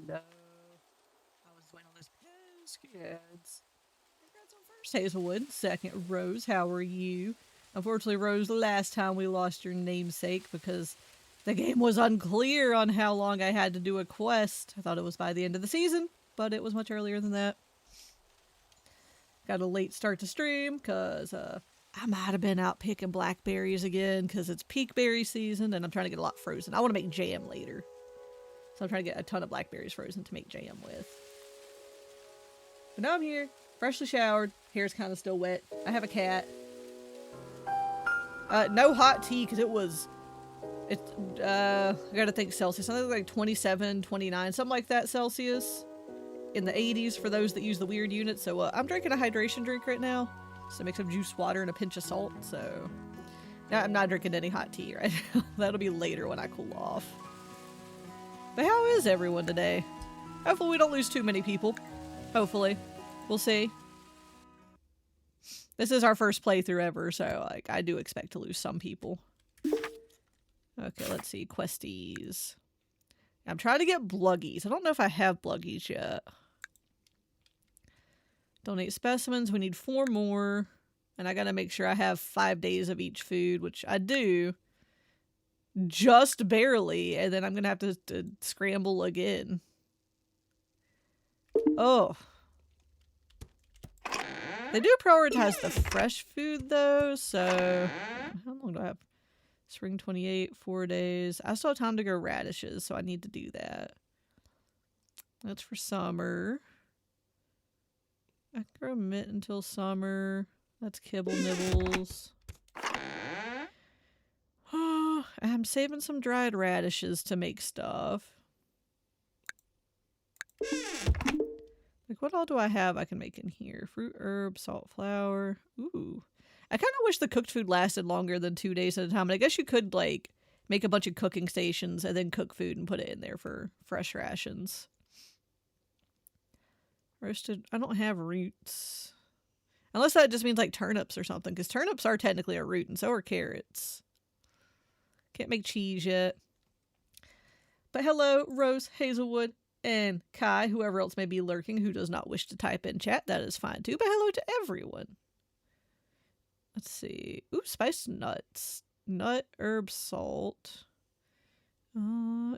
Hello. I was doing all this kids. Congrats on first, Hazelwood. Second, Rose. How are you? Unfortunately, Rose, last time we lost your namesake because the game was unclear on how long I had to do a quest. I thought it was by the end of the season, but it was much earlier than that. Got a late start to stream because I might have been out picking blackberries again because it's peak berry season and I'm trying to get a lot frozen. I want to make jam later. So I'm trying to get a ton of blackberries frozen to make jam with. But now I'm here, freshly showered, hair's kind of still wet. I have a cat. No hot tea because I gotta think Celsius. Something like 27, 29, something like that Celsius. In the 80s for those that use the weird units. So I'm drinking a hydration drink right now. So make some juice water and a pinch of salt. So now I'm not drinking any hot tea right now. That'll be later when I cool off. But how is everyone today? Hopefully we don't lose too many people. Hopefully. We'll see. This is our first playthrough ever, so like I do expect to lose some people. Okay, let's see. Questies. I'm trying to get bluggies. I don't know if I have bluggies yet. Donate specimens. We need 4 more. And I gotta make sure I have 5 days of each food, which I do. Just barely. And then I'm gonna have to scramble again. Oh. They do prioritize the fresh food though, so how long do I have? Spring 28, 4 days. I still have time to grow radishes, so I need to do that. That's for summer. I can grow mint until summer. That's kibble nibbles. I'm saving some dried radishes to make stuff. Like, what all do I have I can make in here? Fruit, herb, salt, flour. Ooh. I kind of wish the cooked food lasted longer than 2 days at a time. But I guess you could, like, make a bunch of cooking stations and then cook food and put it in there for fresh rations. Roasted. I don't have roots. Unless that just means, like, turnips or something. Because turnips are technically a root, and so are carrots. Can't make cheese yet. But hello, Rose, Hazelwood, and Kai, whoever else may be lurking who does not wish to type in chat. That is fine, too. But hello to everyone. Let's see. Ooh, spiced nuts. Nut, herb, salt.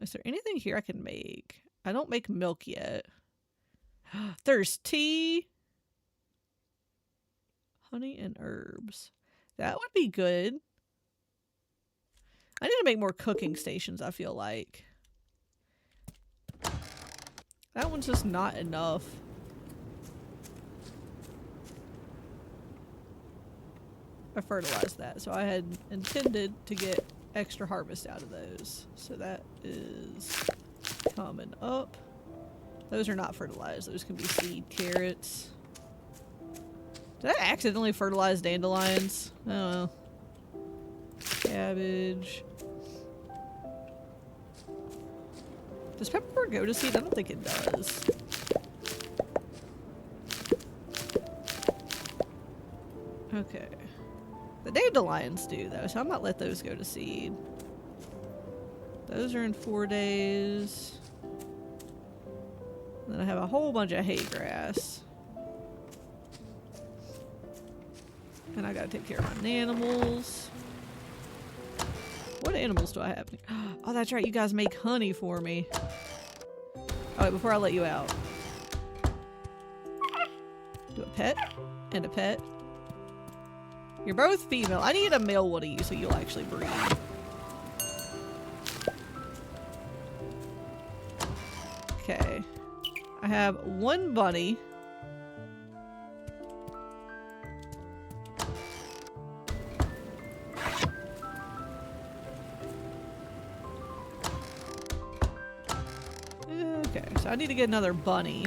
Is there anything here I can make? I don't make milk yet. There's tea. Honey and herbs. That would be good. I need to make more cooking stations, I feel like. That one's just not enough. I fertilized that, so I had intended to get extra harvest out of those. So that is coming up. Those are not fertilized. Those can be seed carrots. Did I accidentally fertilize dandelions? I don't know. Cabbage. Does peppercorn go to seed? I don't think it does. Okay. The dandelions do, though, so I might let those go to seed. Those are in 4 days. Then I have a whole bunch of hay grass. And I gotta take care of my animals. What animals do I have? Oh, that's right, you guys make honey for me. Alright, before I let you out. Do a pet and a pet. You're both female. I need a male one of you so you'll actually breed. Okay. I have 1 bunny. Okay, so I need to get another bunny.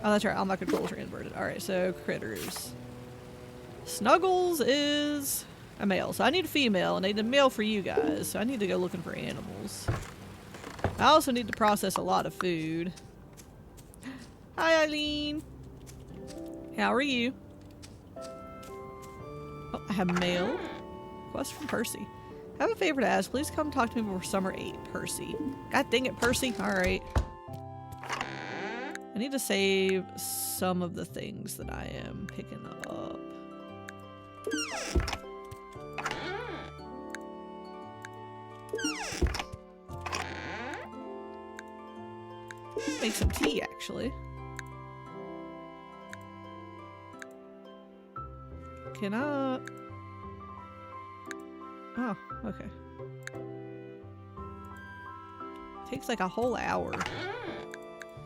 Oh, that's right. All my controls are inverted. Alright, so critters. Snuggles is a male. So I need a female, and I need a male for you guys. So I need to go looking for animals. I also need to process a lot of food. Hi, Eileen. How are you? Oh, I have mail. Quest from Percy. I have a favor to ask. Please come talk to me before summer 8, Percy. God dang it, Percy. Alright. I need to save some of the things that I am picking up. Make some tea, actually. Can I... Oh, okay. Takes like a whole hour.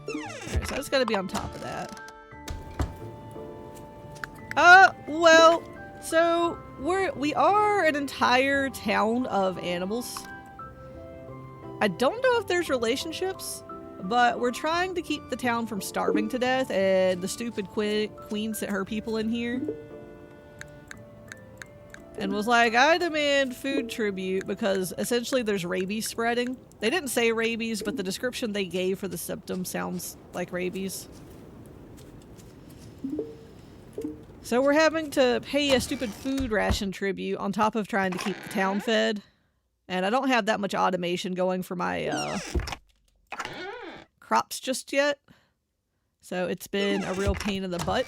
Alright, so I just gotta be on top of that. Well, so we are an entire town of animals. I don't know if there's relationships, but we're trying to keep the town from starving to death, and the stupid queen sent her people in here. And was like, I demand food tribute because essentially there's rabies spreading. They didn't say rabies, but the description they gave for the symptom sounds like rabies. So we're having to pay a stupid food ration tribute on top of trying to keep the town fed. And I don't have that much automation going for my crops just yet. So it's been a real pain in the butt.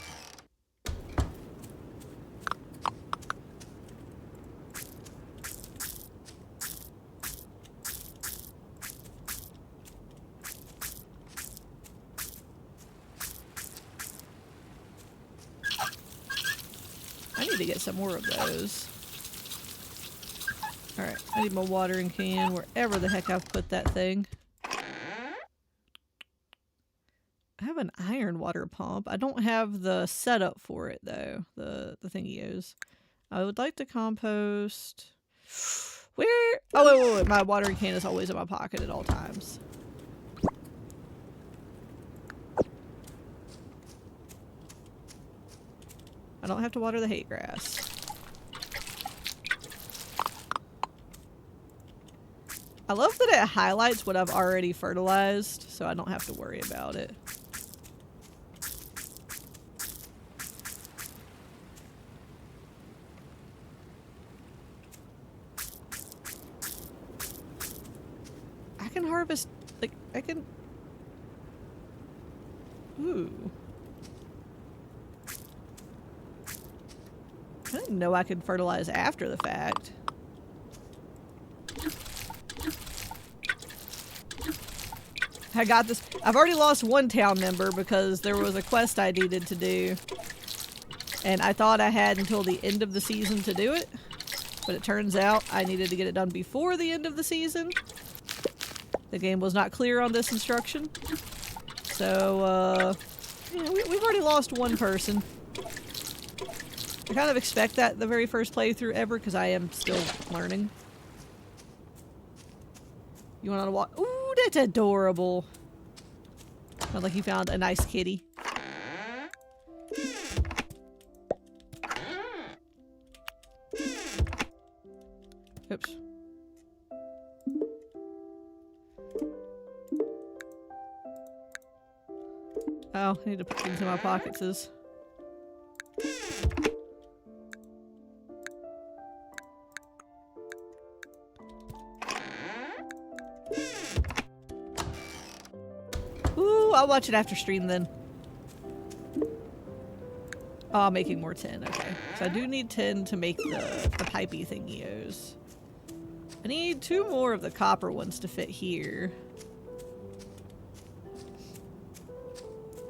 To get some more of those. Alright, I need my watering can wherever the heck I've put that thing. I have an iron water pump. I don't have the setup for it though, the thingios. I would like to compost. Where? Oh, wait. My watering can is always in my pocket at all times. I don't have to water the hate grass. I love that it highlights what I've already fertilized, so I don't have to worry about it. I can harvest, like, I can... Ooh. I didn't know I could fertilize after the fact. I got this. I've already lost one town member because there was a quest I needed to do. And I thought I had until the end of the season to do it. But it turns out I needed to get it done before the end of the season. The game was not clear on this instruction. So, yeah, we've already lost one person. I kind of expect that the very first playthrough ever because I am still learning. You want to walk? Ooh, that's adorable. Sounds like you found a nice kitty. Oops. Oh, I need to put things in my pockets. Ooh, I'll watch it after stream then. Oh, I'm making more tin. Okay. So I do need tin to make the pipey thingios. I need 2 more of the copper ones to fit here.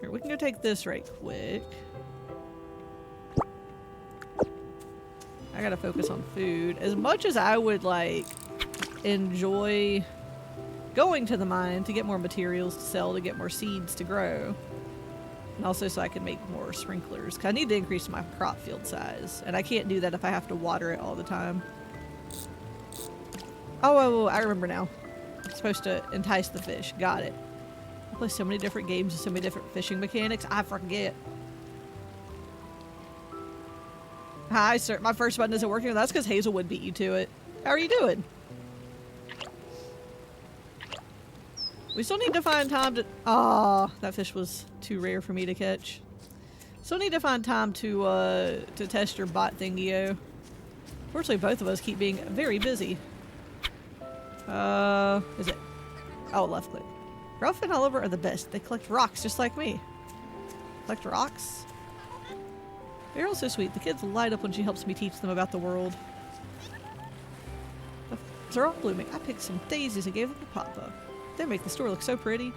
Here, we can go take this right quick. I gotta focus on food. As much as I would, like, enjoy going to the mine to get more materials to sell, to get more seeds to grow. And also so I can make more sprinklers. 'Cause I need to increase my crop field size. And I can't do that if I have to water it all the time. Oh, I remember now. I'm supposed to entice the fish. Got it. I play so many different games with so many different fishing mechanics. I forget. Hi, sir. My first button isn't working. That's because Hazelwood beat you to it. How are you doing? We still need to find time to... Aw, that fish was too rare for me to catch. Still need to find time to test your bot thingio. Fortunately, both of us keep being very busy. Is it? Oh, left click. Ruff and Oliver are the best. They collect rocks just like me. Collect rocks? Beryl's so sweet. The kids light up when she helps me teach them about the world. The flowers are all blooming. I picked some daisies and gave them to Papa. They make the store look so pretty.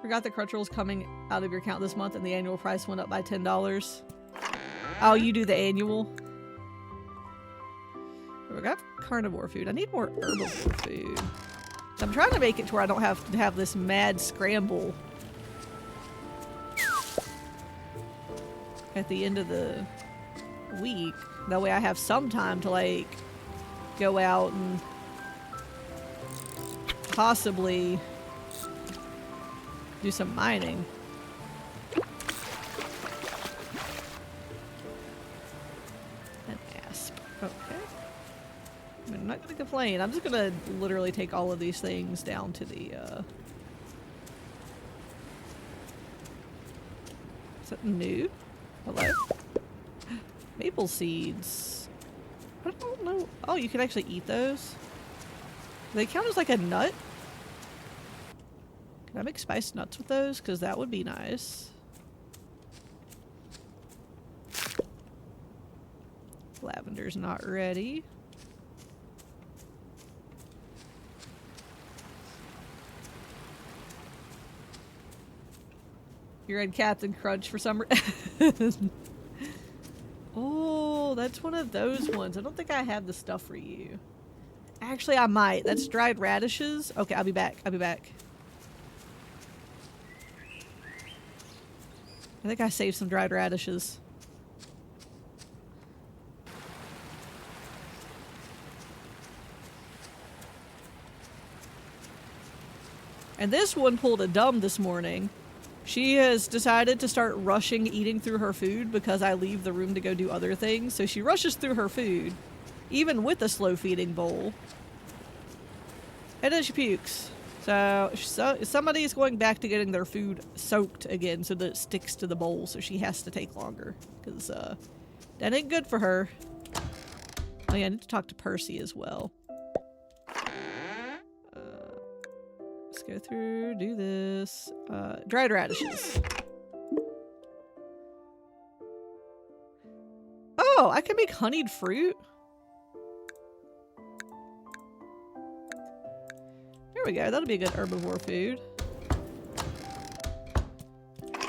Forgot that Crunchyroll's coming out of your account this month and the annual price went up by $10. Oh, you do the annual? We got carnivore food. I need more herbivore food. So I'm trying to make it to where I don't have to have this mad scramble at the end of the week. That way I have some time to like go out and possibly do some mining. An asp. Okay. I'm not gonna complain. I'm just gonna literally take all of these things down to the, Is that new? Hello? Maple seeds. I don't know. Oh, you can actually eat those? Do they count as like a nut? Can I make spiced nuts with those? Because that would be nice. Lavender's not ready. You read Captain Crunch for some reason. Oh, that's one of those ones. I don't think I have the stuff for you. Actually, I might. That's dried radishes. Okay, I'll be back. I'll be back. I think I saved some dried radishes. And this one pulled a dumb this morning. She has decided to start rushing eating through her food because I leave the room to go do other things. So she rushes through her food, even with a slow feeding bowl. And then she pukes. So somebody's going back to getting their food soaked again so that it sticks to the bowl, so she has to take longer. Because that ain't good for her. Oh yeah, I need to talk to Percy as well. Let's go through, do this. Dried radishes. Oh, I can make honeyed fruit? There we go, that'll be a good herbivore food.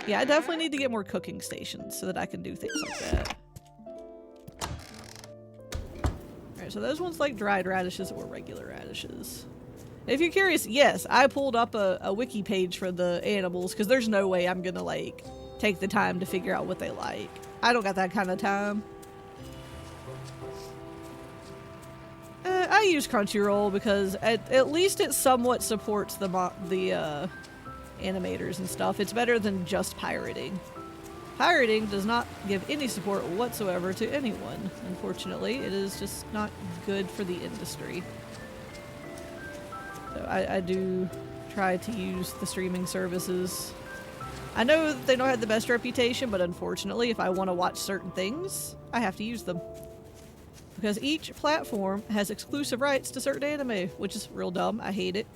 Yeah, I definitely need to get more cooking stations so that I can do things like that. Alright, so those ones like dried radishes or regular radishes. If you're curious, yes, I pulled up a wiki page for the animals because there's no way I'm gonna like take the time to figure out what they like. I don't got that kind of time. I use Crunchyroll because at least it somewhat supports the animators and stuff. It's better than just pirating. Pirating does not give any support whatsoever to anyone, unfortunately. It is just not good for the industry. So I do try to use the streaming services. I know that they don't have the best reputation, but unfortunately, if I want to watch certain things, I have to use them. Because each platform has exclusive rights to certain anime, which is real dumb. I hate it.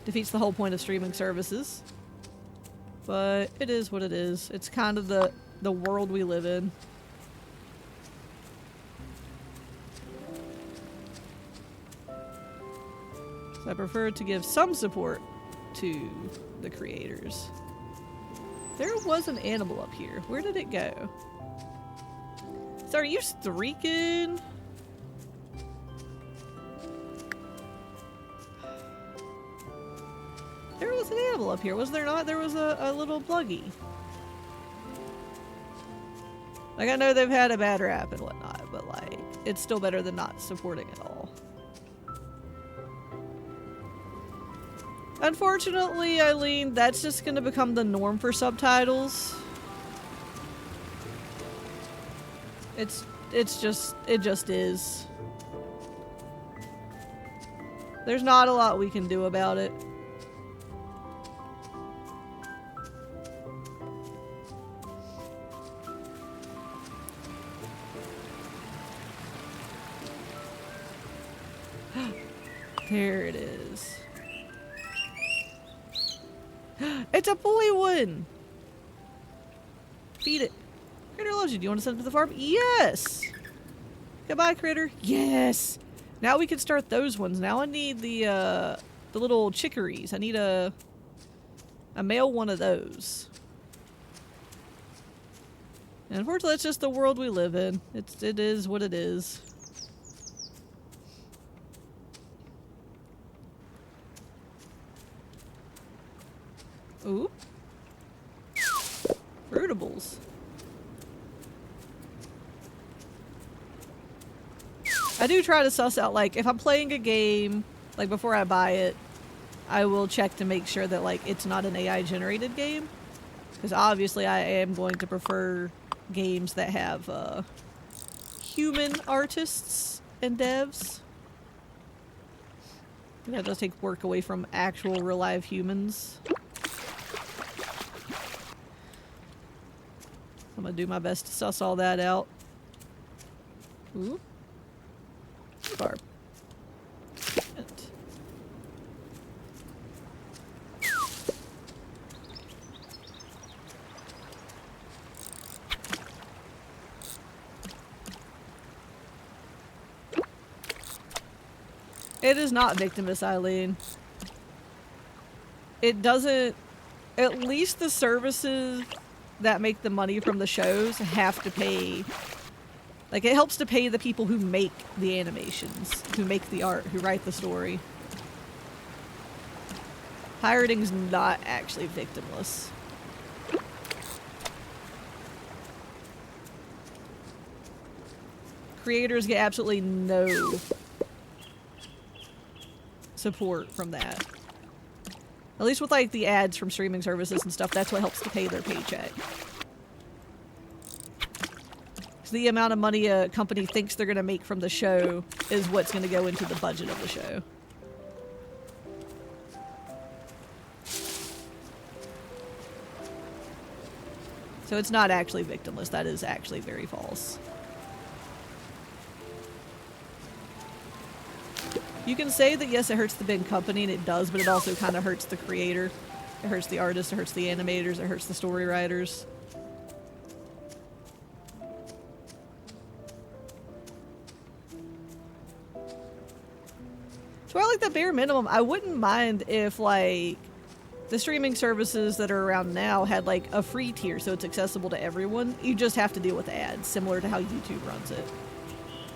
Defeats the whole point of streaming services. But it is what it is. It's kind of the world we live in. So I prefer to give some support to the creators. There was an animal up here. Where did it go? So are you streaking? There was an animal up here, was there not? There was a little bluggy. Like, I know they've had a bad rap and whatnot, but like, it's still better than not supporting it all. Unfortunately, Eileen, that's just gonna become the norm for subtitles. It just is. There's not a lot we can do about it. There it is. It's a boy one! Feed it. Critter loves you. Do you want to send it to the farm? Yes! Goodbye, Critter. Yes! Now we can start those ones. Now I need the little chicories. I need a male one of those. And unfortunately, it's just the world we live in. It is what it is. Ooh. Fruitables. I do try to suss out, like, if I'm playing a game, like, before I buy it, I will check to make sure that, like, it's not an AI-generated game. Because obviously I am going to prefer games that have, human artists and devs. That does take work away from actual real-life humans. I'm gonna do my best to suss all that out. Ooh. Barb. It is not victimless, Eileen. It doesn't... At least the services that make the money from the shows have to pay... Like, it helps to pay the people who make the animations, who make the art, who write the story. Pirating's not actually victimless. Creators get absolutely no support from that. At least with, like, the ads from streaming services and stuff, that's what helps to pay their paycheck. So the amount of money a company thinks they're going to make from the show is what's going to go into the budget of the show. So it's not actually victimless. That is actually very false. You can say that, yes, it hurts the big company, and it does, but it also kind of hurts the creator. It hurts the artists, it hurts the animators, it hurts the story writers. So I like the bare minimum. I wouldn't mind if, like, the streaming services that are around now had, like, a free tier so it's accessible to everyone. You just have to deal with ads, similar to how YouTube runs it.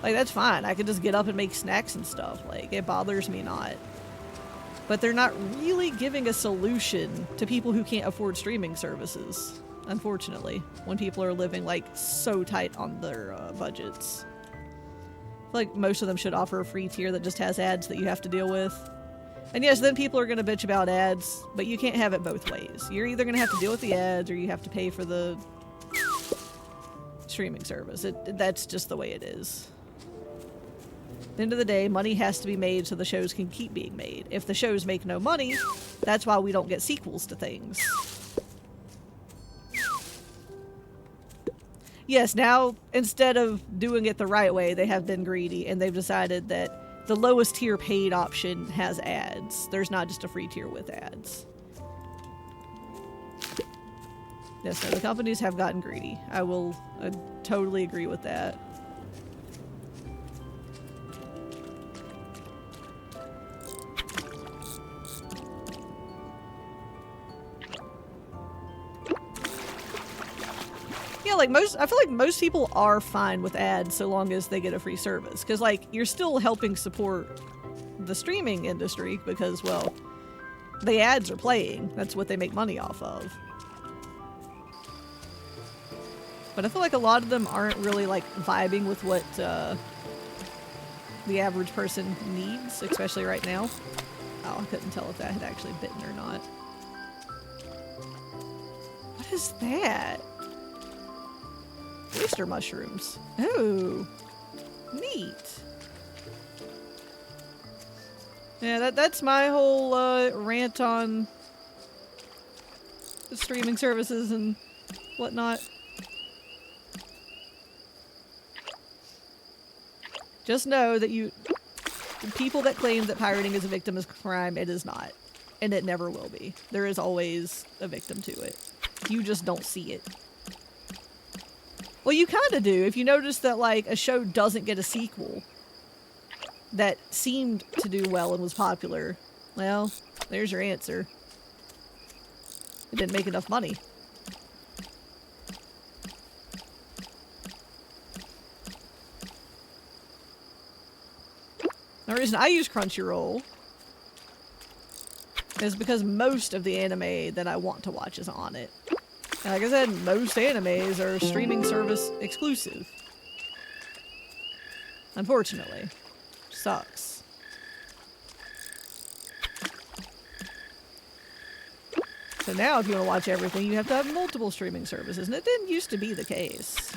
Like, that's fine. I could just get up and make snacks and stuff. Like, it bothers me not. But they're not really giving a solution to people who can't afford streaming services, unfortunately, when people are living, like, so tight on their budgets. I feel like most of them should offer a free tier that just has ads that you have to deal with. And yes, then people are going to bitch about ads, but you can't have it both ways. You're either going to have to deal with the ads or you have to pay for the streaming service. That's just the way it is. At the end of the day, money has to be made so the shows can keep being made. If the shows make no money, that's why we don't get sequels to things. Yes, now, instead of doing it the right way, they have been greedy, and they've decided that the lowest tier paid option has ads. There's not just a free tier with ads. Yes, no, the companies have gotten greedy. I totally agree with that. Yeah, like I feel like most people are fine with ads so long as they get a free service. Because, like, you're still helping support the streaming industry because, well, the ads are playing. That's what they make money off of. But I feel like a lot of them aren't really, like, vibing with what the average person needs, especially right now. Oh, I couldn't tell if that had actually bitten or not. What is that? Oyster mushrooms. Oh, neat. Yeah, that's my whole rant on the streaming services and whatnot. Just know that people that claim that pirating is a victim of crime, it is not. And it never will be. There is always a victim to it. You just don't see it. Well, you kind of do. If you notice that, like, a show doesn't get a sequel that seemed to do well and was popular, well, there's your answer. It didn't make enough money. The reason I use Crunchyroll is because most of the anime that I want to watch is on it. And like I said, most animes are streaming service exclusive. Unfortunately. Sucks. So now if you want to watch everything, you have to have multiple streaming services, and it didn't used to be the case.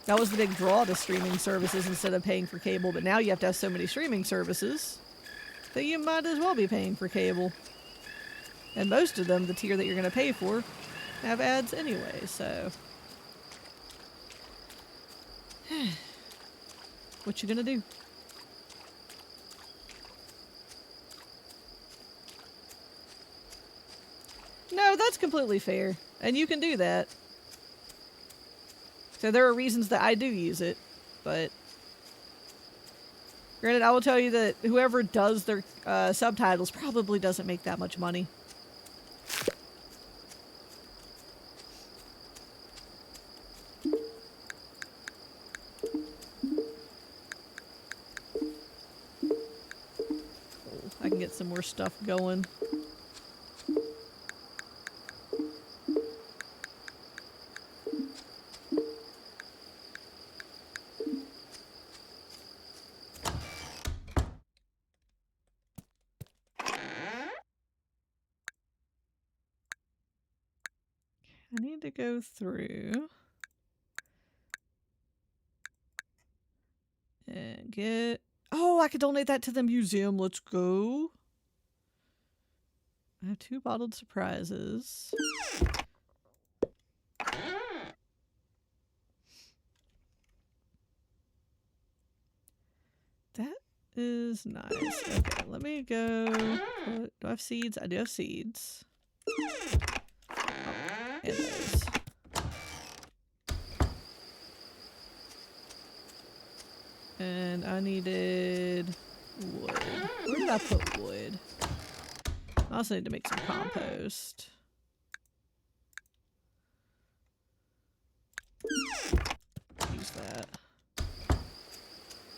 That was the big draw to streaming services instead of paying for cable, but now you have to have so many streaming services that you might as well be paying for cable. And most of them, the tier that you're going to pay for, have ads anyway, so... What you gonna do? No, that's completely fair. And you can do that. So there are reasons that I do use it, but... Granted, I will tell you that whoever does their subtitles probably doesn't make that much money. I can get some more stuff going. I need to go through and get... Oh, I could donate that to the museum. Let's go. I have 2 bottled surprises. That is nice. Okay, let me go... Do I have seeds? I do have seeds. Oh, and those. And I needed wood. Where did I put wood? I also need to make some compost. Use that.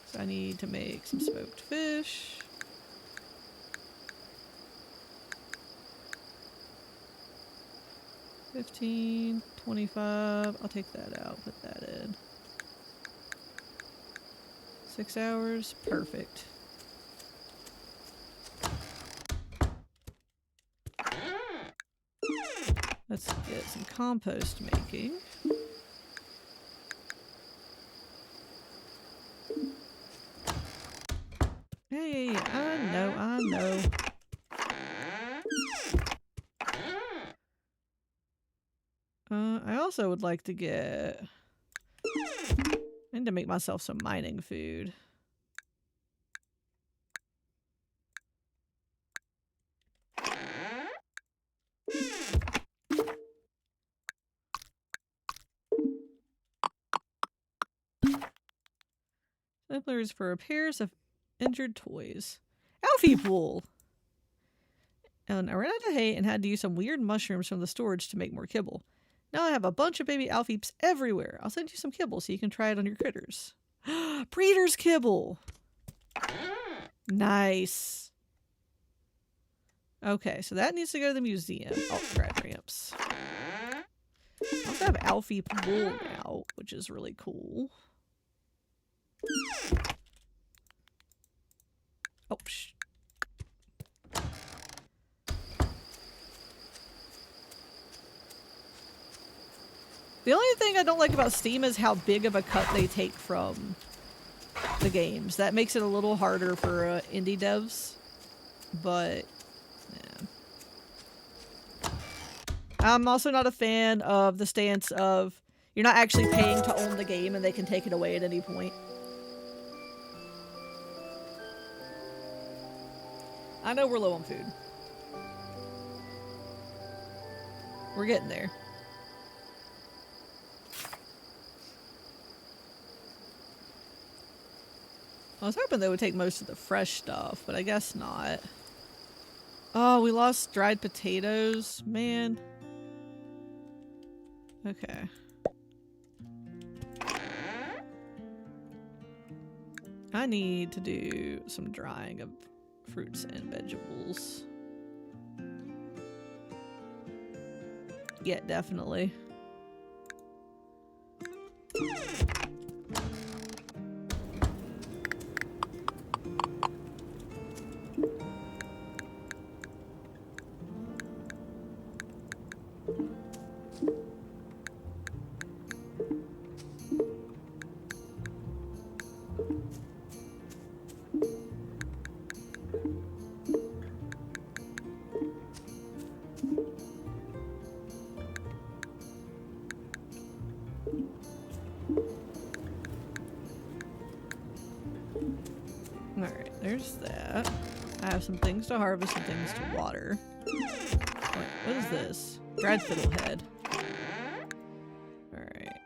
So I need to make some smoked fish. $15, $25. I'll take that out, put that in. 6 hours, perfect. Let's get some compost making. Hey, I know. I also would like to get... I need to make myself some mining food. Samplers for repairs of injured toys. Alfie pool! And I ran out of hay and had to use some weird mushrooms from the storage to make more kibble. Now I have a bunch of baby Alfieps everywhere. I'll send you some kibble so you can try it on your critters. Breeder's kibble! Nice. Okay, so that needs to go to the museum. Oh, grad ramps. I also have Alfie wool now, which is really cool. Oh, shh. The only thing I don't like about Steam is how big of a cut they take from the games. That makes it a little harder for indie devs, but yeah. I'm also not a fan of the stance of, You're not actually paying to own the game and they can take it away at any point. I know we're low on food. We're getting there. I was hoping they would take most of the fresh stuff, but I guess not. Oh, we lost dried potatoes. Man. Okay. I need to do some drying of fruits and vegetables. Yeah, definitely. Alright, there's that. I have some things to harvest and things to water. Wait, what is this? Dried fiddlehead. Alright.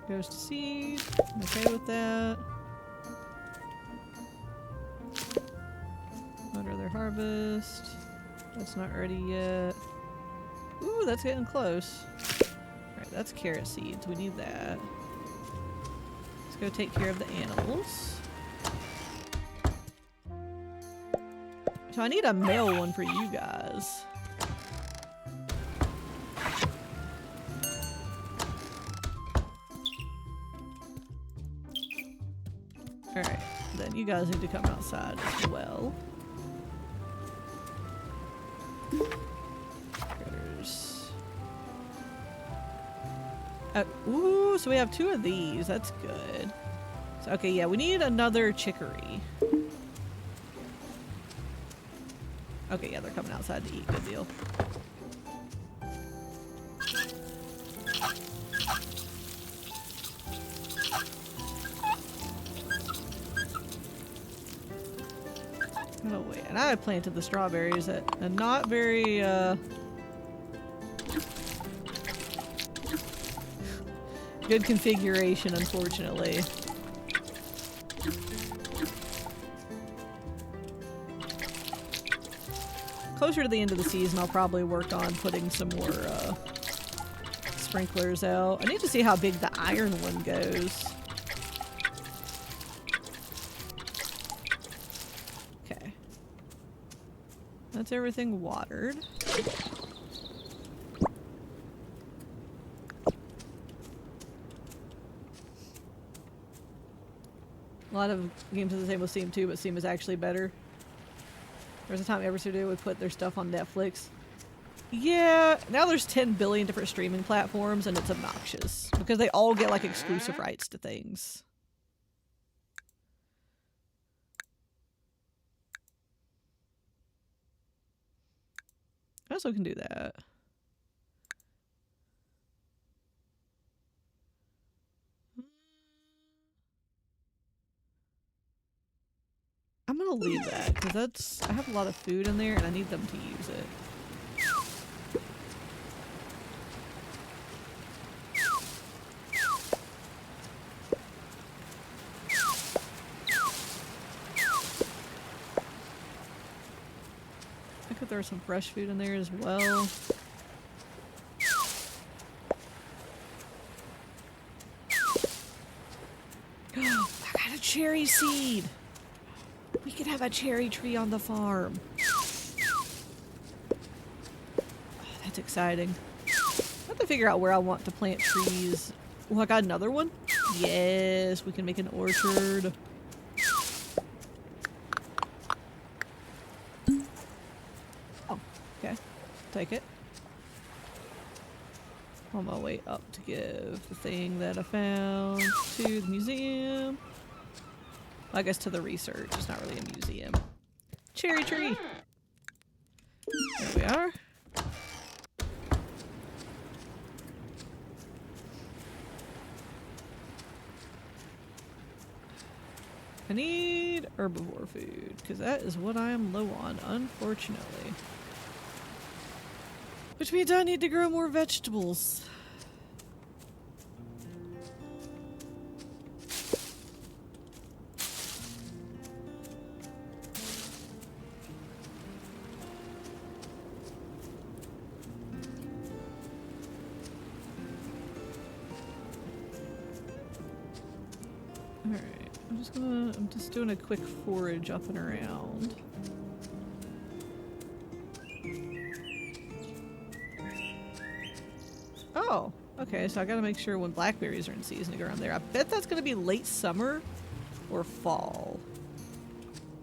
Goes to seed. I'm okay with that. Water their harvest. That's not ready yet. Ooh, that's getting close. Alright, that's carrot seeds. We need that. Let's go take care of the animals. So I need a male one for you guys. Alright, then you guys need to come outside as well. Critters. Ooh, so we have 2 of these. That's good. So, okay, yeah, we need another chicory. Okay, yeah, they're coming outside to eat. Good deal. Oh wait, and I planted the strawberries at a not very, good configuration, unfortunately. Closer to the end of the season, I'll probably work on putting some more, sprinklers out. I need to see how big the iron one goes. Okay. That's everything watered. A lot of games are the same with Steam too, but Steam is actually better. There's a time Everseder would put their stuff on Netflix. Yeah, now there's 10 billion different streaming platforms and it's obnoxious because they all get like exclusive rights to things. I also can do that. I'm gonna leave that because I have a lot of food in there and I need them to use it. I could throw some fresh food in there as well. I got a cherry seed! We could have a cherry tree on the farm. Oh, that's exciting. I have to figure out where I want to plant trees. Oh, I got another one? Yes, we can make an orchard. Oh, okay. Take it. On my way up to give the thing that I found to the museum. I guess to the research. It's not really a museum. Cherry tree! There we are. I need herbivore food, because that is what I am low on, unfortunately. Which means I need to grow more vegetables. Alright, I'm just doing a quick forage up and around. Oh, okay, so I gotta make sure when blackberries are in season to go around there. I bet that's gonna be late summer or fall.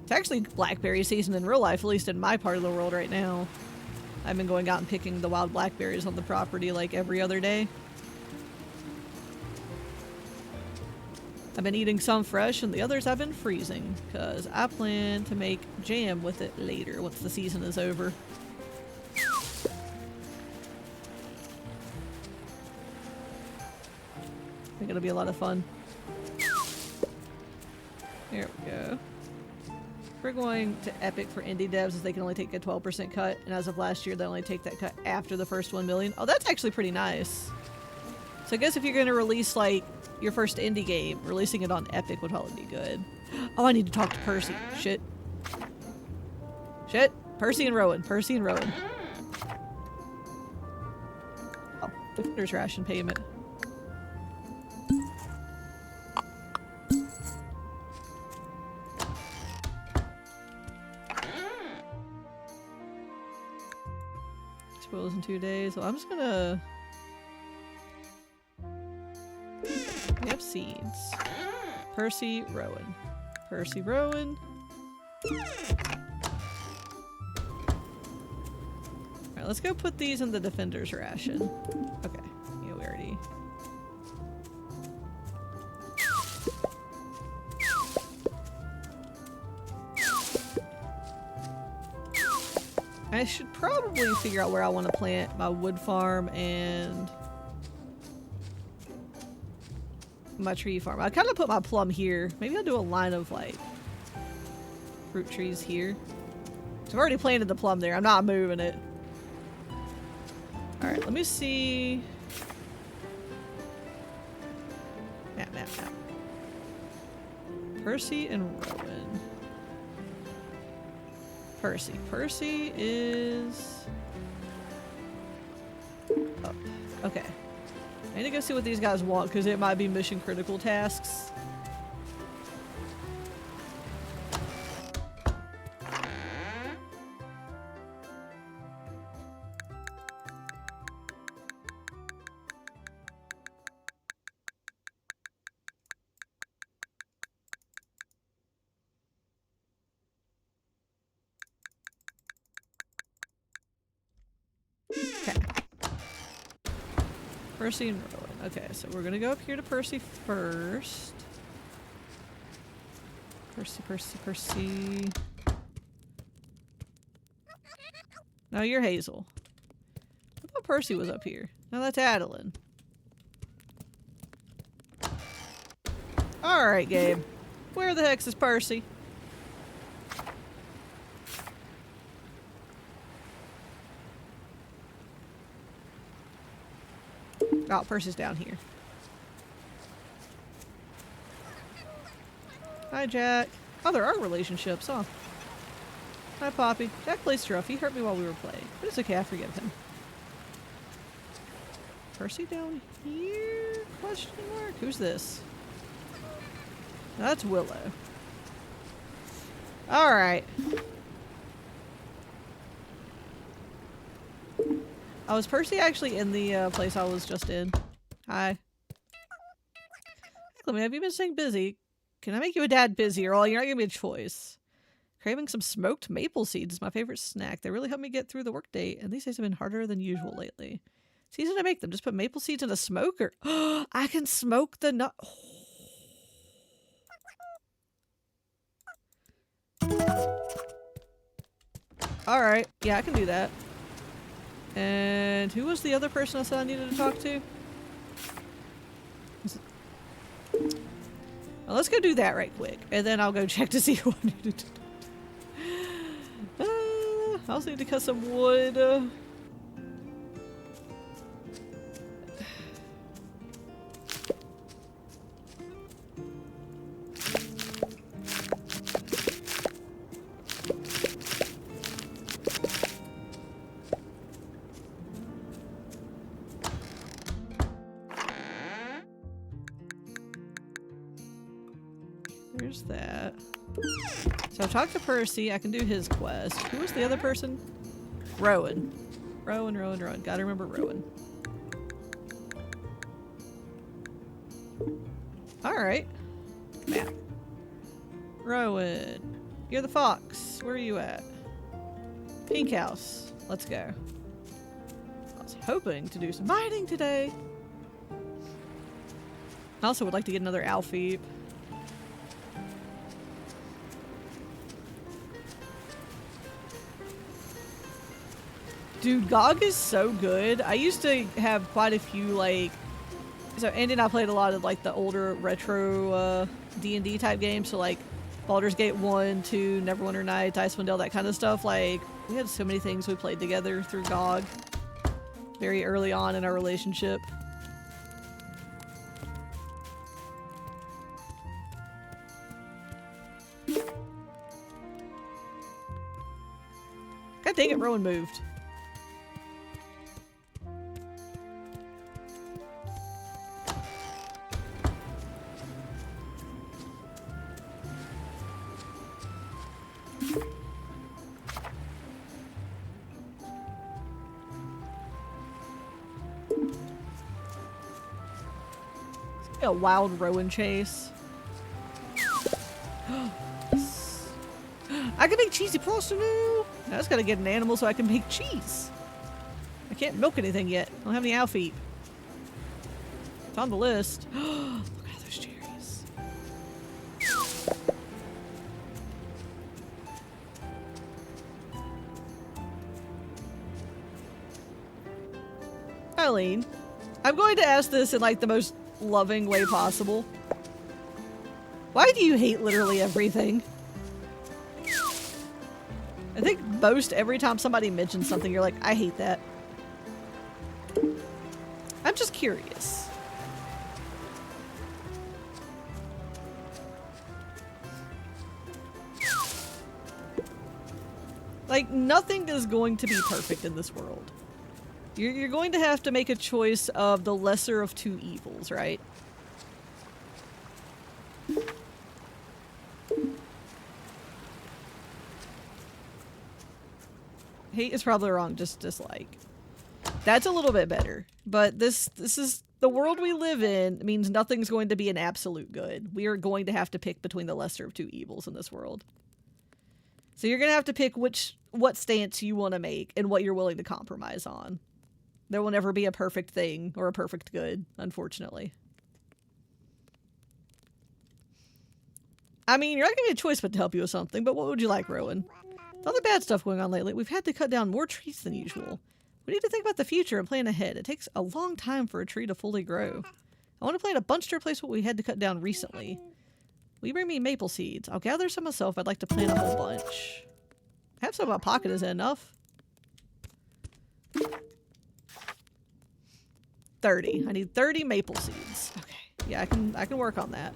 It's actually blackberry season in real life, at least in my part of the world right now. I've been going out and picking the wild blackberries on the property like every other day. I've been eating some fresh and the others I've been freezing, because I plan to make jam with it later once the season is over. I think it'll be a lot of fun. There we go. We're going to Epic for indie devs as they can only take a 12% cut, and as of last year they only take that cut after the first 1 million. Oh, that's actually pretty nice. So I guess if you're going to release like your first indie game, releasing it on Epic would probably be good. Oh, I need to talk to Percy. Shit. Shit. Percy and Rowan. Percy and Rowan. Oh, Defender's ration payment. Spoils in 2 days. Well, I'm just gonna... We have seeds. Percy, Rowan. Percy, Rowan. Alright, let's go put these in the Defender's ration. Okay. Yeah, we already... I should probably figure out where I want to plant my wood farm and my tree farm. I kind of put my plum here. Maybe I'll do a line of like fruit trees here. So I've already planted the plum there. I'm not moving it. Alright, let me see. Map. Percy and Rowan. Percy is up. Okay. I need to go see what these guys want because it might be mission critical tasks. Percy and Rowan. Okay, so we're gonna go up here to Percy first. Percy. No, you're Hazel. I thought Percy was up here. No, that's Adeline. Alright, Gabe. Where the heck is Percy? Oh, Percy's down here. Hi, Jack. Oh, there are relationships, huh? Hi, Poppy. Jack plays rough. He hurt me while we were playing. But it's okay, I forgive him. Percy down here? Question mark? Who's this? No, that's Willow. Alright. Oh, is Percy actually in the place I was just in? Hi. Clemmy, have you been staying busy? Can I make you a dad busy or all? You're not giving me a choice. Craving some smoked maple seeds is my favorite snack. They really help me get through the workday, and these days have been harder than usual lately. It's easy to make them. Just put maple seeds in a smoker. I can smoke the nut. Alright, yeah, I can do that. And who was the other person I said I needed to talk to? Well, let's go do that right quick, and then I'll go check to see who I needed to talk to. I also need to cut some wood. There's that. So I've talked to Percy. I can do his quest. Who was the other person? Rowan. Rowan. Gotta remember Rowan. Alright. Map. Rowan. You're the fox. Where are you at? Pink house. Let's go. I was hoping to do some mining today. I also would like to get another Alfie. Dude, GOG is so good. I used to have quite a few, like... So, Andy and I played a lot of, like, the older retro D&D type games. So, like, Baldur's Gate 1, 2, Neverwinter Nights, Icewind Dale, that kind of stuff. Like, we had so many things we played together through GOG. Very early on in our relationship. God dang it, Rowan moved. A wild Rowan chase. I can make cheesy pasta now. I just gotta get an animal so I can make cheese. I can't milk anything yet. I don't have any Alfie. It's on the list. Look at those cherries. Eileen, I'm going to ask this in like the most loving way possible. Why do you hate literally everything? I think most every time somebody mentions something, you're like, I hate that. I'm just curious. Like, nothing is going to be perfect in this world. You're going to have to make a choice of the lesser of two evils, right? Hate is probably wrong, just dislike. That's a little bit better. But this is the world we live in means nothing's going to be an absolute good. We are going to have to pick between the lesser of two evils in this world. So you're going to have to pick what stance you want to make and what you're willing to compromise on. There will never be a perfect thing or a perfect good, unfortunately. I mean, you're not going to get a choice but to help you with something, but what would you like, Rowan? With all the bad stuff going on lately, we've had to cut down more trees than usual. We need to think about the future and plan ahead. It takes a long time for a tree to fully grow. I want to plant a bunch to replace what we had to cut down recently. Will you bring me maple seeds? I'll gather some myself. I'd like to plant a whole bunch. I have some in my pocket. Is that enough? 30. I need 30 maple seeds. Okay. Yeah, I can work on that.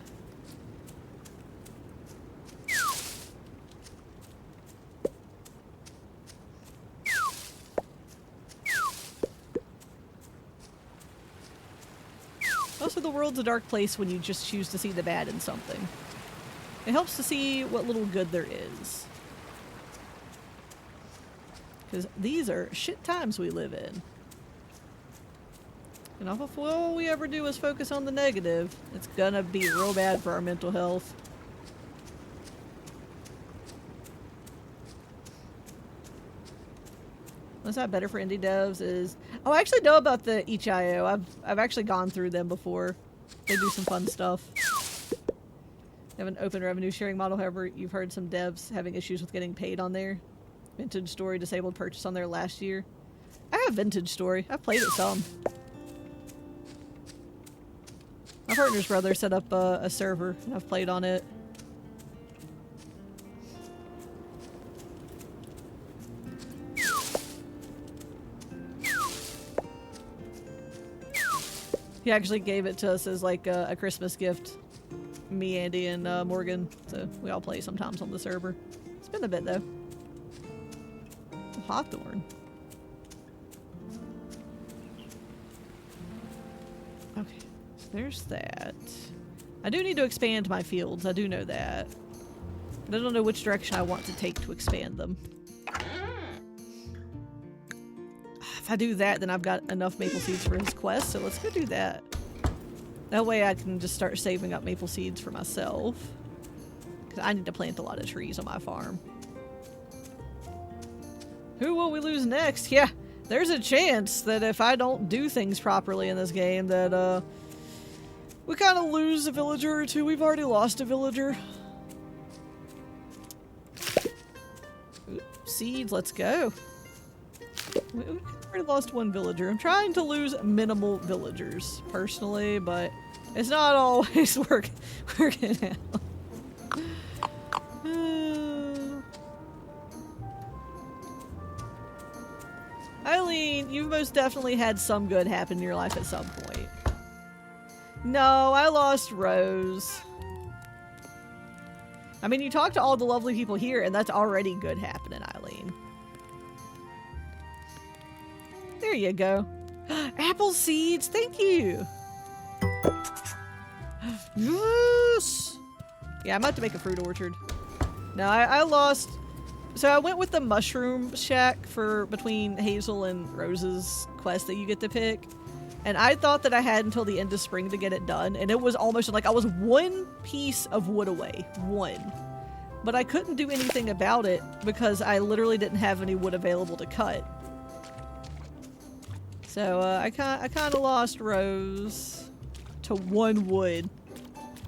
Also, the world's a dark place when you just choose to see the bad in something. It helps to see what little good there is. Because these are shit times we live in. And if all we ever do is focus on the negative, it's gonna be real bad for our mental health. What's that better for indie devs is... Oh, I actually know about the itch.io. I've actually gone through them before. They do some fun stuff. They have an open revenue sharing model, however, you've heard some devs having issues with getting paid on there. Vintage Story disabled purchase on there last year. I have Vintage Story. I've played it some. My partner's brother set up a server, and I've played on it. He actually gave it to us as like a Christmas gift. Me, Andy, and Morgan. So we all play sometimes on the server. It's been a bit though. Hawthorne. Okay, so there's that. I do need to expand my fields. I do know that. But I don't know which direction I want to take to expand them. If I do that, then I've got enough maple seeds for his quest, so let's go do that. That way I can just start saving up maple seeds for myself. Because I need to plant a lot of trees on my farm. Who will we lose next? Yeah, there's a chance that if I don't do things properly in this game that, we kind of lose a villager or two. We've already lost a villager. Ooh, seeds, let's go. We've already lost one villager. I'm trying to lose minimal villagers, personally, but it's not always working out. Eileen, you've most definitely had some good happen in your life at some point. No, I lost Rose. I mean, you talk to all the lovely people here, and that's already good happening, Eileen. There you go. Apple seeds, thank you. Yes! Yeah, I'm about to make a fruit orchard. No, I lost... So I went with the mushroom shack for between Hazel and Rose's quest that you get to pick. And I thought that I had until the end of spring to get it done. And it was almost like I was one piece of wood away. One. But I couldn't do anything about it because I literally didn't have any wood available to cut. So I kind of lost Rose to one wood.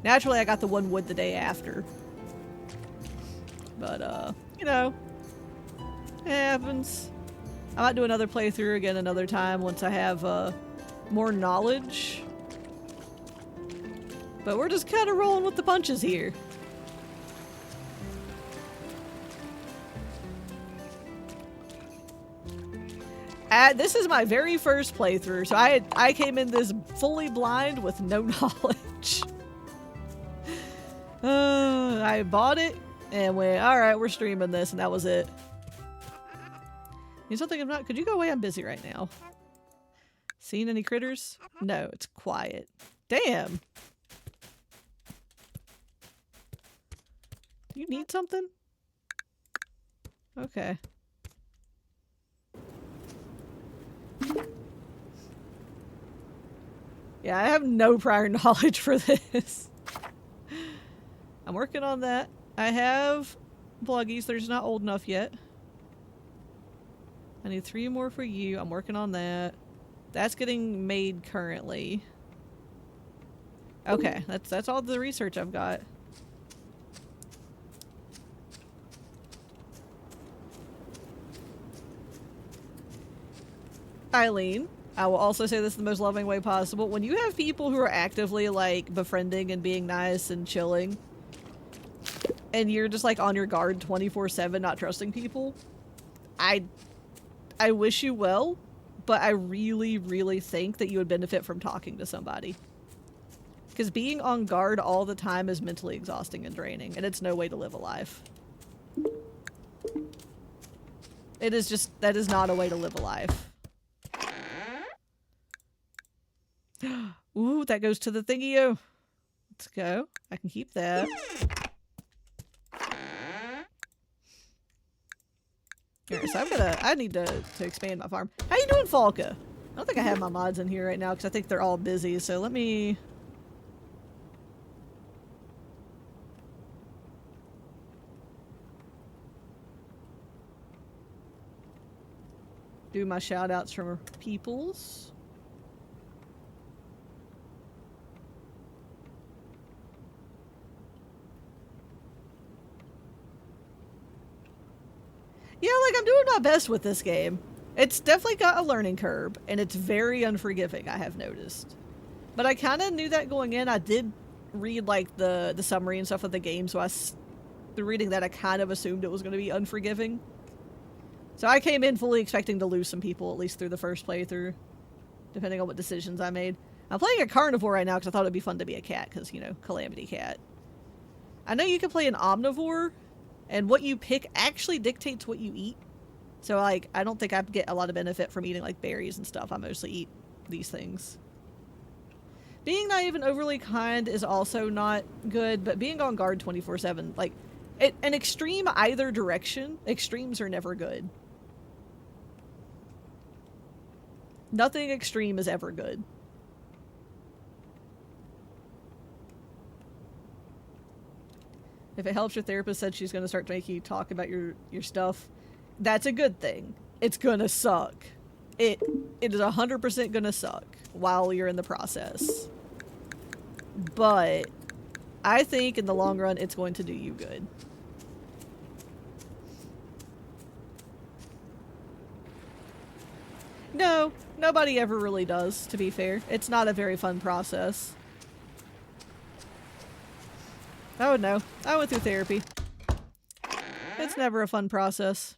Naturally, I got the one wood the day after. But, you know, it happens. I might do another playthrough again another time once I have more knowledge. But we're just kind of rolling with the punches here. This is my very first playthrough, so I came in this fully blind with no knowledge. I bought it and went, alright, we're streaming this, and that was it. You still think I'm not? Could you go away? I'm busy right now. Seen any critters? No, it's quiet. Damn! You need something? Okay. Yeah, I have no prior knowledge for this. I'm working on that. I have bluggies. They're just not old enough yet. I need 3 more for you. I'm working on that. That's getting made currently. Okay, that's all the research I've got. Eileen, I will also say this in the most loving way possible. When you have people who are actively, like, befriending and being nice and chilling, and you're just, like, on your guard 24/7, not trusting people, I wish you well, but I really, really think that you would benefit from talking to somebody. Because being on guard all the time is mentally exhausting and draining, and it's no way to live a life. It is just, that is not a way to live a life. Ooh, that goes to the thingy-o. Let's go. I can keep that. Alright, so I need to expand my farm. How you doing, Falca? I don't think I have my mods in here right now because I think they're all busy, so let me... do my shout outs from peoples. Yeah, like, I'm doing my best with this game. It's definitely got a learning curve, and it's very unforgiving, I have noticed. But I kind of knew that going in. I did read, like, the summary and stuff of the game, so through reading that, I kind of assumed it was going to be unforgiving. So I came in fully expecting to lose some people, at least through the first playthrough, depending on what decisions I made. I'm playing a carnivore right now because I thought it'd be fun to be a cat, because, you know, Calamity Cat. I know you can play an omnivore, and what you pick actually dictates what you eat. So, like, I don't think I get a lot of benefit from eating, like, berries and stuff. I mostly eat these things. Being naive and overly kind is also not good, but being on guard 24/7, like, an extreme either direction, extremes are never good. Nothing extreme is ever good. If it helps, your therapist said she's going to start making you talk about your stuff. That's a good thing. It's going to suck. It is 100% going to suck while you're in the process. But I think in the long run, it's going to do you good. No, nobody ever really does, to be fair. It's not a very fun process. Oh no, I went through therapy. It's never a fun process.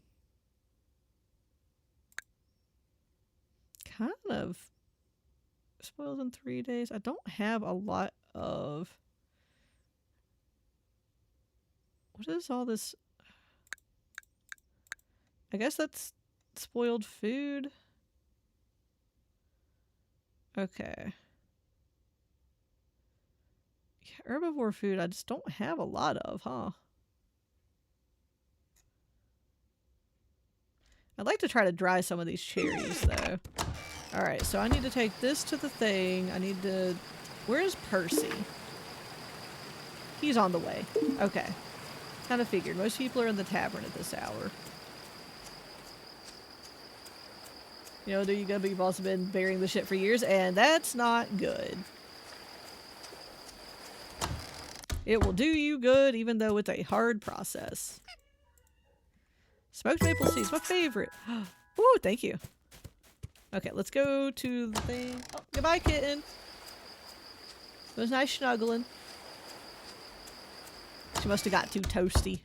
Kind of spoiled in 3 days. I don't have a lot of... What is all this? I guess that's spoiled food. Okay. Yeah, herbivore food I just don't have a lot of, huh? I'd like to try to dry some of these cherries, though. Alright, so I need to take this to the thing. I need to... Where's Percy? He's on the way. Okay. Kind of figured. Most people are in the tavern at this hour. You know, you go, but you've also been burying the shit for years, and that's not good. It will do you good, even though it's a hard process. Smoked maple seeds, my favorite. Ooh, thank you. Okay, let's go to the thing. Oh, goodbye, kitten. It was nice snuggling. She must have got too toasty.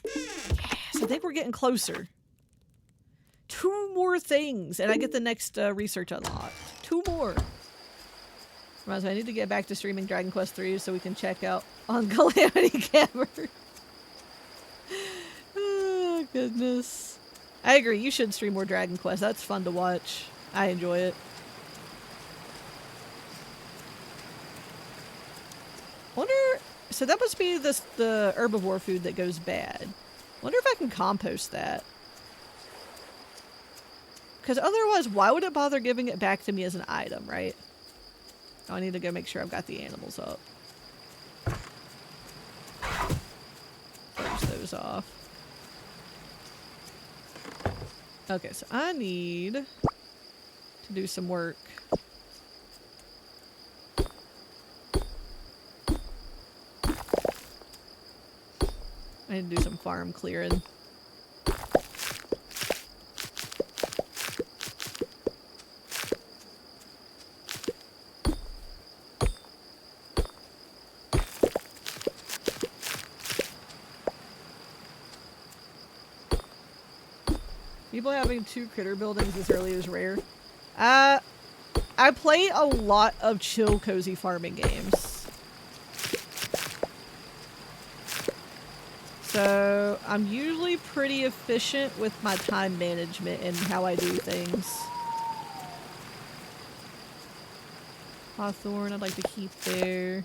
Yes, I think we're getting closer. 2 more things, and I get the next research unlocked. 2 more. Reminds me, I need to get back to streaming Dragon Quest III so we can check out on Calamity Cavern. Oh, goodness. I agree, you should stream more Dragon Quest. That's fun to watch. I enjoy it. Wonder... So that must be the herbivore food that goes bad. Wonder if I can compost that. Because otherwise, why would it bother giving it back to me as an item, right? Oh, I need to go make sure I've got the animals up. Close those off. Okay, so I need to do some work. I need to do some farm clearing. People having 2 critter buildings this early is rare. I play a lot of chill, cozy farming games. So I'm usually pretty efficient with my time management and how I do things. Hawthorn I'd like to keep there.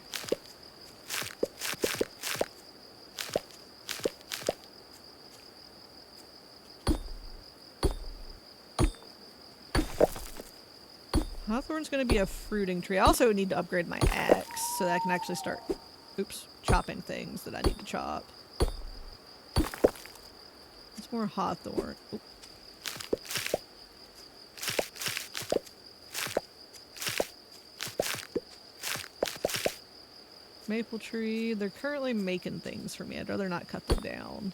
Hawthorn's going to be a fruiting tree. I also need to upgrade my axe so that I can actually start, chopping things that I need to chop. It's more hawthorn. Oop. Maple tree. They're currently making things for me. I'd rather not cut them down.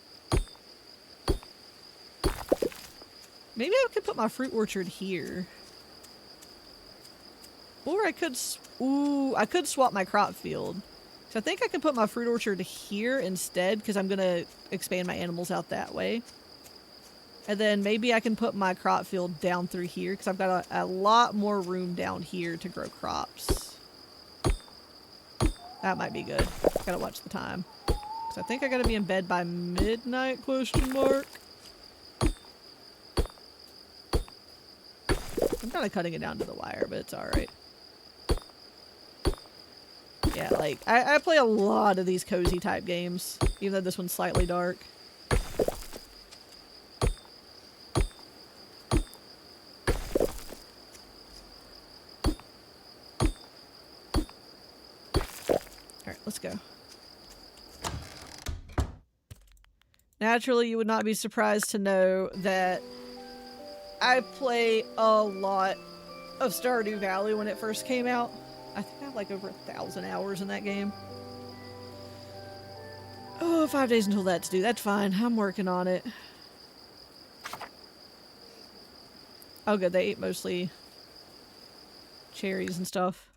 Maybe I could put my fruit orchard here. Or I could... Ooh, I could swap my crop field. So I think I can put my fruit orchard here instead because I'm going to expand my animals out that way. And then maybe I can put my crop field down through here because I've got a lot more room down here to grow crops. That might be good. Gotta watch the time. So I think I gotta be in bed by midnight, question mark. I'm kind of cutting it down to the wire, but it's alright. Yeah, like, I play a lot of these cozy type games, even though this one's slightly dark. Alright, let's go. Naturally, you would not be surprised to know that I play a lot of Stardew Valley when it first came out. I think I have like over 1,000 hours in that game. Oh, 5 days until that's due. That's fine. I'm working on it. Oh good, they ate mostly cherries and stuff.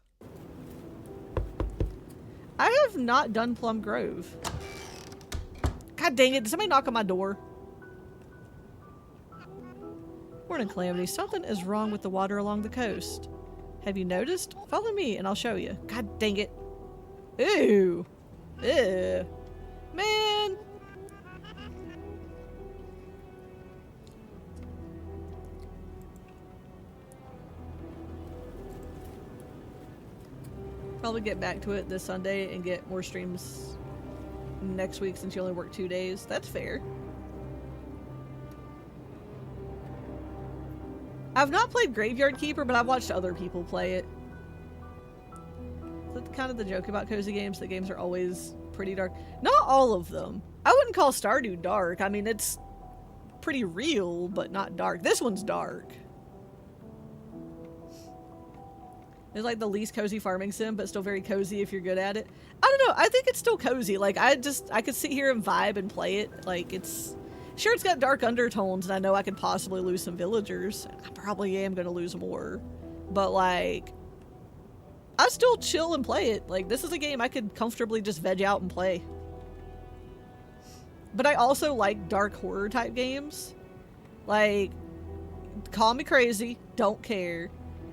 I have not done Plum Grove. God dang it, did somebody knock on my door? Morning, Calamity. Something is wrong with the water along the coast. Have you noticed? Follow me and I'll show you. God dang it. Ew. Ew. Man. Probably get back to it this Sunday and get more streams next week since you only work 2 days. That's fair. I've not played Graveyard Keeper, but I've watched other people play it. That's kind of the joke about cozy games. The games are always pretty dark. Not all of them. I wouldn't call Stardew dark. I mean, it's pretty real, but not dark. This one's dark. It's like the least cozy farming sim, but still very cozy if you're good at it. I don't know. I think it's still cozy. Like, I could sit here and vibe and play it. Like, it's... Sure, it's got dark undertones, and I know I could possibly lose some villagers. I probably am going to lose more. But, like... I still chill and play it. Like, this is a game I could comfortably just veg out and play. But I also like dark horror type games. Like, call me crazy. Don't care.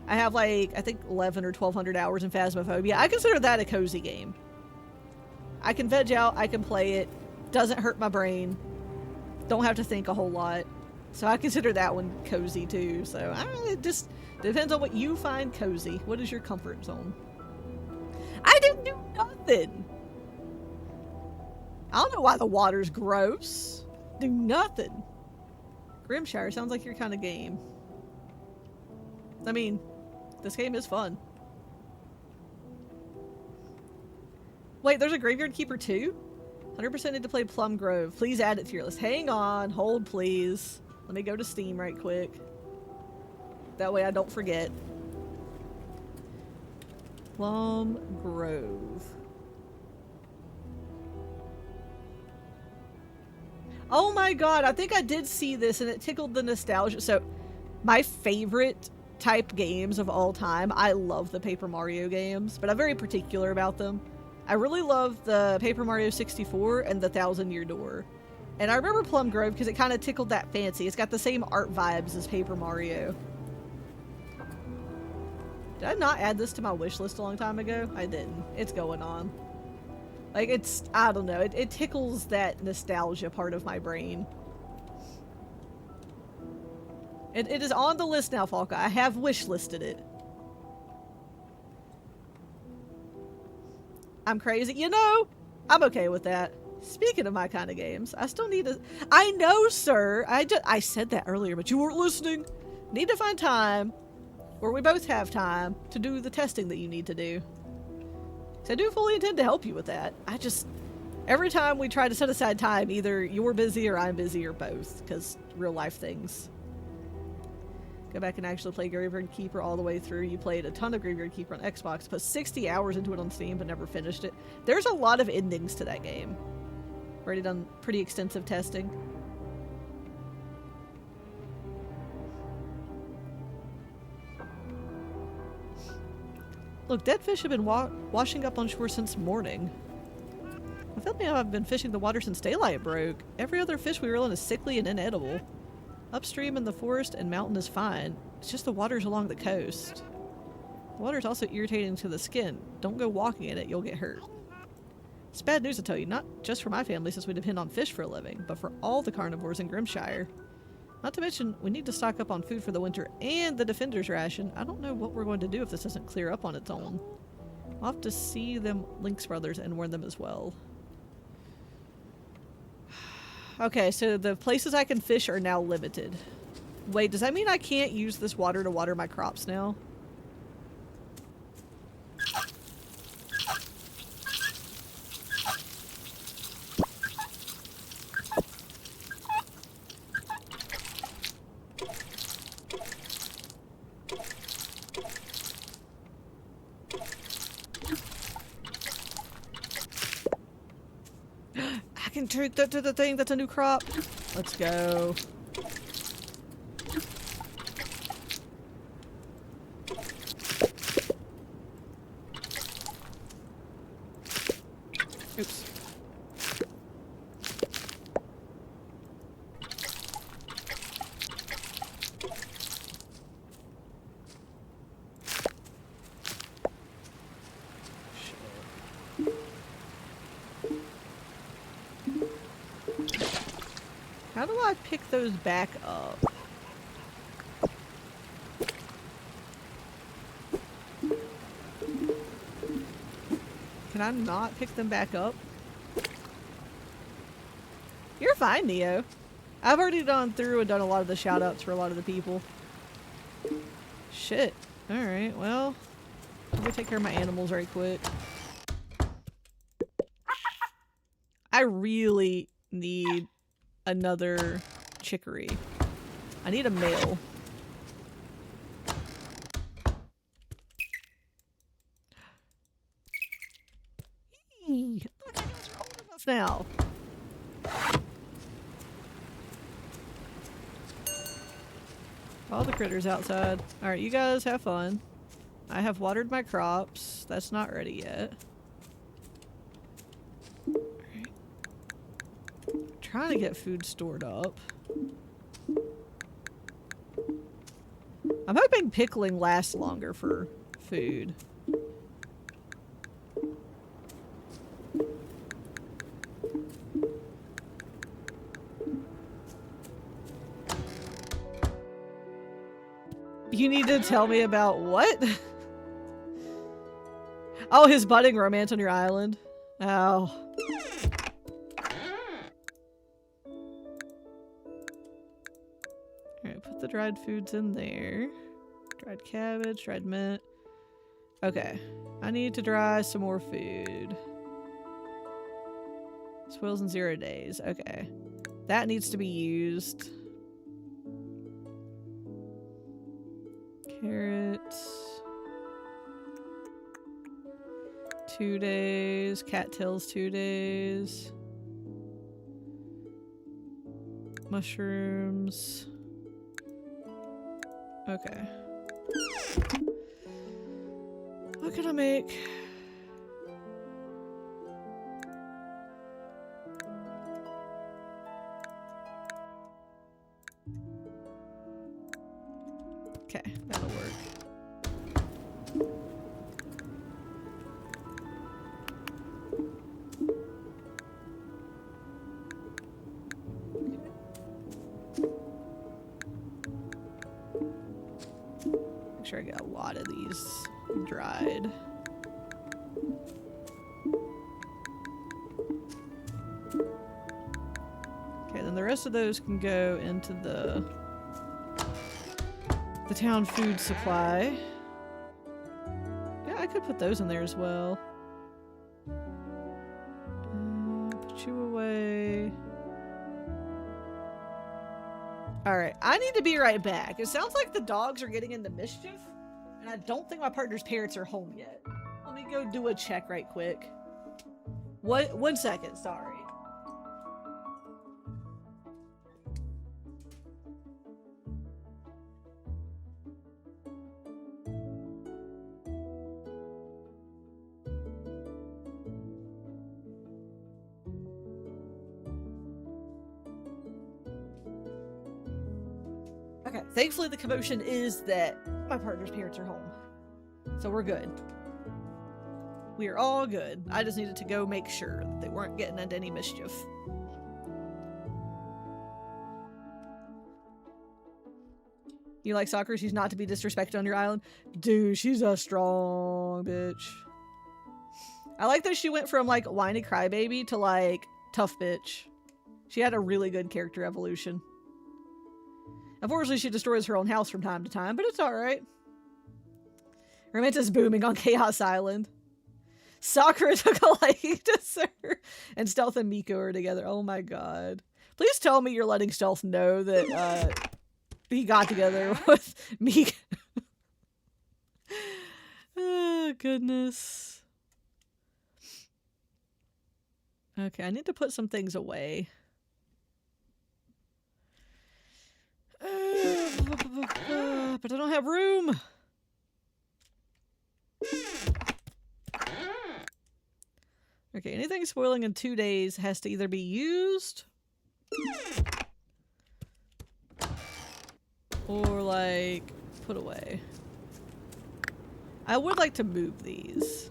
I have like, I think 11 or 1,200 hours in Phasmophobia. I consider that a cozy game. I can veg out, I can play it. Doesn't hurt my brain. Don't have to think a whole lot. So I consider that one cozy too. So I don't know, it just depends on what you find cozy. What is your comfort zone? I didn't do nothing. I don't know why the water's gross. Do nothing. Grimshire sounds like your kind of game. I mean, this game is fun. Wait, there's a Graveyard Keeper too? 100% need to play Plum Grove. Please add it to your list. Hang on. Hold, please. Let me go to Steam right quick. That way I don't forget. Plum Grove. Oh my god, I think I did see this and it tickled the nostalgia. So, my favorite type games of all time, I love the Paper Mario games, but I'm very particular about them. I really love the Paper Mario 64 and the Thousand Year Door. And I remember Plum Grove because it kind of tickled that fancy. It's got the same art vibes as Paper Mario. Did I not add this to my wish list a long time ago? I didn't. It's going on. Like, it's, I don't know, it tickles that nostalgia part of my brain. It is on the list now, Falca. I have wish listed it. I'm crazy. You know, I'm okay with that. Speaking of my kind of games, I still need to... I know, sir. I said that earlier, but you weren't listening. Need to find time, where we both have time, to do the testing that you need to do. So I do fully intend to help you with that. I just... Every time we try to set aside time, either you're busy or I'm busy or both, because real life things. Go back and actually play Graveyard Keeper all the way through. You played a ton of Graveyard Keeper on Xbox, put 60 hours into it on Steam, but never finished it. There's a lot of endings to that game. Already done pretty extensive testing. Look, dead fish have been washing up on shore since morning. I feel like I've been fishing the water since daylight broke. Every other fish we reel in is sickly and inedible. Upstream in the forest and mountain is fine. It's just the waters along the coast. The water is also irritating to the skin. Don't go walking in it, you'll get hurt. It's bad news to tell you, not just for my family since we depend on fish for a living, but for all the carnivores in Grimshire. Not to mention, we need to stock up on food for the winter and the Defender's ration. I don't know what we're going to do if this doesn't clear up on its own. I'll have to see them Lynx brothers and warn them as well. Okay, so the places I can fish are now limited. Wait, does that mean I can't use this water to water my crops now? I can treat that to the thing that's a new crop. Let's go. Oops. How do I pick those back up? Can I not pick them back up? You're fine, Neo. I've already gone through and done a lot of the shout-outs for a lot of the people. Shit. Alright, well, let me take care of my animals right quick. I really need another chicory. I need a male. Look, I guys are old enough now. All the critters outside. Alright, you guys have fun. I have watered my crops. That's not ready yet. Trying to get food stored up. I'm hoping pickling lasts longer for food. You need to tell me about what? Oh, his budding romance on your island. Oh. Alright, put the dried foods in there. Dried cabbage, dried mint. Okay. I need to dry some more food. Spoils in 0 days. Okay. That needs to be used. Carrots. 2 days. Cattails 2 days. Mushrooms. Okay. What can I make? Okay, that'll work. Make sure I get a lot of these dried. Okay, then the rest of those can go into the town food supply. Yeah, I could put those in there as well. Put you away. Alright, I need to be right back. It sounds like the dogs are getting into mischief, and I don't think my partner's parents are home yet. Let me go do a check right quick. What? 1 second, sorry. Okay, thankfully the commotion is that my partner's parents are home. So we're good. We are all good. I just needed to go make sure that they weren't getting into any mischief. You like soccer? She's not to be disrespected on your island? Dude, she's a strong bitch. I like that she went from like whiny crybaby to like tough bitch. She had a really good character evolution. Unfortunately, she destroys her own house from time to time, but it's alright. Romance is booming on Chaos Island. Sakura took a liking to Sir, and Stealth and Miko are together. Oh my god. Please tell me you're letting Stealth know that he got together with Miko. Oh, goodness. Okay, I need to put some things away. But I don't have room. Okay, anything spoiling in 2 days has to either be used or like put away. I would like to move these.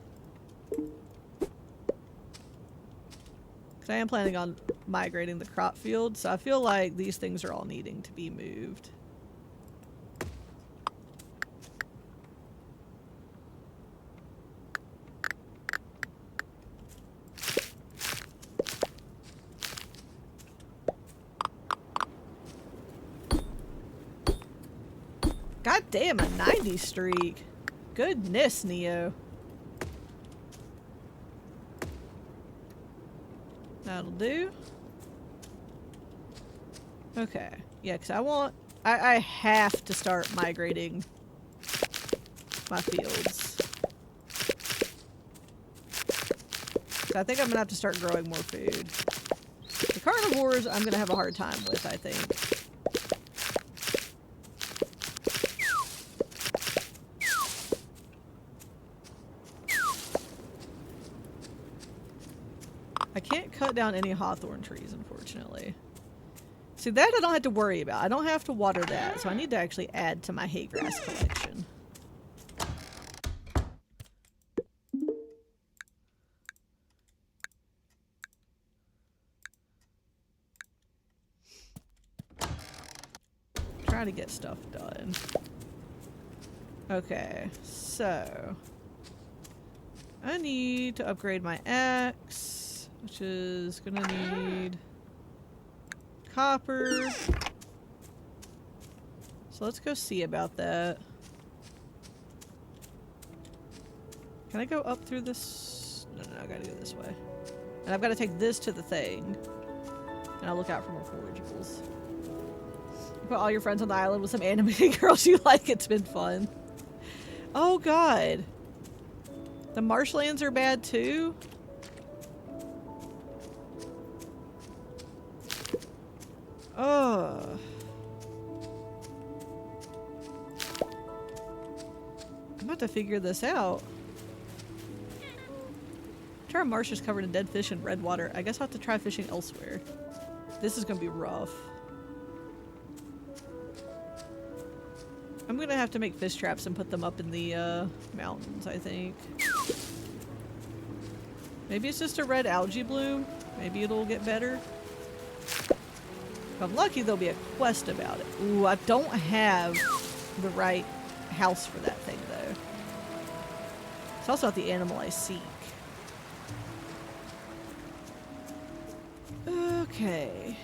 I am planning on migrating the crop field, so I feel like these things are all needing to be moved. God damn, a 90 streak. Goodness, Neo. That'll do. Okay. Yeah, because I have to start migrating my fields. So I think I'm going to have to start growing more food. The carnivores I'm going to have a hard time with, I think. I can't cut down any hawthorn trees, unfortunately. See, that I don't have to worry about. I don't have to water that, so I need to actually add to my hay grass collection. Try to get stuff done. Okay, so I need to upgrade my axe, which is gonna need copper. So let's go see about that. Can I go up through this? No, I gotta go this way. And I've got to take this to the thing. And I'll look out for more forageables. Put all your friends on the island with some animated girls you like. It's been fun. Oh god. The marshlands are bad too? Oh. I'm about to figure this out. Our marsh is covered in dead fish and red water. I guess I'll have to try fishing elsewhere. This is gonna be rough. I'm gonna have to make fish traps and put them up in the mountains, I think. Maybe it's just a red algae bloom. Maybe it'll get better. If I'm lucky, there'll be a quest about it. Ooh, I don't have the right house for that thing, though. It's also not the animal I seek. Okay.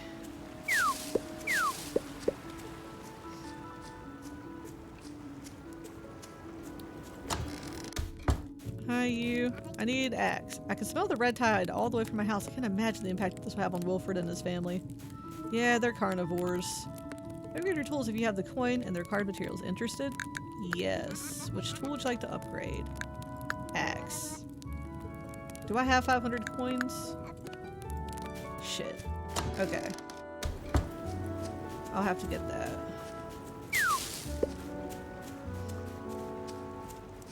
Hi, you. I need axe. I can smell the red tide all the way from my house. I can't imagine the impact this will have on Wilfred and his family. Yeah, they're carnivores. Upgrade your tools if you have the coin and the required materials. Interested? Yes. Which tool would you like to upgrade? Axe. Do I have 500 coins? Shit. Okay. I'll have to get that.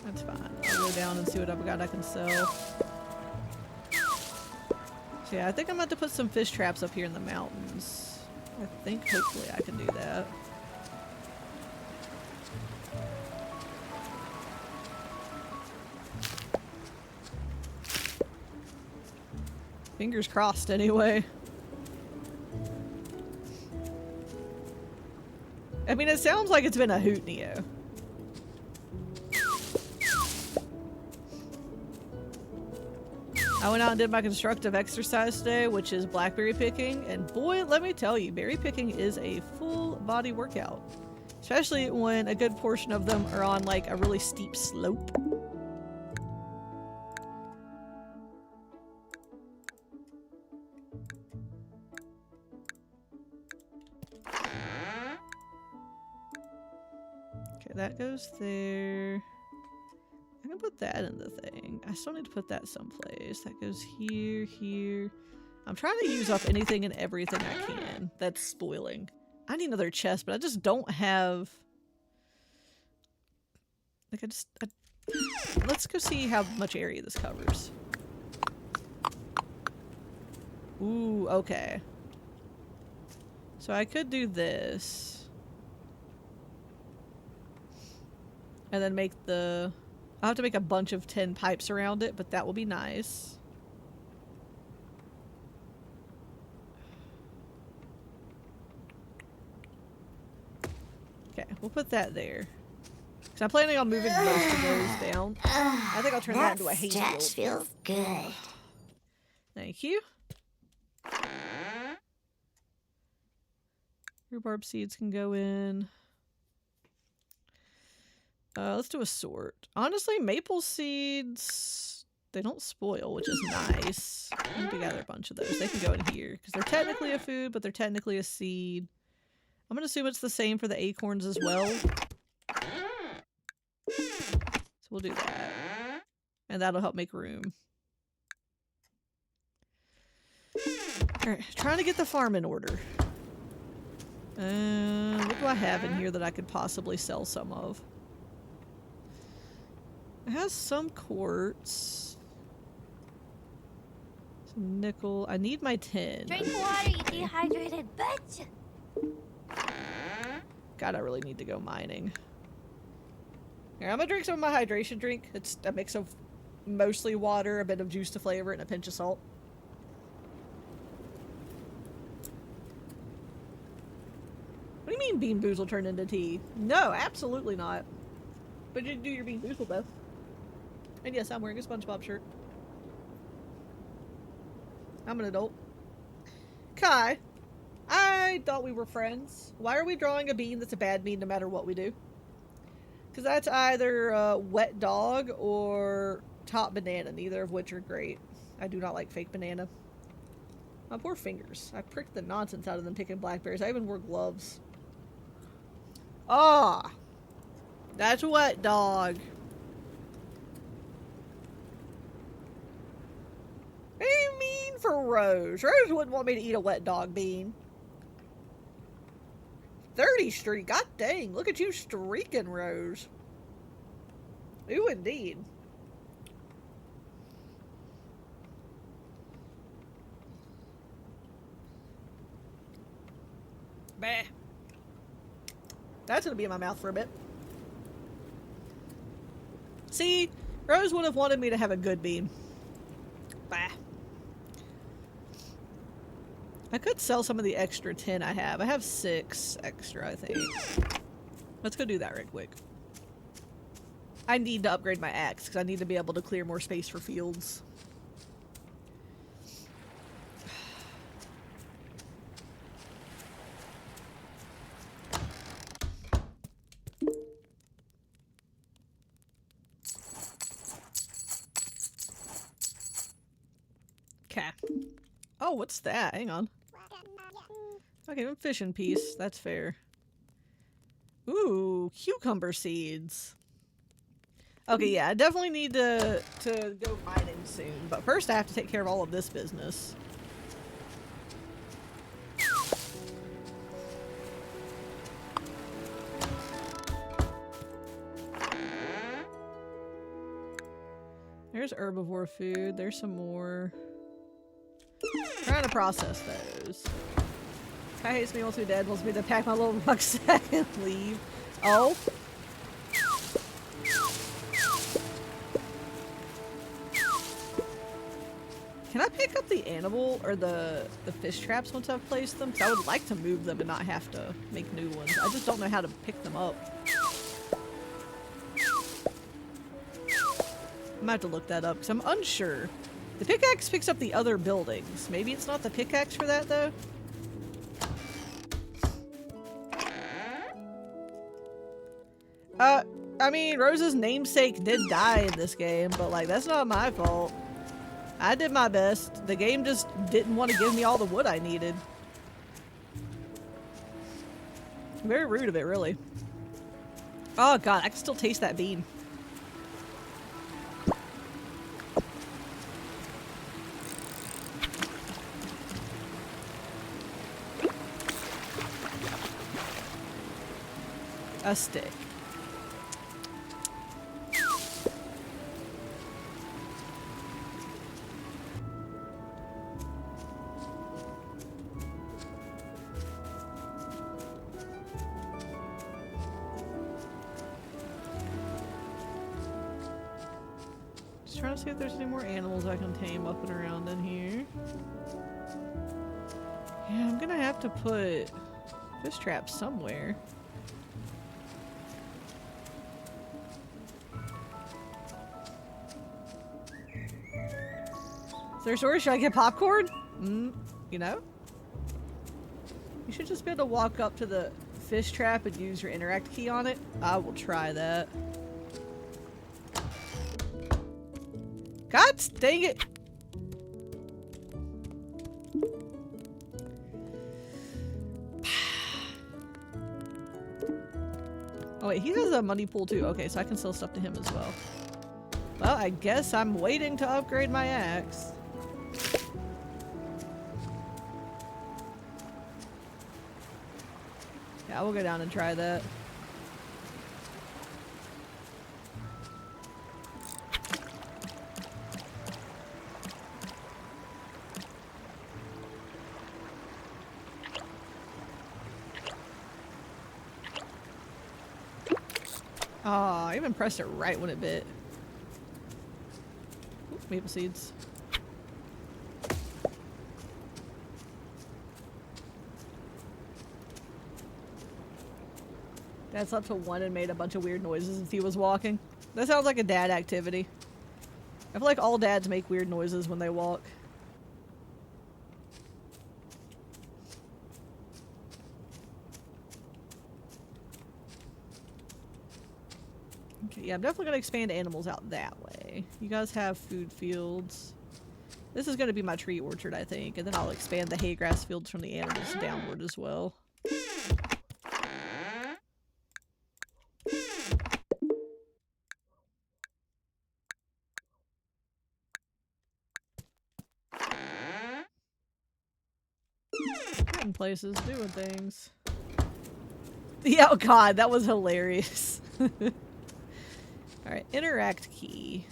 That's fine. I'll go down and see what I've got I can sell. So yeah, I think I'm about to put some fish traps up here in the mountains. I think hopefully I can do that. Fingers crossed anyway. I mean, it sounds like it's been a hoot, Neo. I went out and did my constructive exercise today, which is blackberry picking, and boy, let me tell you, berry picking is a full body workout. Especially when a good portion of them are on like a really steep slope. Okay, that goes there. I can put that in the thing. I still need to put that someplace. That goes here, here. I'm trying to use up anything and everything I can that's spoiling. I need another chest, but I just don't have... Like, let's go see how much area this covers. Ooh, okay. So I could do this. And then make the... I'll have to make a bunch of tin pipes around it, but that will be nice. Okay, we'll put that there. Because I'm planning on moving most of those down. I think I'll turn that into a hay field. Feels good. Thank you. Rhubarb seeds can go in. Let's do a sort. Honestly, maple seeds, they don't spoil, which is nice. I need to gather a bunch of those. They can go in here, because they're technically a food, but they're technically a seed. I'm going to assume it's the same for the acorns as well. So we'll do that. And that'll help make room. Alright, trying to get the farm in order. What do I have in here that I could possibly sell some of? It has some quartz. Some nickel. I need my tin. Drink water, you dehydrated bitch. God, I really need to go mining. Here, I'm gonna drink some of my hydration drink. It's a mix of mostly water, a bit of juice to flavor it, and a pinch of salt. What do you mean Bean Boozle turned into tea? No, absolutely not. But you do your Bean Boozle best. And yes, I'm wearing a SpongeBob shirt. I'm an adult. Kai, I thought we were friends. Why are we drawing a bean that's a bad bean no matter what we do? Because that's either wet dog or top banana, neither of which are great. I do not like fake banana. My poor fingers. I pricked the nonsense out of them picking blackberries. I even wore gloves. Ah! That's wet dog. What do you mean for Rose? Rose wouldn't want me to eat a wet dog bean. 30 streak. God dang. Look at you streaking, Rose. Ooh, indeed. Bah. That's gonna be in my mouth for a bit. See? Rose would have wanted me to have a good bean. Bah. I could sell some of the extra tin I have. I have 6 extra, I think. Let's go do that right quick. I need to upgrade my axe because I need to be able to clear more space for fields. Okay. Oh, what's that? Hang on. Okay, I'm fishing piece. That's fair. Ooh, cucumber seeds. Okay, yeah, I definitely need to go mining soon. But first I have to take care of all of this business. There's herbivore food. There's some more. Trying to process those. Guy hates me, wants me dead, wants me to pack my little rucksack and leave. Oh. Can I pick up the animal or the fish traps once I've placed them? Because I would like to move them and not have to make new ones. I just don't know how to pick them up. I might have to look that up because I'm unsure. The pickaxe picks up the other buildings. Maybe it's not the pickaxe for that though? I mean, Rose's namesake did die in this game, but like, that's not my fault. I did my best. The game just didn't want to give me all the wood I needed. Very rude of it, really. Oh god, I can still taste that bean. A stick. Just trying to see if there's any more animals I can tame up and around in here. Yeah, I'm gonna have to put fish traps somewhere. Is there a store? Should I get popcorn? You know? You should just be able to walk up to the fish trap and use your interact key on it. I will try that. God dang it! Oh wait, he has a money pool too. Okay, so I can sell stuff to him as well. Well, I guess I'm waiting to upgrade my axe. Yeah, we'll go down and try that. Oh, I even pressed it right when it bit. Ooh, maple seeds. Dad slept till 1 and made a bunch of weird noises as he was walking. That sounds like a dad activity. I feel like all dads make weird noises when they walk. Okay, yeah, I'm definitely gonna expand animals out that way. You guys have food fields. This is gonna be my tree orchard, I think, and then I'll expand the hay grass fields from the animals downward as well. Getting places, doing things. Yeah, oh god, that was hilarious. Alright, interact key.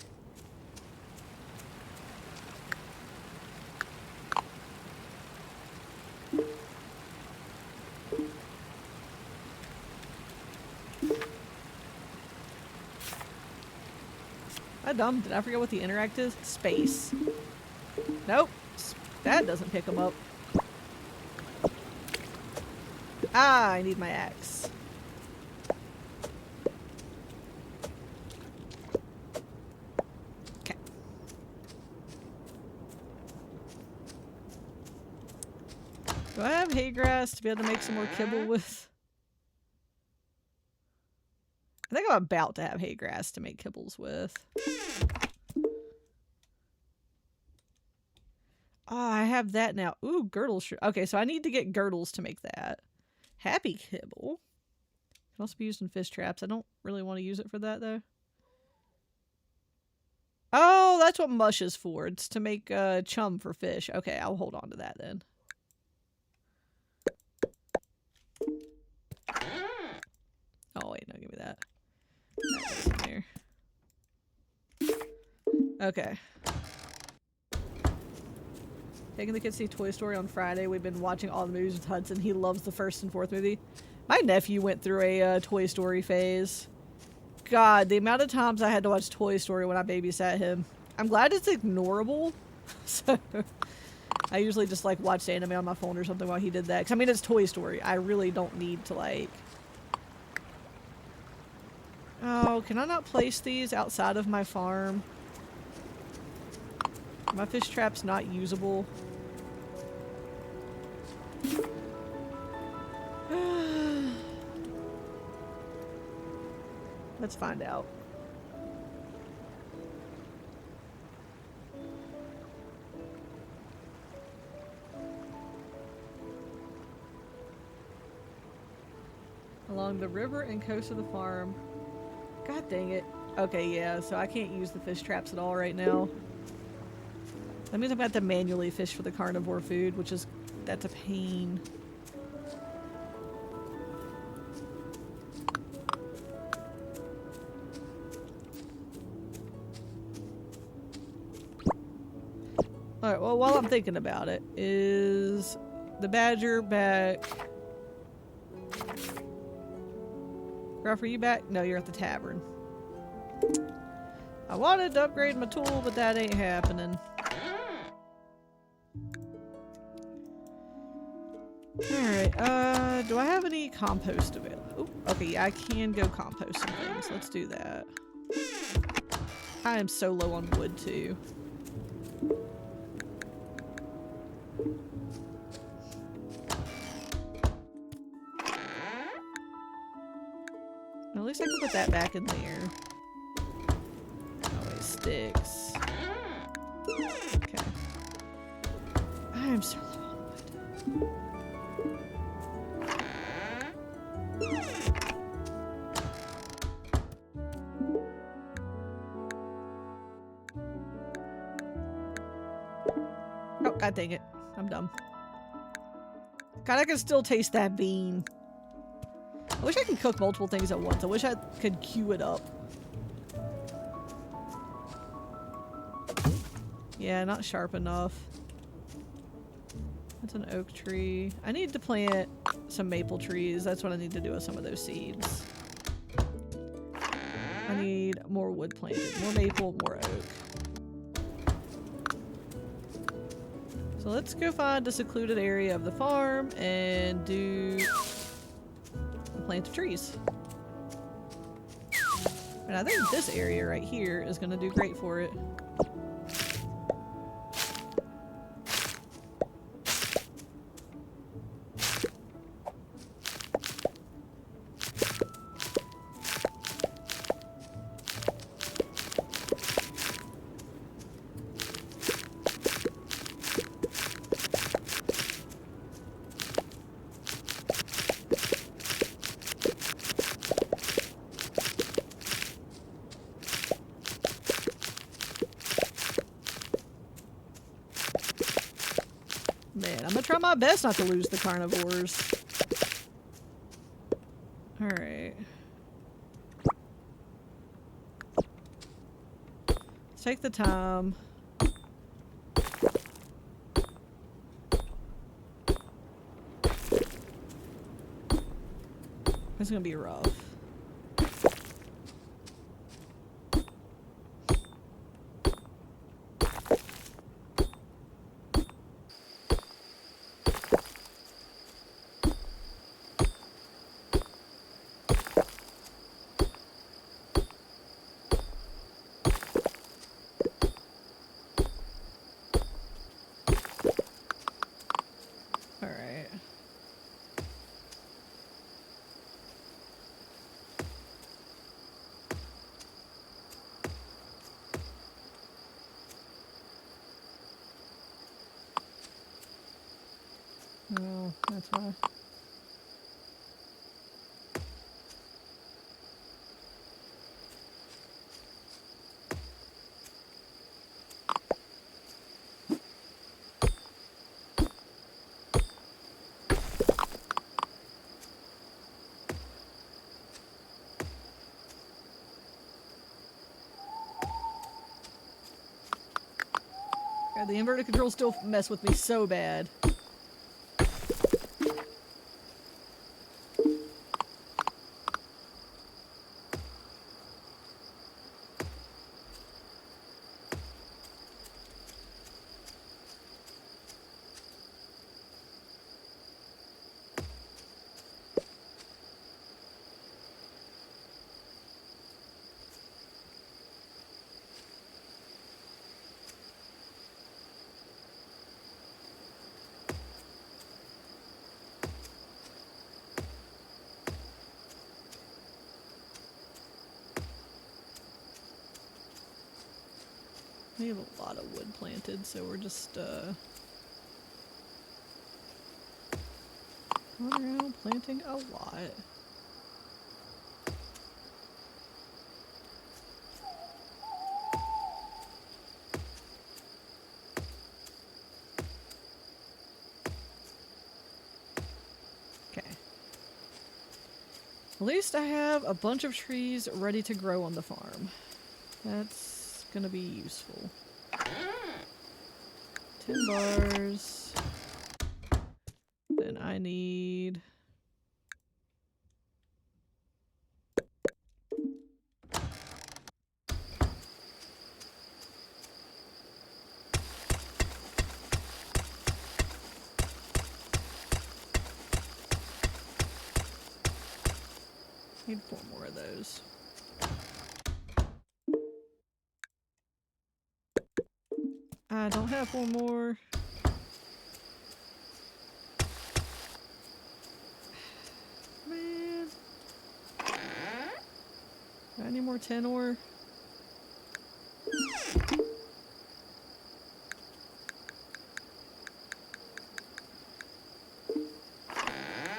Am I dumb? Did I forget what the interact is? Space. Nope. That doesn't pick them up. Ah, I need my axe. Okay. Do I have hay grass to be able to make some more kibble with? I think I'm about to have hay grass to make kibbles with. Oh, I have that now. Ooh, girdles. Okay, so I need to get girdles to make that. Happy kibble. Can also be used in fish traps. I don't really want to use it for that though. Oh, that's what mush is for. It's to make chum for fish. Okay, I'll hold on to that then. Oh wait, no, give me that. That goes in there. Okay. Taking the kids to see Toy Story on Friday. We've been watching all the movies with Hudson. He loves the first and fourth movie. My nephew went through a Toy Story phase. God, the amount of times I had to watch Toy Story when I babysat him. I'm glad it's ignorable. So I usually just like watched anime on my phone or something while he did that. Because I mean, it's Toy Story. I really don't need to like... Oh, can I not place these outside of my farm? My fish trap's not usable. Let's find out. Along the river and coast of the farm. God dang it. Okay, yeah, so I can't use the fish traps at all right now. That means I'm going to have to manually fish for the carnivore food, which is... that's a pain. Alright, well, while I'm thinking about it, is the badger back... Ralph, are you back? No, you're at the tavern. I wanted to upgrade my tool, but that ain't happening. Alright, do I have any compost available? Oh, okay, yeah, I can go compost some things. Let's do that. I am so low on wood, too. At least I can put that back in there. Oh, wait, sticks. Okay. I am so low on wood. Oh, god dang it. I'm dumb. God, I can still taste that bean. I wish I could cook multiple things at once. I wish I could queue it up. Yeah, not sharp enough. That's an oak tree. I need to plant some maple trees. That's what I need to do with some of those seeds. I need more wood planted. More maple, more oak. So let's go find a secluded area of the farm and plant the trees. And I think this area right here is going to do great for it. Man, I'm gonna try my best not to lose the carnivores. Alright. Let's take the time. It's gonna be rough. Alright. Oh, that's why. God, the inverted controls still mess with me so bad. We have a lot of wood planted, so we're just going around planting a lot. Okay. At least I have a bunch of trees ready to grow on the farm. That's gonna be useful. 10 bars. Then I need... Need 4 more of those. I don't have 4 more. Man. Do I need more 10 ore? Do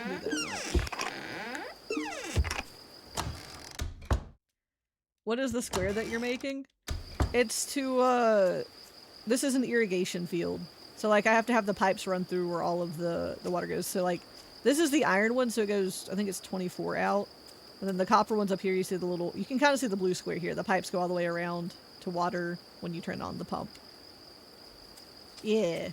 that much. What is the square that you're making? It's to, this is an irrigation field. So, like, I have to have the pipes run through where all of the water goes. So, like, this is the iron one, so it goes, I think it's 24 out. And then the copper one's up here, you see the little, you can kind of see the blue square here. The pipes go all the way around to water when you turn on the pump. Yeah.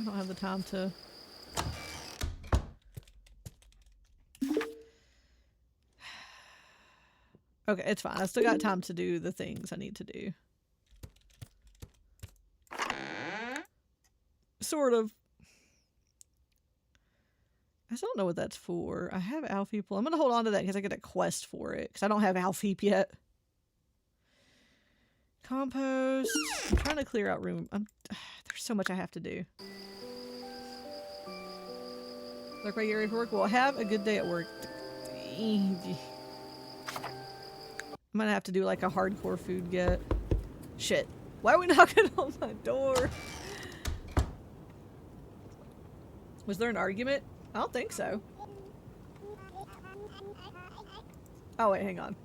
I don't have the time to... Okay, it's fine. I still got time to do the things I need to do. Sort of. I still don't know what that's for. I have Alf Heap. I'm going to hold on to that because I get a quest for it. Because I don't have Alf Heap yet. Compost. I'm trying to clear out room. There's so much I have to do. Look right here for work. Well, have a good day at work. I'm gonna have to do like a hardcore food get. Shit. Why are we knocking on my door? Was there an argument? I don't think so. Oh wait, hang on.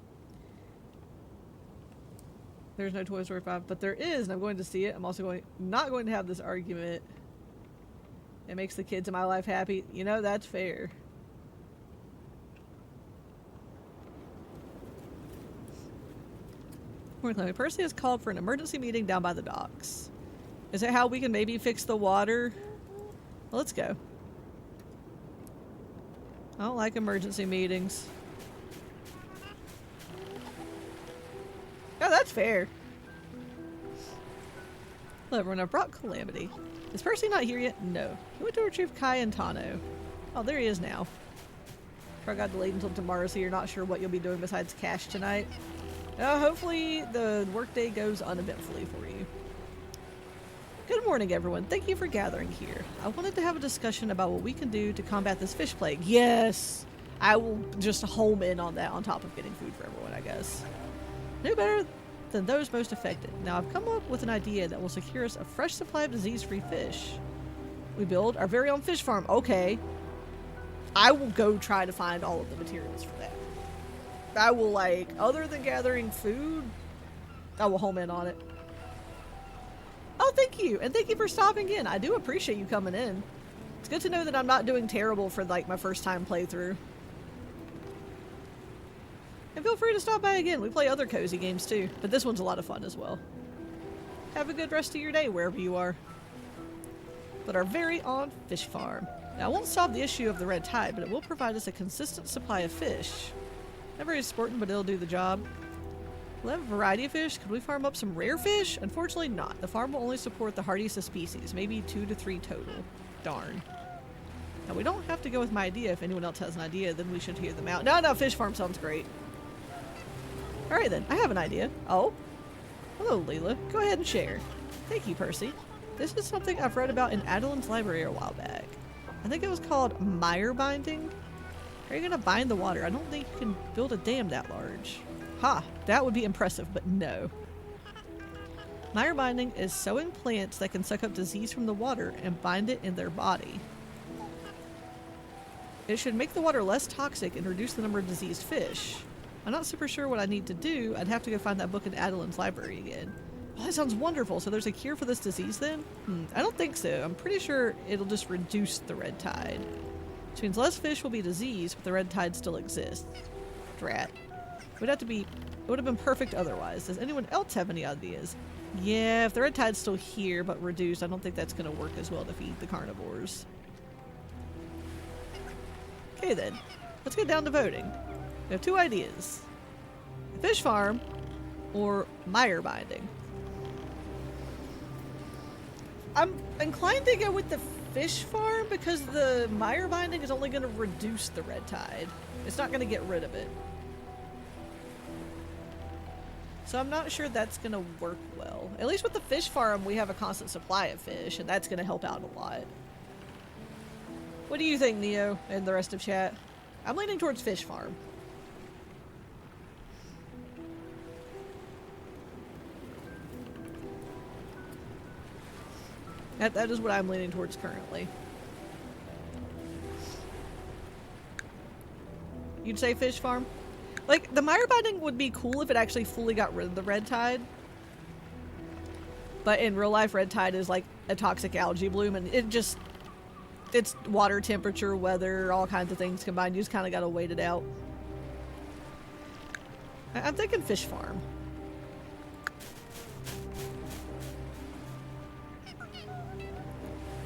There's no Toy Story 5, but there is, and I'm going to see it. I'm also not going to have this argument. It makes the kids in my life happy. You know, that's fair. Percy has called for an emergency meeting down by the docks. Is it how we can maybe fix the water? Well, let's go. I don't like emergency meetings. Oh, that's fair. Hello everyone, I've brought Calamity. Is Percy not here yet? No. He went to retrieve Kai and Tano. Oh, there he is now. I got delayed until tomorrow, so you're not sure what you'll be doing besides cash tonight. Hopefully the workday goes uneventfully for you. Good morning, everyone. Thank you for gathering here. I wanted to have a discussion about what we can do to combat this fish plague. Yes! I will just home in on that on top of getting food for everyone, I guess. No better than those most affected. Now I've come up with an idea that will secure us a fresh supply of disease-free fish. We build our very own fish farm. Okay. I will go try to find all of the materials for that. I will, like, other than gathering food, I will home in on it. Oh, thank you. And thank you for stopping in. I do appreciate you coming in. It's good to know that I'm not doing terrible for, like, my first time playthrough. And feel free to stop by again. We play other cozy games too, but this one's a lot of fun as well. Have a good rest of your day wherever you are. But our very own fish farm. Now, it won't solve the issue of the red tide, but it will provide us a consistent supply of fish. Not very sporting, but it'll do the job. We'll have a variety of fish. Could we farm up some rare fish? Unfortunately not. The farm will only support the hardiest of species, maybe 2 to 3 total. Darn. Now, we don't have to go with my idea. If anyone else has an idea, then we should hear them out. No, fish farm sounds great. Alright then, I have an idea. Oh? Hello, Leela. Go ahead and share. Thank you, Percy. This is something I've read about in Adeline's library a while back. I think it was called mire binding. How are you gonna bind the water? I don't think you can build a dam that large. Ha! That would be impressive, but no. Mire binding is sowing plants that can suck up disease from the water and bind it in their body. It should make the water less toxic and reduce the number of diseased fish. I'm not super sure what I need to do. I'd have to go find that book in Adeline's library again. Oh, that sounds wonderful. So there's a cure for this disease then? I don't think so. I'm pretty sure it'll just reduce the red tide. Which means less fish will be diseased, but the red tide still exists. Drat. It would have been perfect otherwise. Does anyone else have any ideas? Yeah, if the red tide's still here but reduced, I don't think that's going to work as well to feed the carnivores. Okay then. Let's get down to voting. We have 2 ideas. A fish farm or mire binding. I'm inclined to go with the fish farm because the mire binding is only going to reduce the red tide. It's not going to get rid of it. So I'm not sure that's going to work well. At least with the fish farm, we have a constant supply of fish, and that's going to help out a lot. What do you think, Neo, and the rest of chat? I'm leaning towards fish farm. That is what I'm leaning towards currently. You'd say fish farm? Like, the mire binding would be cool if it actually fully got rid of the red tide. But in real life, red tide is like a toxic algae bloom, and it's water temperature, weather, all kinds of things combined. You just kind of gotta wait it out. I'm thinking fish farm.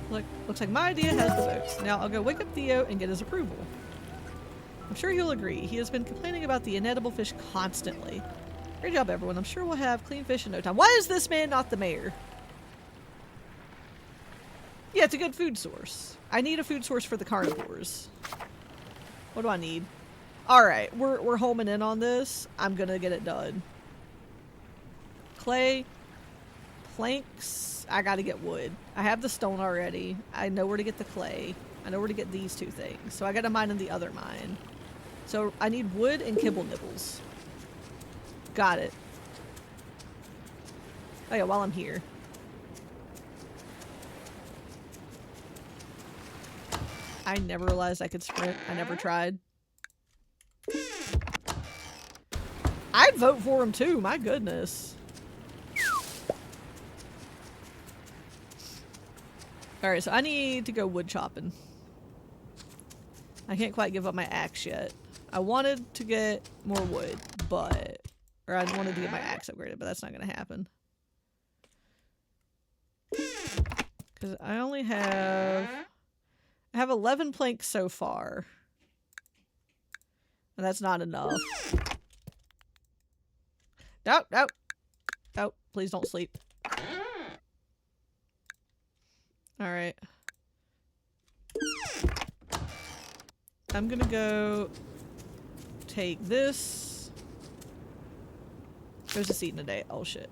Look, looks like my idea has the votes. Now I'll go wake up Theo and get his approval. I'm sure he'll agree. He has been complaining about the inedible fish constantly. Great job, everyone. I'm sure we'll have clean fish in no time. Why is this man not the mayor? Yeah, it's a good food source. I need a food source for the carnivores. What do I need? Alright, we're homing in on this. I'm gonna get it done. Clay. Planks. I gotta get wood. I have the stone already. I know where to get the clay. I know where to get these 2 things. So I gotta mine in the other mine. So I need wood and kibble nibbles. Got it. Oh yeah, while I'm here. I never realized I could sprint. I never tried. I'd vote for him too, my goodness. Alright, so I need to go wood chopping. I can't quite give up my axe yet. I wanted to get more wood, but... Or I wanted to get my axe upgraded, but that's not going to happen. Because I only have... I have 11 planks so far. And that's not enough. No, no. No, please don't sleep. Alright. I'm gonna go take this. There's a seed in a day. Oh shit.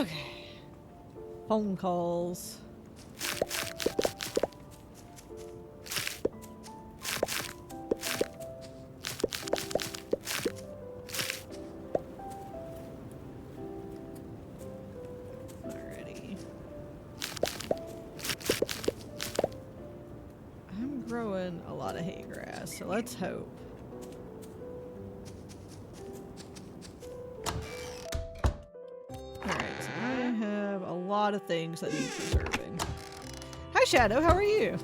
Okay. Phone calls. Alrighty. I'm growing a lot of hay grass, so let's hope. Alright, so I have a lot of things that need preserving. Hi Shadow, how are you?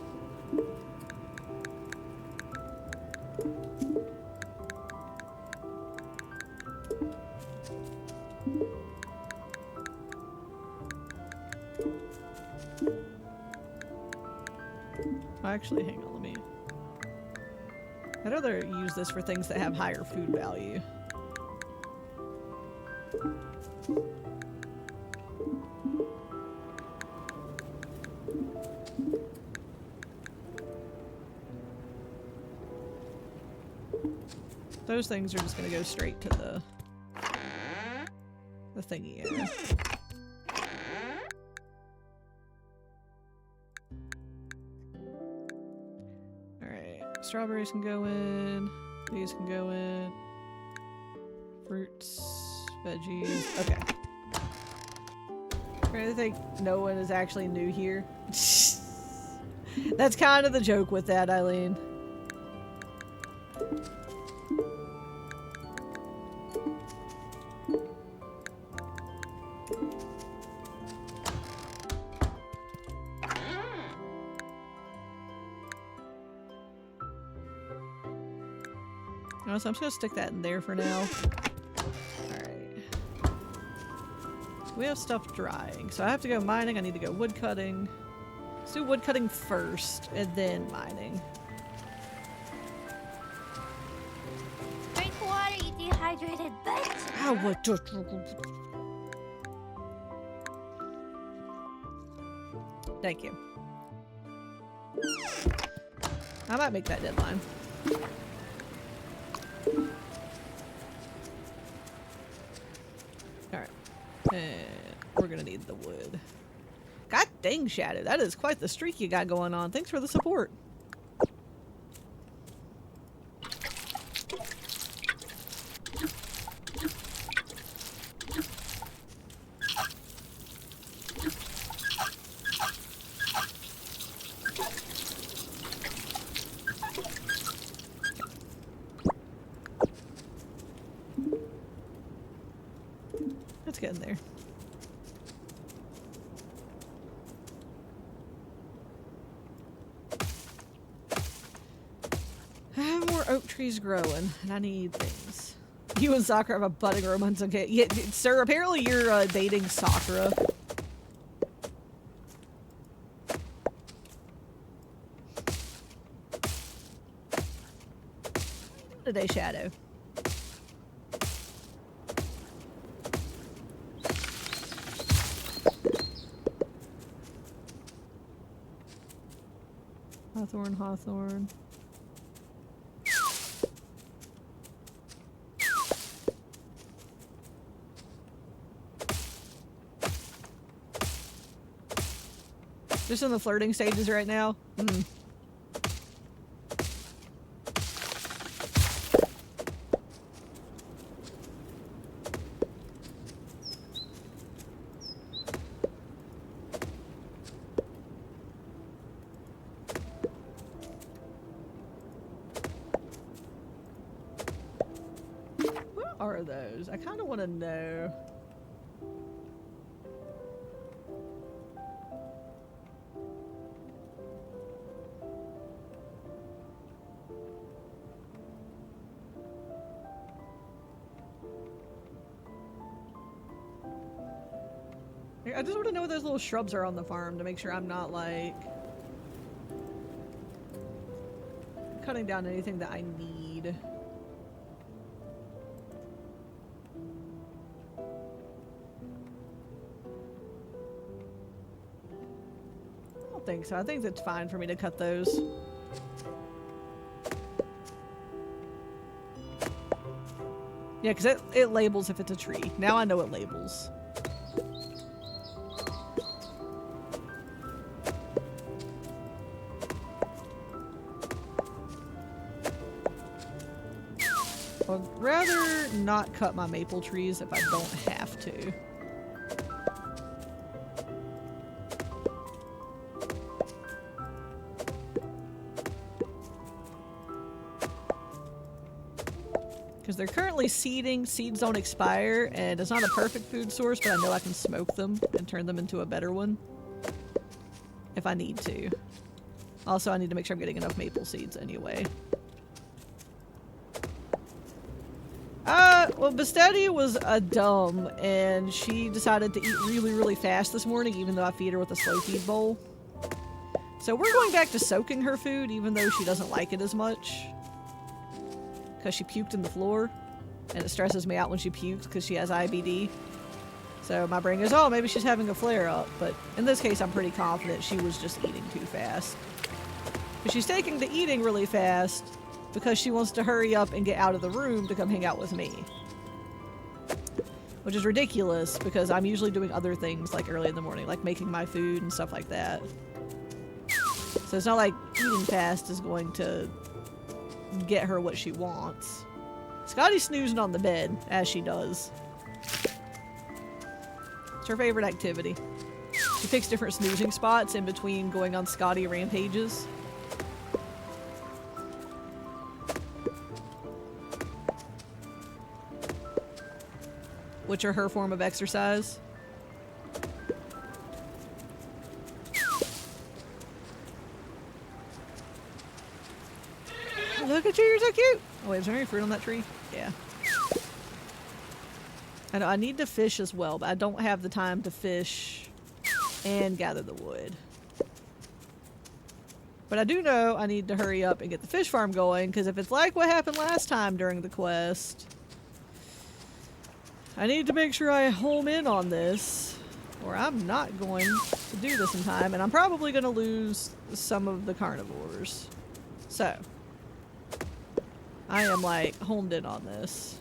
Actually, hang on, let me... I'd rather use this for things that have higher food value. Those things are just gonna go straight to the thingy area. Alright, strawberries can go in, these can go in, fruits, veggies, okay. I think no one is actually new here. That's kind of the joke with that, Eileen. So I'm just gonna stick that in there for now. Alright. We have stuff drying, so I have to go mining, I need to go wood cutting. Let's do wood cutting first, and then mining. Drink water, you dehydrated bitch. Ah, what? Thank you. I might make that deadline. Alright. And we're gonna need the wood. God dang, Shadow. That is quite the streak you got going on. Thanks for the support. Let's get in there. I have more oak trees growing, and I need things. You and Sakura have a budding romance, okay? Yeah, sir, apparently you're dating Sakura. Today, Shadow. Hawthorne, Hawthorne. Just in the flirting stages right now? Mm. What are those? I kind of want to know. I just want to know what those little shrubs are on the farm to make sure I'm not, like, cutting down anything that I need. I don't think so. I think it's fine for me to cut those. Yeah, because it labels if it's a tree. Now I know it labels. I'd rather not cut my maple trees if I don't have to. Because they're currently seeding. Seeds don't expire, and it's not a perfect food source, but I know I can smoke them and turn them into a better one. If I need to. Also, I need to make sure I'm getting enough maple seeds anyway. Well, Bestetti was a dumb, and she decided to eat really, really fast this morning, even though I feed her with a slow feed bowl. So we're going back to soaking her food, even though she doesn't like it as much. Because she puked in the floor, and it stresses me out when she pukes because she has IBD. So my brain goes, oh, maybe she's having a flare-up, but in this case I'm pretty confident she was just eating too fast. But she's taking the eating really fast because she wants to hurry up and get out of the room to come hang out with me. Which is ridiculous because I'm usually doing other things like early in the morning, like making my food and stuff like that. So it's not like eating fast is going to get her what she wants. Scotty's snoozing on the bed, as she does. It's her favorite activity. She picks different snoozing spots in between going on Scotty rampages. Which are her form of exercise. Look at you, you're so cute! Oh wait, is there any fruit on that tree? Yeah. I know, I need to fish as well, but I don't have the time to fish and gather the wood. But I do know I need to hurry up and get the fish farm going, because if it's like what happened last time during the quest, I need to make sure I home in on this, or I'm not going to do this in time, and I'm probably going to lose some of the carnivores. So, I am like homed in on this.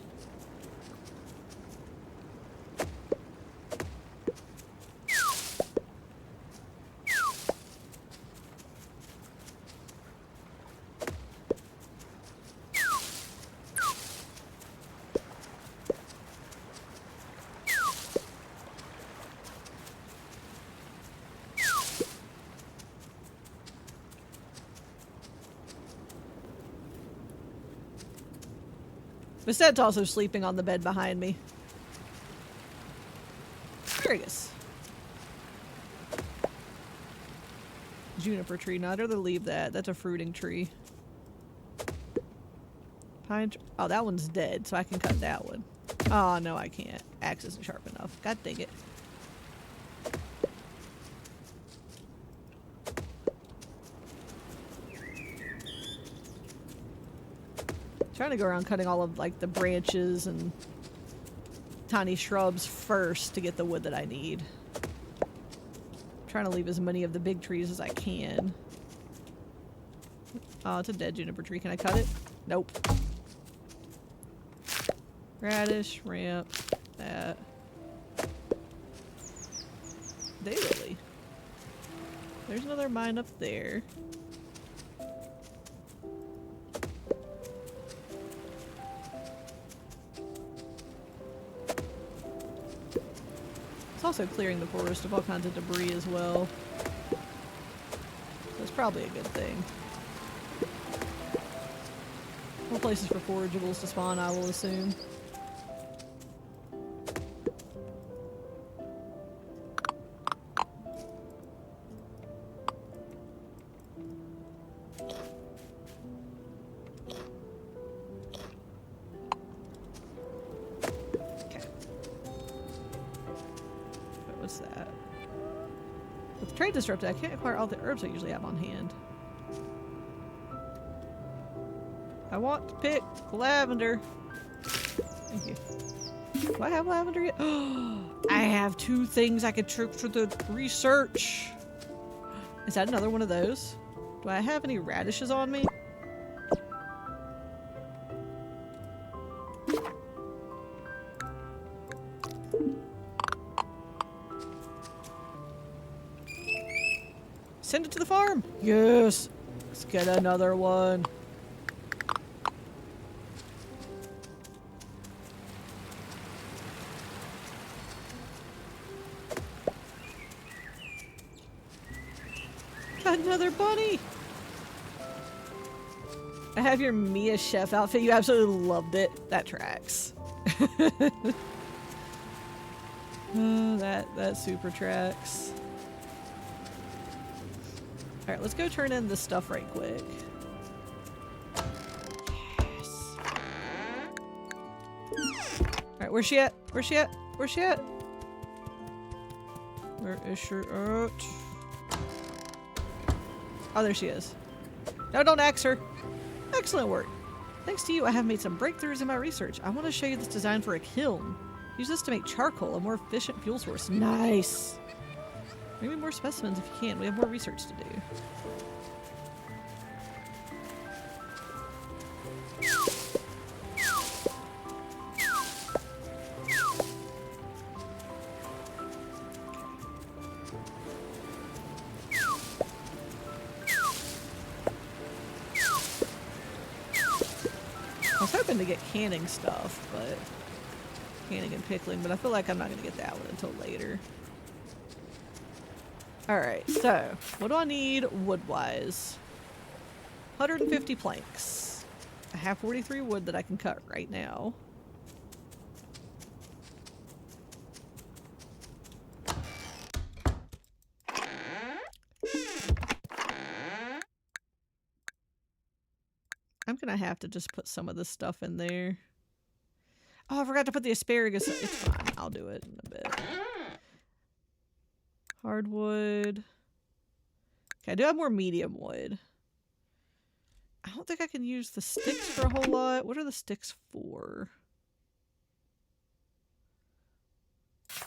Bastette's also sleeping on the bed behind me. Curious. Juniper tree. No, I'd rather leave that. That's a fruiting tree. Pine tree. Oh, that one's dead, so I can cut that one. Oh, no, I can't. Axe isn't sharp enough. God dang it. Trying to go around cutting all of like the branches and tiny shrubs first to get the wood that I need. Trying to leave as many of the big trees as I can. Oh, it's a dead juniper tree. Can I cut it? Nope. Radish, ramp, that. Daylily. There's another mine up there. It's also clearing the forest of all kinds of debris as well. So it's probably a good thing. More places for forageables to spawn, I will assume. Trade disrupted. I can't acquire all the herbs I usually have on hand. I want to pick lavender. Thank you. Do I have lavender yet? I have 2 things I could trip for the research. Is that another one of those? Do I have any radishes on me? Send it to the farm. Yes. Let's get another one. got another bunny. I have your Mia chef outfit. You absolutely loved it. That tracks. That super tracks. Alright, let's go turn in this stuff right quick. Yes. Alright, where's she at? Where's she at? Where's she at? Where is she at? Oh, there she is. No, don't axe her. Excellent work. Thanks to you, I have made some breakthroughs in my research. I want to show you this design for a kiln. Use this to make charcoal, a more efficient fuel source. Nice! Maybe more specimens if you can. We have more research to do. I was hoping to get canning stuff, but canning and pickling, but I feel like I'm not going to get that one until later. Alright, so what do I need wood-wise? 150 planks. I have 43 wood that I can cut right now. I'm gonna have to just put some of this stuff in there. Oh, I forgot to put the asparagus. It's fine. I'll do it in a bit. Hardwood. Okay, I do have more medium wood. I don't think I can use the sticks for a whole lot. What are the sticks for? I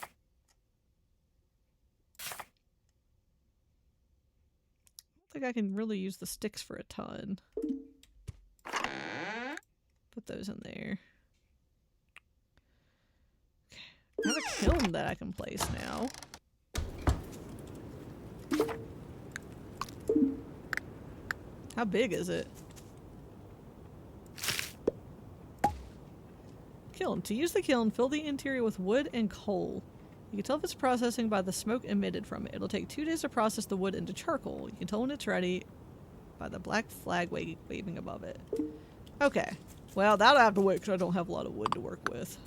don't think I can really use the sticks for a ton. Put those in there. Okay. I have a kiln that I can place now. How big is it? Kiln. To use the kiln, fill the interior with wood and coal. You can tell if it's processing by the smoke emitted from it. It'll take 2 days to process the wood into charcoal. You can tell when it's ready by the black flag waving above it. Okay. Well, that'll have to wait because I don't have a lot of wood to work with.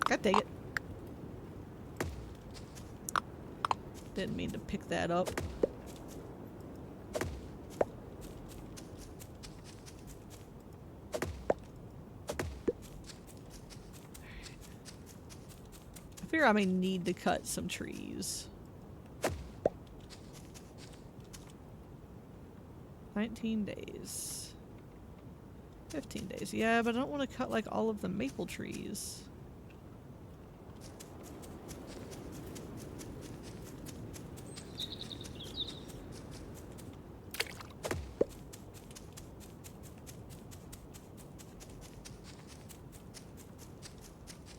God dang it. Didn't mean to pick that up. I figure I may need to cut some trees. 19 days. 15 days. Yeah, but I don't want to cut like all of the maple trees.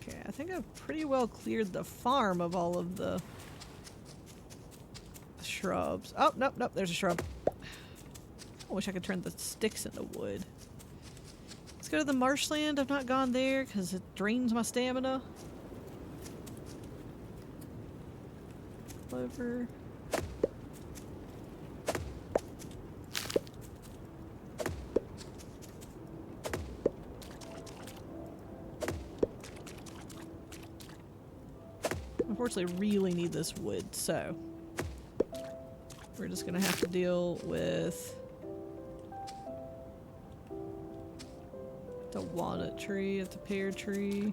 Okay, I think I've pretty well cleared the farm of all of the shrubs. Oh, nope, nope, there's a shrub. I wish I could turn the sticks into wood. Let's go to the marshland. I've not gone there because it drains my stamina. Clover. Unfortunately, really need this wood, so we're just gonna have to deal with the walnut tree, it's a pear tree.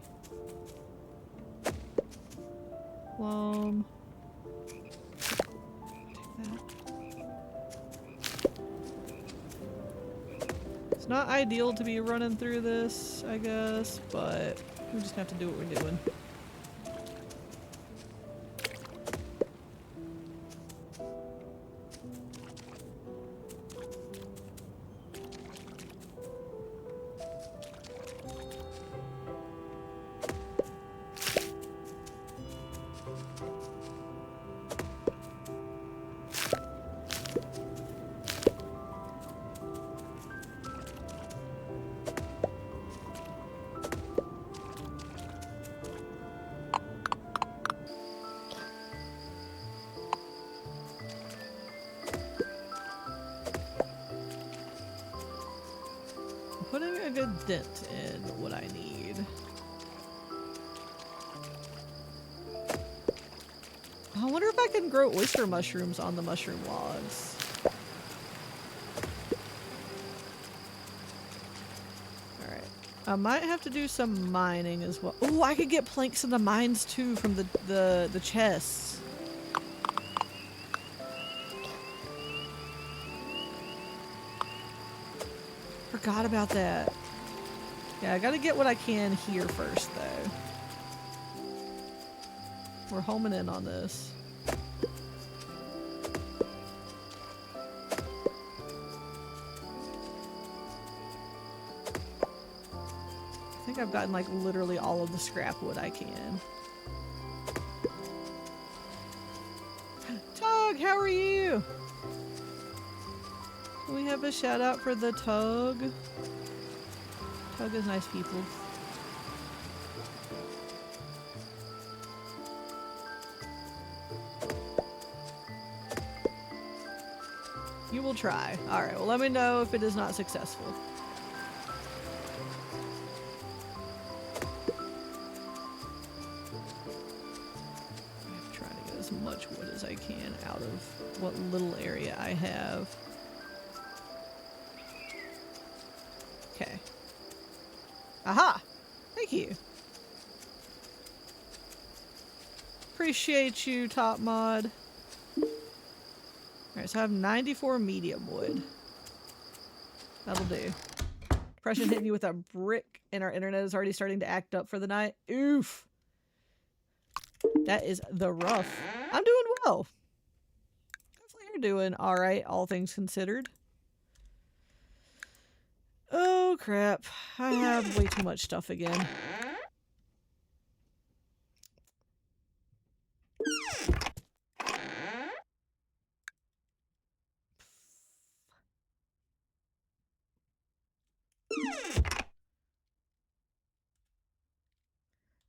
Plum. Take that. It's not ideal to be running through this, I guess, but we just have to do what we're doing. a dent in what I need. I wonder if I can grow oyster mushrooms on the mushroom logs. Alright. I might have to do some mining as well. Oh, I could get planks in the mines too from the chests. Forgot about that. Yeah, I gotta get what I can here first though. We're homing in on this. I think I've gotten like literally all of the scrap wood I can. Tug, how are you? Can we have a shout out for the Tug? Tug is nice people. You will try. Alright, well let me know if it is not successful. I'm trying to get as much wood as I can out of what little area I have. Okay. Aha! Thank you. Appreciate you, Top Mod. Alright, so I have 94 medium wood. That'll do. Depression hitting you with a brick and our internet is already starting to act up for the night. Oof. That is the rough. I'm doing well. Hopefully you're doing alright, all things considered. Oh crap. I have way too much stuff again.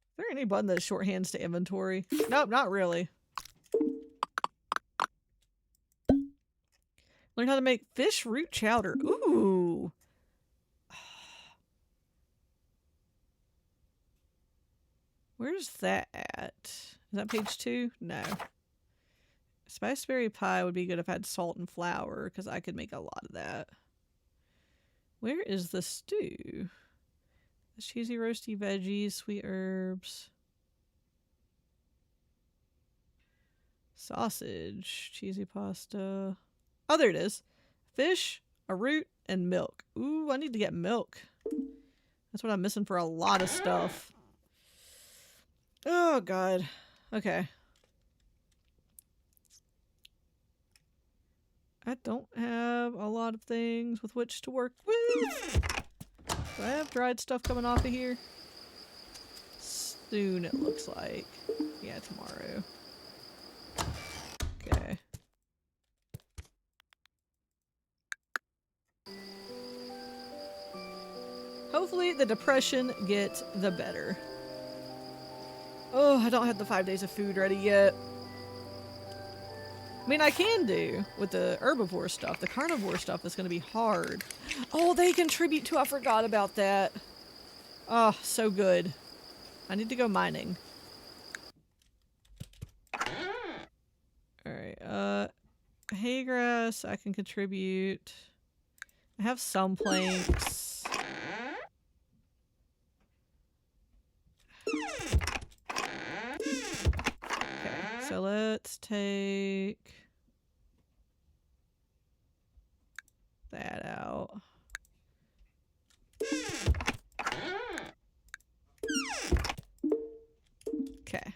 Is there any button that shorthands to inventory? Nope, not really. Learn how to make fish root chowder. Ooh. Where's that at? Is that page 2? No. Spiceberry pie would be good if I had salt and flour, because I could make a lot of that. Where is the stew? The cheesy roasty veggies, sweet herbs. Sausage, cheesy pasta. Oh, there it is. Fish, a root, and milk. Ooh, I need to get milk. That's what I'm missing for a lot of stuff. Oh, God. Okay. I don't have a lot of things with which to work with. Do I have dried stuff coming off of here? Soon, it looks like. Yeah, tomorrow. Okay. Hopefully the depression gets the better. Oh, I don't have the 5 days of food ready yet. I mean, I can do with the herbivore stuff. The carnivore stuff is going to be hard. Oh, they contribute to... I forgot about that. Oh, so good. I need to go mining. Alright, hay grass, I can contribute. I have some planks. Okay, so let's take that out. Okay.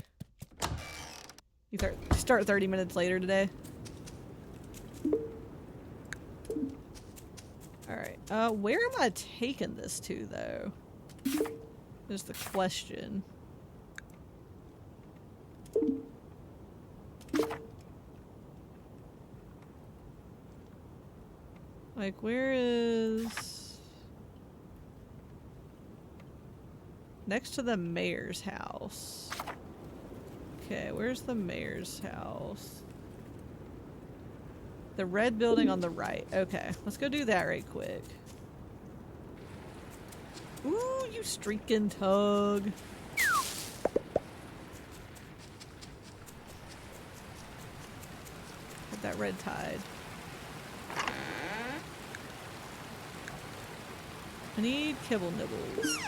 You start 30 minutes later today. Alright, where am I taking this to, though? Is the question. Like, where is... Next to the mayor's house. Okay, where's the mayor's house? The red building on the right. Okay, let's go do that right quick. Ooh, you streaking tug. Get that red tide. I need kibble nibbles.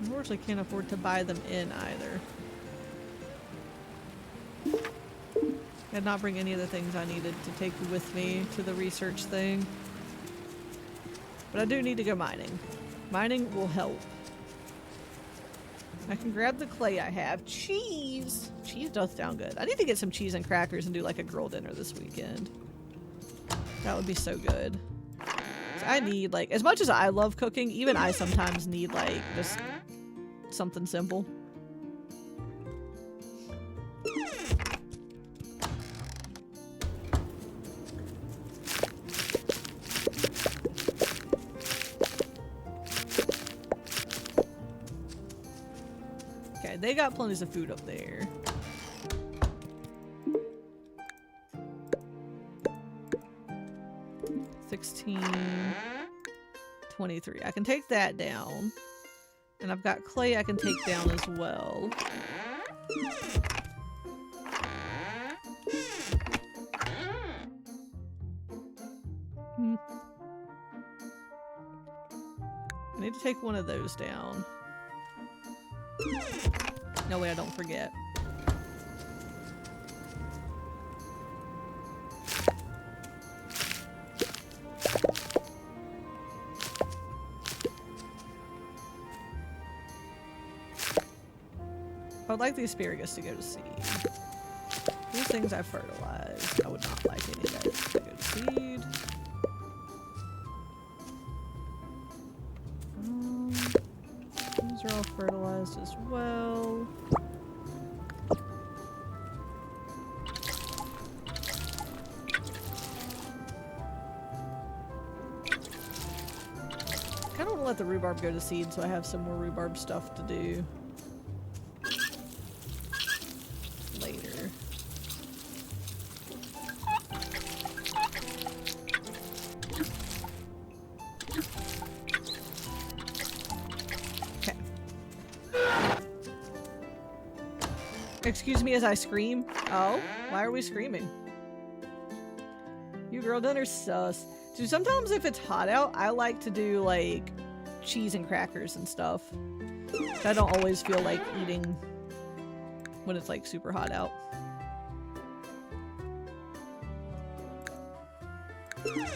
Unfortunately, can't afford to buy them in either. I did not bring any of the things I needed to take with me to the research thing. But I do need to go mining. Mining will help. I can grab the clay I have. Cheese! Cheese does sound good. I need to get some cheese and crackers and do like a girl dinner this weekend. That would be so good. So I need like, as much as I love cooking, even I sometimes need like just something simple. Okay, they got plenty of food up there. $16.23. I can take that down. And I've got clay I can take down as well. I need to take one of those down. No way I don't forget. I would like the asparagus to go to seed. These things I fertilized. I would not like any of that to go to seed. These are all fertilized as well. I kind of want to let the rhubarb go to seed so I have some more rhubarb stuff to do later. Okay. Excuse me as I scream. Oh, why are we screaming? You girl dinner's sus. Dude, sometimes if it's hot out, I like to do like cheese and crackers and stuff. I don't always feel like eating when it's like super hot out.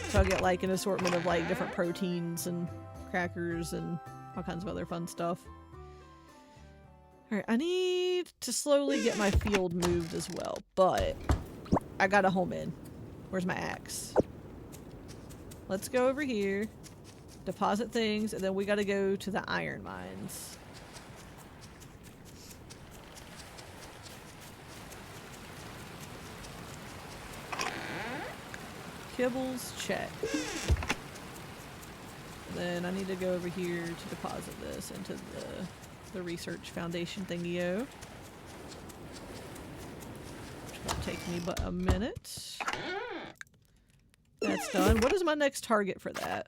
So I'll get like an assortment of like different proteins and crackers and all kinds of other fun stuff. Alright, I need to slowly get my field moved as well, but I got a home in. Where's my axe? Let's go over here, deposit things, and then we gotta go to the iron mines. Kibbles, check. Then I need to go over here to deposit this into the research foundation thingy-o. Which won't take me but a minute. That's done. What is my next target for that?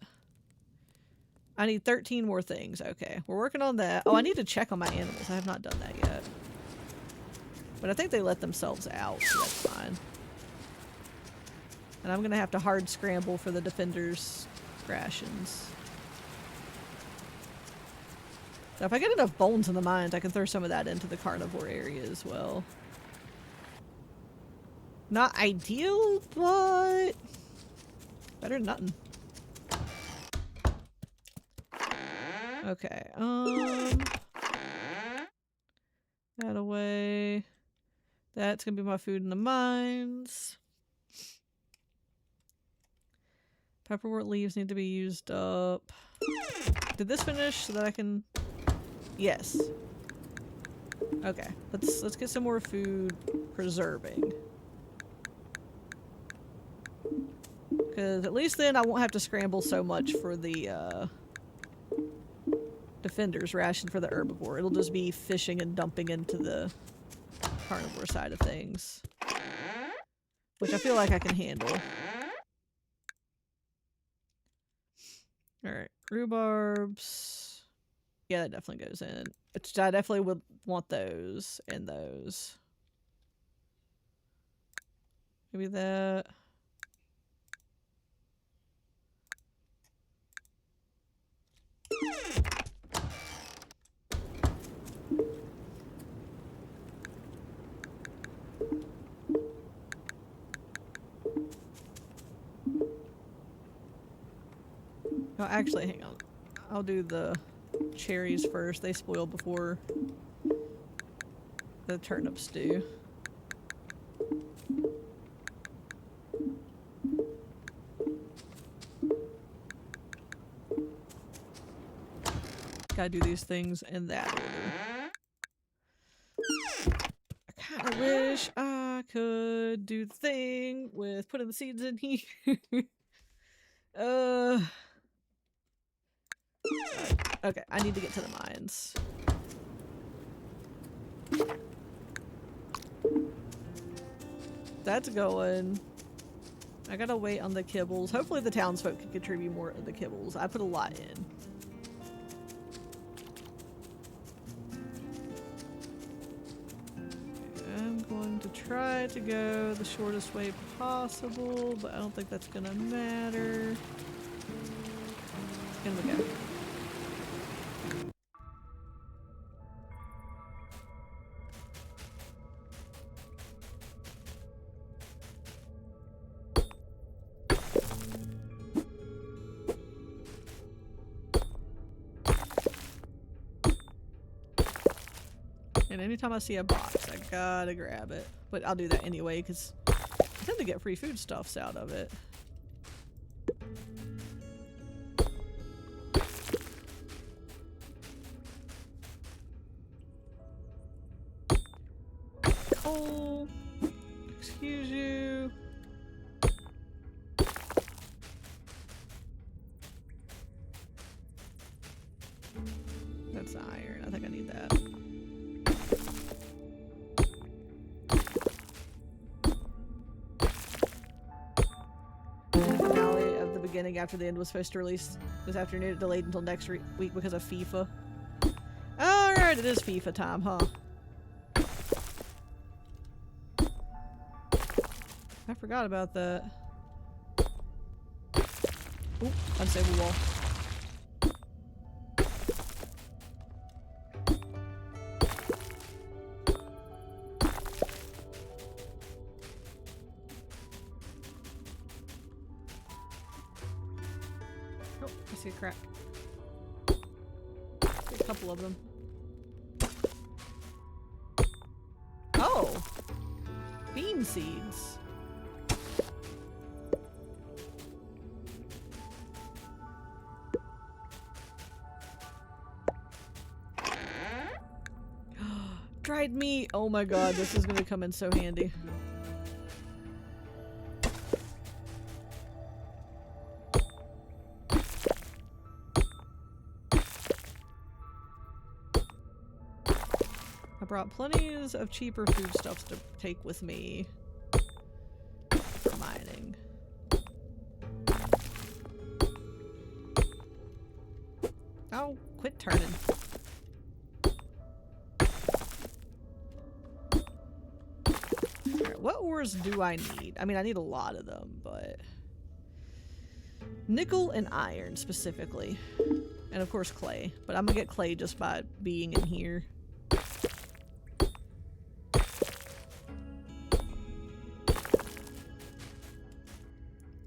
I need 13 more things. Okay, we're working on that. Oh, I need to check on my animals. I have not done that yet. But I think they let themselves out, so that's fine. And I'm gonna have to hard scramble for the defenders' rations. So if I get enough bones in the mines, I can throw some of that into the carnivore area as well. Not ideal, but better than nothing. Okay, that away. That's gonna be my food in the mines. Pepperwort leaves need to be used up. Did this finish so that I can... Yes. Okay, let's get some more food preserving. Because at least then I won't have to scramble so much for the Defender's ration for the herbivore. It'll just be fishing and dumping into the carnivore side of things. Which I feel like I can handle. Alright, rhubarbs. Yeah, that definitely goes in. I definitely would want those and those. Maybe that. Oh, actually, hang on. I'll do the cherries first. They spoil before the turnips do. Gotta do these things in that order. I kinda wish I could do the thing with putting the seeds in here. Okay, I need to get to the mines. That's going. I gotta wait on the kibbles. Hopefully the townsfolk can contribute more of the kibbles. I put a lot in. I'm going to try to go the shortest way possible, but I don't think that's gonna matter. In we go. And anytime I see a box, I gotta grab it. But I'll do that anyway, because I tend to get free foodstuffs out of it. Coal. Excuse you. That's iron. I think I need that. Beginning after the end was supposed to release this afternoon. It delayed until next week because of FIFA. Alright, it is FIFA time, huh? I forgot about that. Oop, unstable wall. See a crack. See a couple of them. Oh! Bean seeds. Dried meat! Oh my god, this is gonna come in so handy. Brought plenty of cheaper foodstuffs to take with me for mining. Oh, quit turning. Alright, what ores do I need? I mean, I need a lot of them, but... Nickel and iron, specifically. And of course clay. But I'm gonna get clay just by being in here.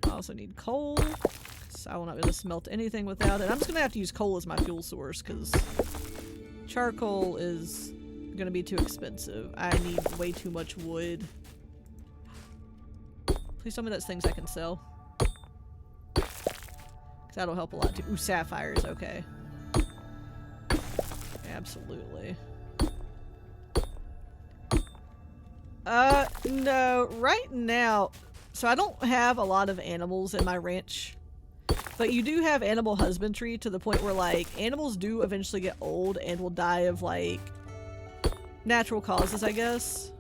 I also need coal, so I will not be able to smelt anything without it. I'm just gonna have to use coal as my fuel source because charcoal is gonna be too expensive. I need way too much wood. Please tell me that's things I can sell. Because that'll help a lot too. Ooh, sapphires, okay. Absolutely. No, right now... So I don't have a lot of animals in my ranch But you do have animal husbandry to the point where, like, animals do eventually get old and will die of, like, natural causes, I guess.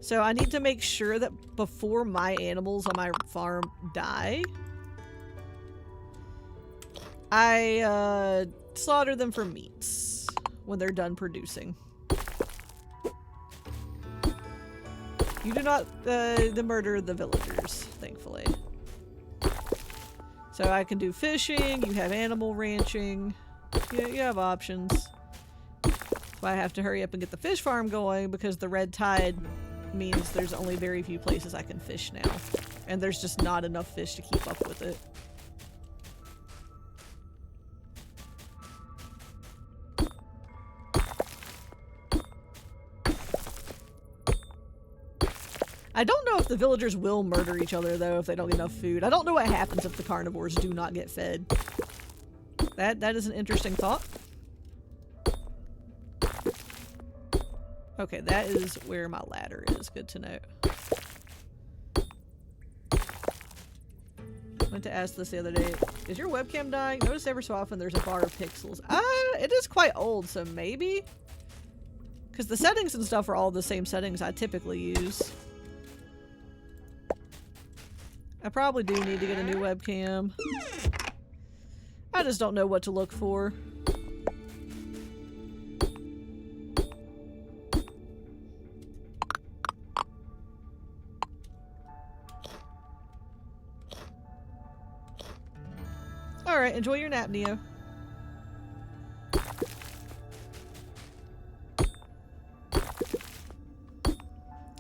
So I need to make sure that before my animals on my farm die, I slaughter them for meats when they're done producing. You do not murder the villagers, thankfully. So I can do fishing, you have animal ranching, you have options. But I have to hurry up and get the fish farm going because the red tide means there's only very few places I can fish now. And there's just not enough fish to keep up with it. I don't know if the villagers will murder each other, though, if they don't get enough food. I don't know what happens if the carnivores do not get fed. That is an interesting thought. Okay, that is where my ladder is. Good to know. I meant to ask this the other day. Is your webcam dying? Notice ever so often there's a bar of pixels. It is quite old, so maybe? Because the settings and stuff are all the same settings I typically use. I probably do need to get a new webcam. I just don't know what to look for. Alright, enjoy your nap, Neo.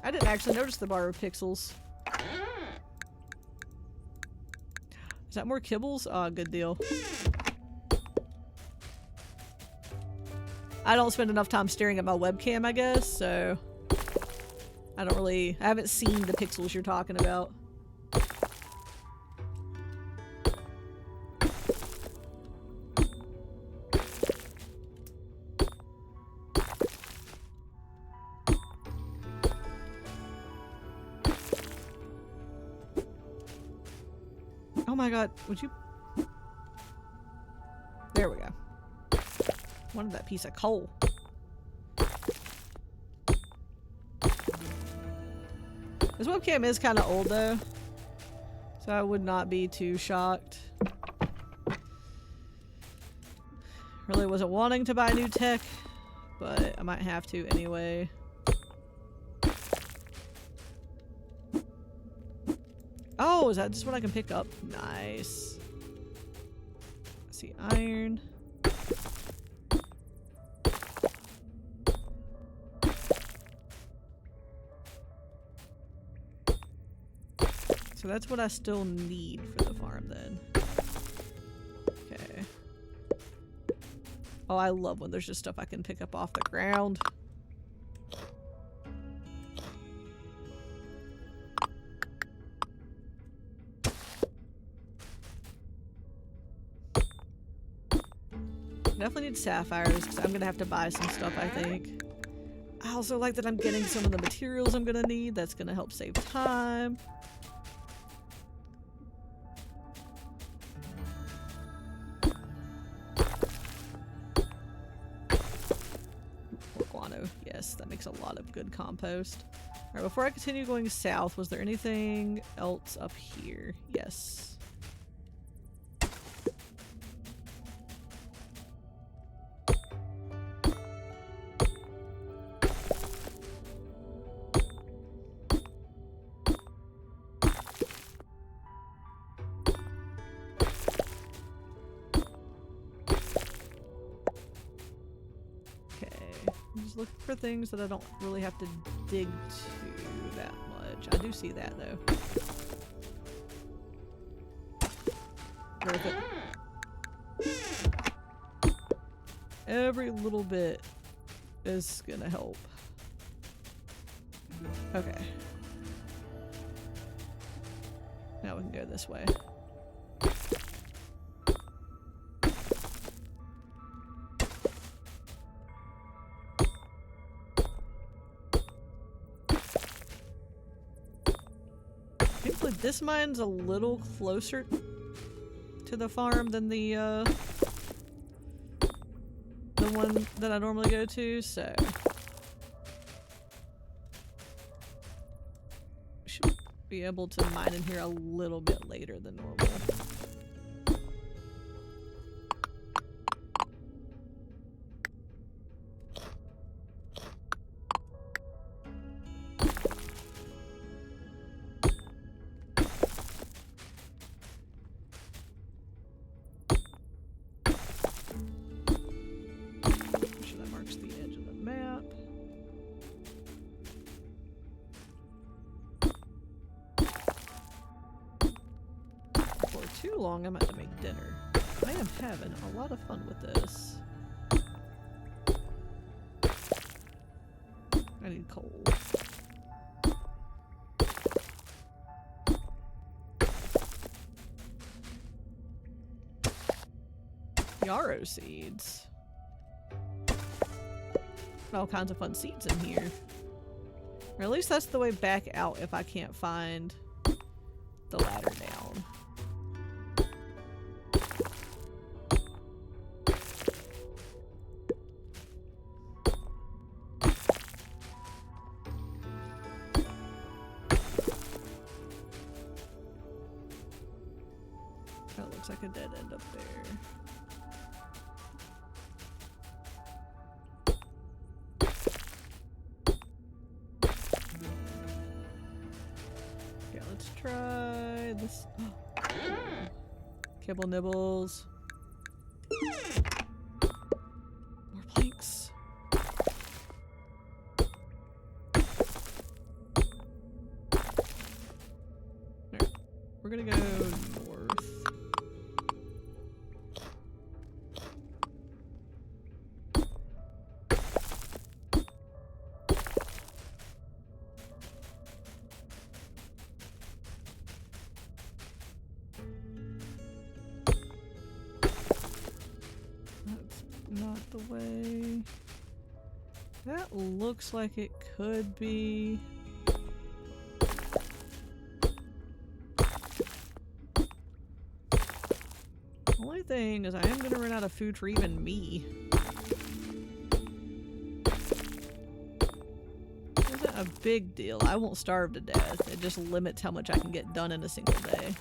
I didn't actually notice the bar of pixels. Is that more kibbles? Oh, good deal. I don't spend enough time staring at my webcam, I guess, so I haven't seen the pixels you're talking about. Oh my god, would you? There we go. Wanted that piece of coal. This webcam is kind of old though, so I would not be too shocked. Really wasn't wanting to buy new tech, but I might have to anyway. Oh, is that just what I can pick up? Nice. I see iron. So that's what I still need for the farm then. Okay. Oh, I love when there's just stuff I can pick up off the ground. Definitely need sapphires because I'm gonna have to buy some stuff, I think. I also like that I'm getting some of the materials I'm gonna need. That's gonna help save time. More guano. Yes, that makes a lot of good compost. Alright, before I continue going south, was there anything else up here? Yes. Look for things that I don't really have to dig to that much. I do see that though. Worth it. Every little bit is gonna help. Okay. Now we can go this way. This mine's a little closer to the farm than the one that I normally go to, so should be able to mine in here a little bit later than normal. Too long, I'm about to make dinner. I am having a lot of fun with this. I need coal. Yarrow seeds. All kinds of fun seeds in here. Or at least that's the way back out if I can't find the ladder down. That looks like a dead end up there. Okay, let's try this. Kibble nibbles. More planks. Alright, we're gonna go north. Not the way. That looks like it could be. Only thing is I am gonna run out of food for even me. Isn't a big deal. I won't starve to death. It just limits how much I can get done in a single day.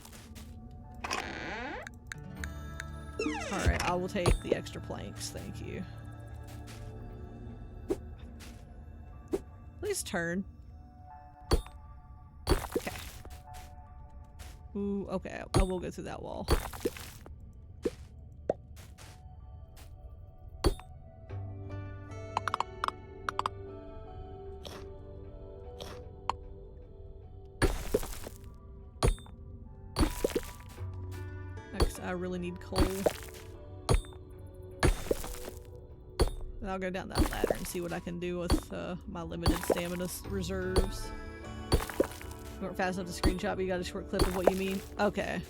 Alright, I will take the extra planks, thank you. Please turn. Okay. Ooh, okay, I will go through that wall. Next, I really need coal. And I'll go down that ladder and see what I can do with my limited stamina reserves. You weren't fast enough to screenshot, but you got a short clip of what you mean? Okay.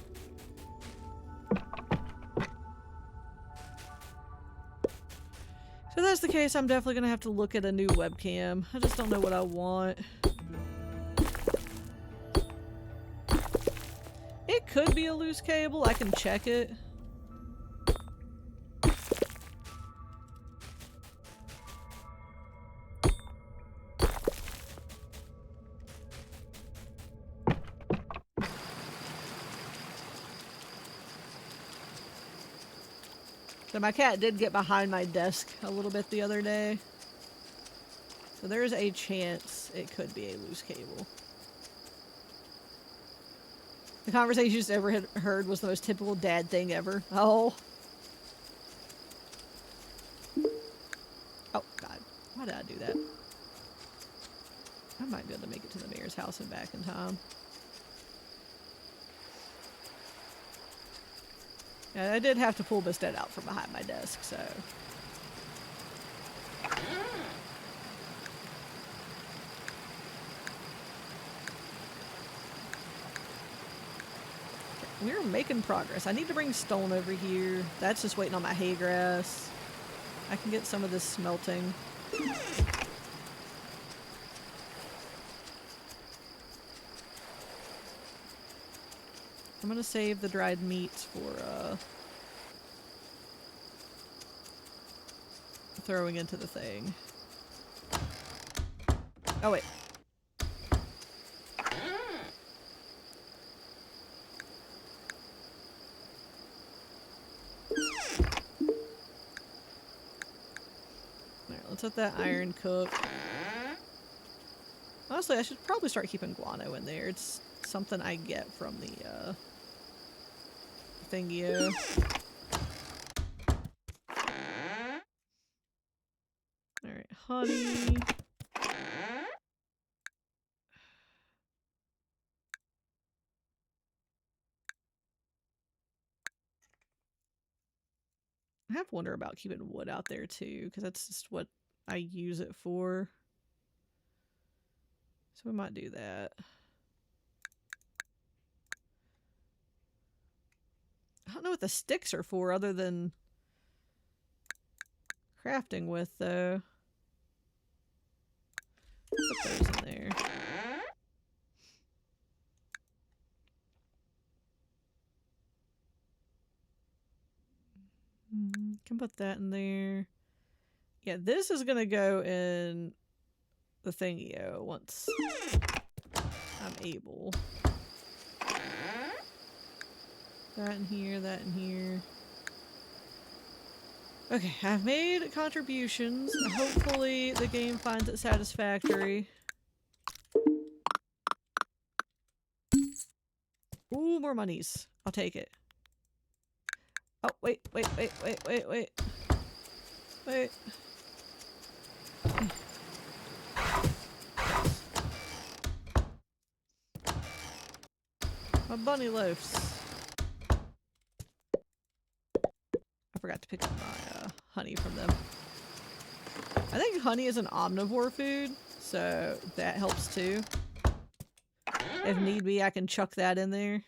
So if that's the case, I'm definitely gonna have to look at a new webcam. I just don't know what I want. It could be a loose cable. I can check it. So my cat did get behind my desk a little bit the other day. So there's a chance it could be a loose cable. The conversation you just ever heard was the most typical dad thing ever. Oh. Oh, God. Why did I do that? I might be able to make it to the mayor's house and back in time. Yeah, I did have to pull Bastet out from behind my desk, so... We're making progress. I need to bring stone over here. That's just waiting on my hay grass. I can get some of this smelting. I'm gonna save the dried meats for throwing into the thing. Oh wait. Alright, let's let that iron cook. Honestly, I should probably start keeping guano in there. It's something I get from the thingy. Alright, honey. I have to wonder about keeping wood out there too, because that's just what I use it for. So we might do that. I don't know what the sticks are for other than crafting with, though. Put those in there. Can put that in there. Yeah, this is gonna go in the thingy once I'm able. That in here, that in here. Okay, I've made contributions. Hopefully the game finds it satisfactory. Ooh, more monies. I'll take it. Oh, wait. Wait. My bunny loafs. I forgot to pick up my honey from them. I think honey is an omnivore food, so that helps too. If need be, I can chuck that in there.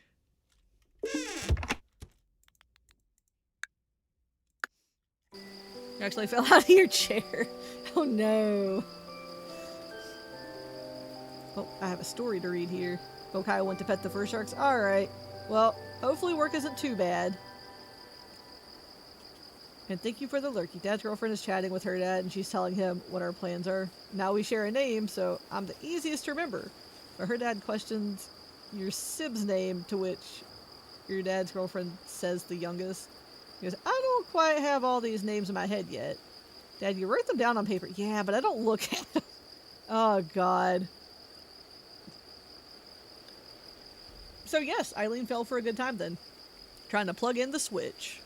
You actually fell out of your chair. Oh no. Oh, I have a story to read here. Bokai went to pet the fur sharks. Alright. Well, hopefully work isn't too bad. And thank you for the lurky. Dad's girlfriend is chatting with her dad and she's telling him what our plans are. Now we share a name, so I'm the easiest to remember. But her dad questions your sib's name, to which your dad's girlfriend says the youngest. He goes, I don't quite have all these names in my head yet. Dad, you wrote them down on paper. Yeah, but I don't look at them. Oh, God. So yes, Eileen fell for a good time then. Trying to plug in the switch.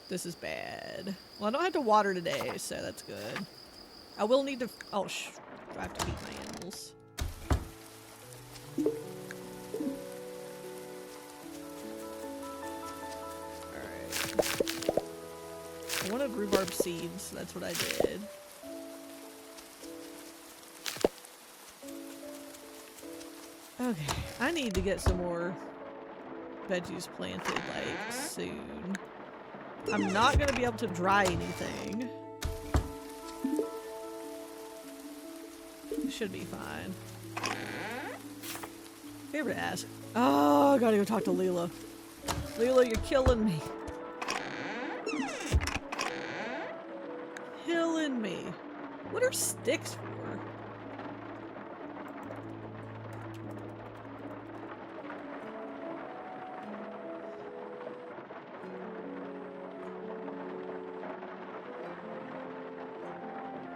This is bad. Well, I don't have to water today, so that's good. I will need to... Oh, I have to feed my animals. Alright. I wanted rhubarb seeds, so that's what I did. Okay, I need to get some more veggies planted, like, soon. I'm not gonna be able to dry anything. It should be fine. Favorite to ask. Oh, I gotta go talk to Leela. Leela, you're killing me. Killing me. What are sticks for?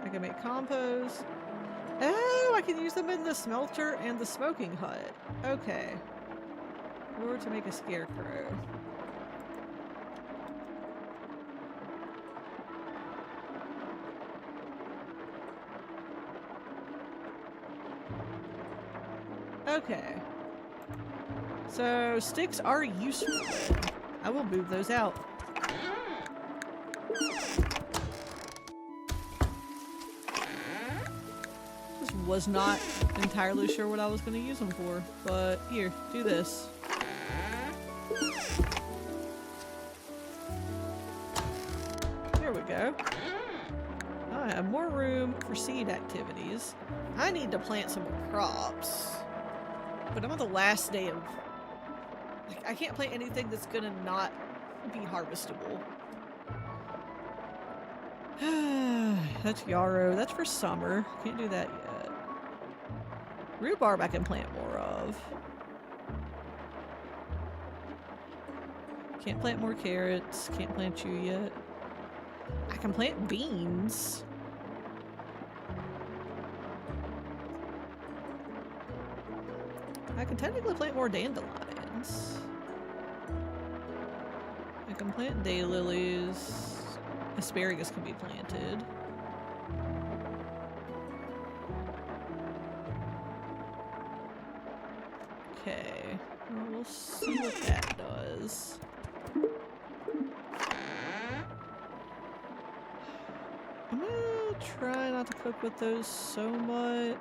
I can make compost. Oh, I can use them in the smelter and the smoking hut. Okay. Or to make a scarecrow. Okay. So, sticks are useful. I will move those out. Was not entirely sure what I was going to use them for, but here, do this. There we go. Now I have more room for seed activities. I need to plant some more crops. But I'm on the last day of... Like, I can't plant anything that's gonna not be harvestable. That's yarrow. That's for summer. Can't do that yet. Rhubarb I can plant more of. Can't plant more carrots. Can't plant you yet. I can plant beans. I can technically plant more dandelions. I can plant daylilies. Asparagus can be planted. Okay. Well, we'll see what that does. I'm gonna try not to cook with those so much.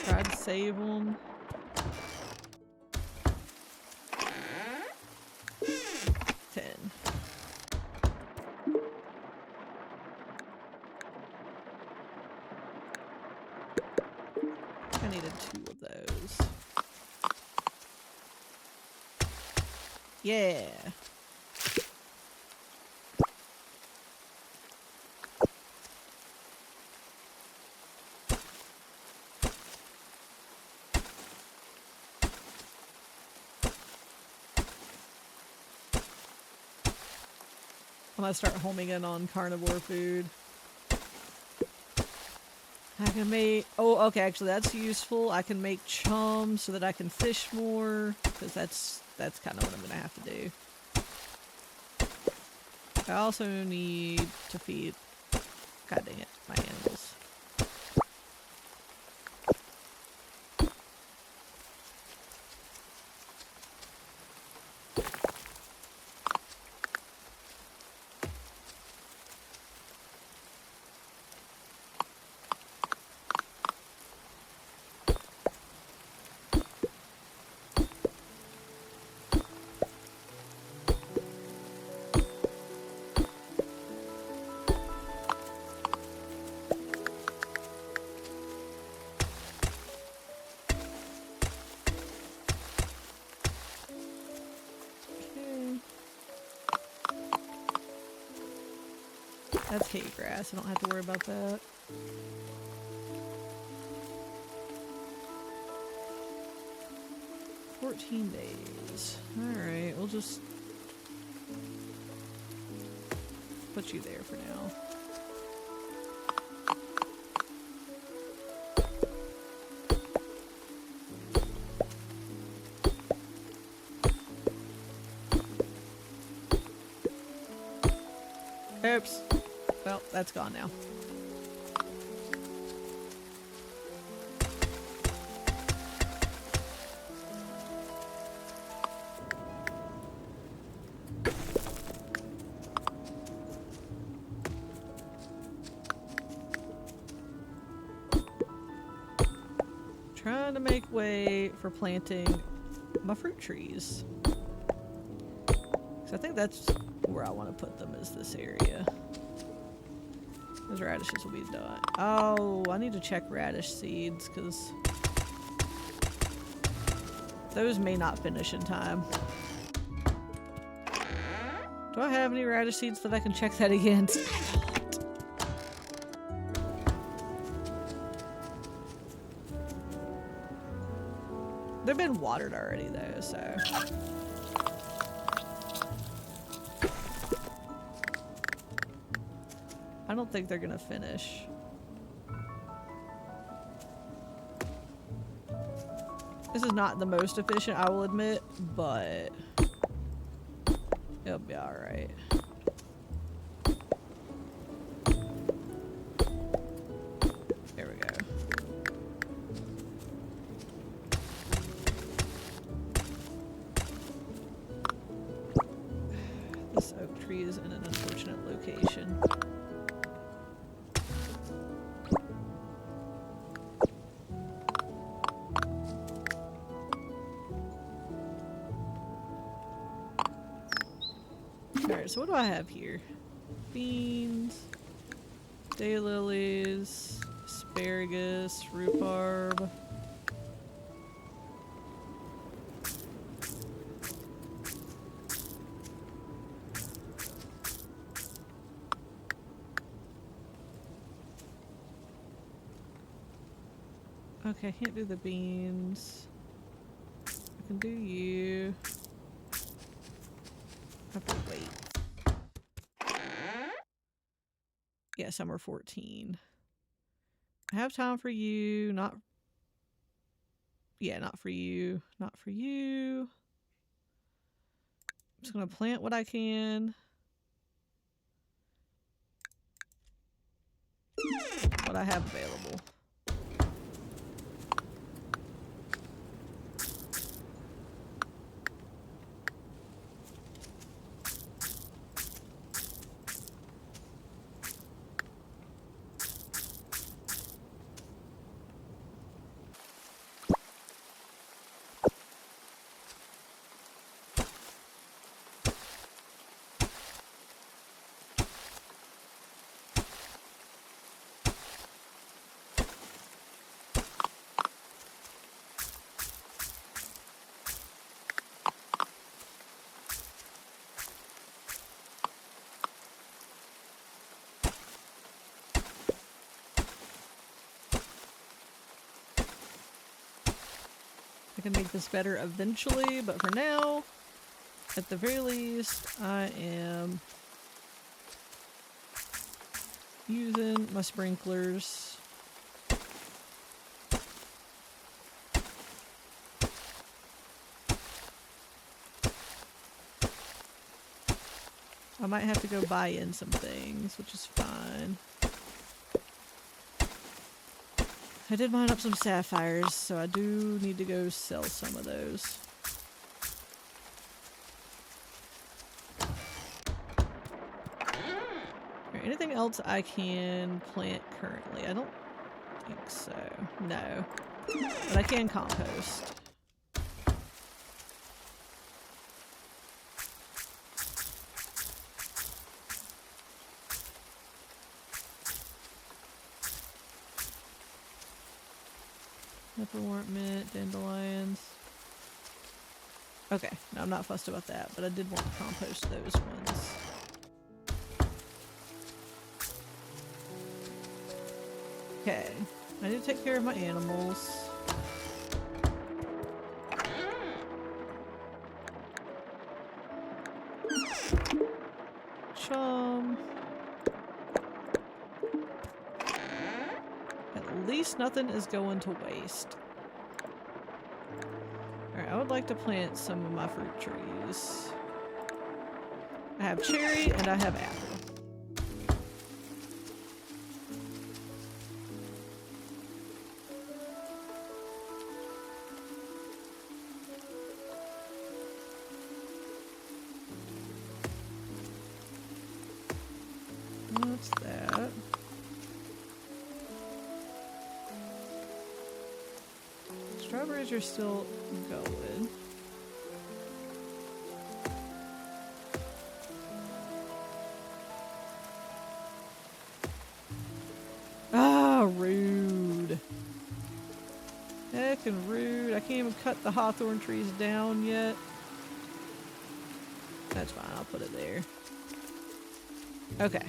Try to save them. 10. I needed 2 of those. Yeah. I'm gonna start homing in on carnivore food. I can make... Oh, okay, actually that's useful. I can make chum so that I can fish more, because that's kind of what I'm gonna have to do. I also need to feed... God dang it, my animals. That's hay grass. I don't have to worry about that. "14 days. Alright, we'll just put you there for now. Oops. Well, that's gone now. Trying to make way for planting my fruit trees. So I think that's where I want to put them, is this area. Those radishes will be done. Oh, I need to check radish seeds because those may not finish in time. Do I have any radish seeds that I can check that against? They've been watered already though, so. I don't think they're gonna finish. This is not the most efficient, I will admit, but it'll be alright. There we go. This oak tree is in an unfortunate location. Alright, so what do I have here? Beans, daylilies, asparagus, rhubarb. Okay, I can't do the beans. I can do you. I have to wait. Yeah, summer 14. I have time for you, not... Yeah, not for you. Not for you. I'm just gonna plant what I can. What I have available. I can make this better eventually, but for now, at the very least, I am using my sprinklers. I might have to go buy in some things, which is fine. I did mine up some sapphires, so I do need to go sell some of those. Alright, anything else I can plant currently? I don't think so. No. But I can compost. Pepperwort, mint, dandelions. Okay, no, I'm not fussed about that, but I did want to compost those ones. Okay, I need to take care of my animals. Chum. At least nothing is going to waste. Alright, I would like to plant some of my fruit trees. I have cherry and I have apple. What's that? Strawberries are still going. Ah, rude. Heckin' rude. I can't even cut the hawthorn trees down yet. That's fine, I'll put it there. Okay.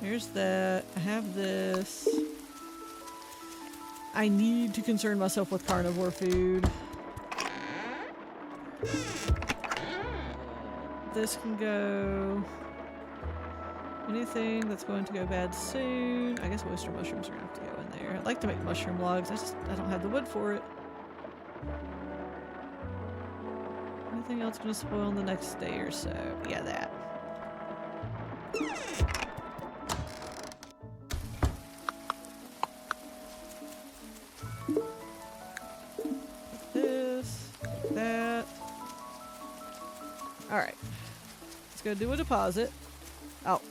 Here's that. I have this. I need to concern myself with carnivore food. This can go. Anything that's going to go bad soon. I guess oyster mushrooms are gonna have to go in there. I'd like to make mushroom logs. I don't have the wood for it. Anything else gonna spoil in the next day or so? Yeah, that. This, that. Alright. Let's go do a deposit. Oh.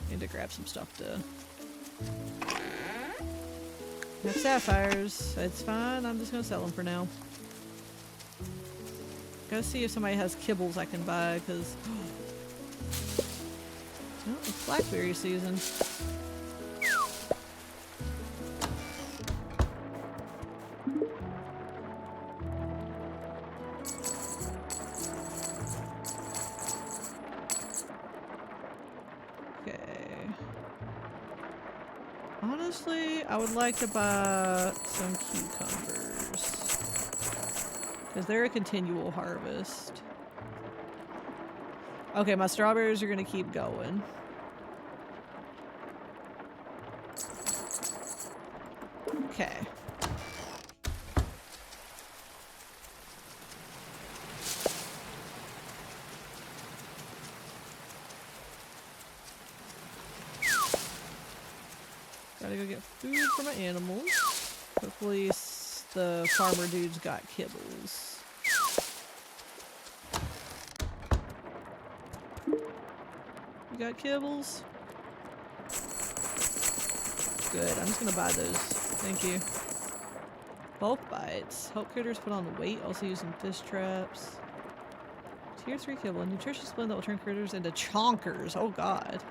Need to grab some stuff to... I have sapphires. It's fine. I'm just gonna sell them for now. Gotta see if somebody has kibbles I can buy, because... Oh, it's blackberry season. Okay. Honestly, I would like to buy some cucumbers. Because they're a continual harvest. Okay, my strawberries are going to keep going. Okay. Gotta go get food for my animals. Hopefully the farmer dude's got kibbles. You got kibbles? Good, I'm just gonna buy those. Thank you. Bulk bites. Help critters put on weight. Also using fish traps. Tier 3 kibble. A nutritious blend that will turn critters into chonkers. Oh god.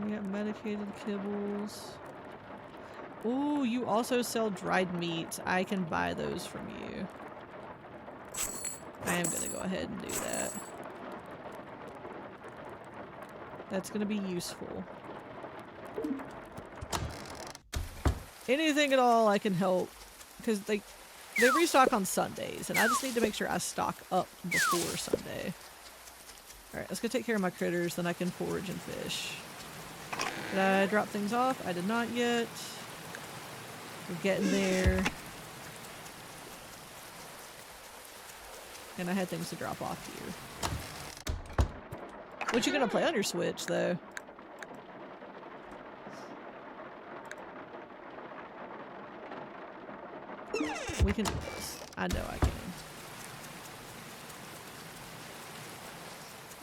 We got medicated kibbles. Ooh, you also sell dried meats. I can buy those from you. I am gonna go ahead and do that. That's gonna be useful. Anything at all I can help. Because they restock on Sundays, and I just need to make sure I stock up before Sunday. Alright, let's go take care of my critters, then I can forage and fish. Did I drop things off? I did not yet. We're getting there. And I had things to drop off here. What you gonna play on your Switch, though? We can do this. I know I can.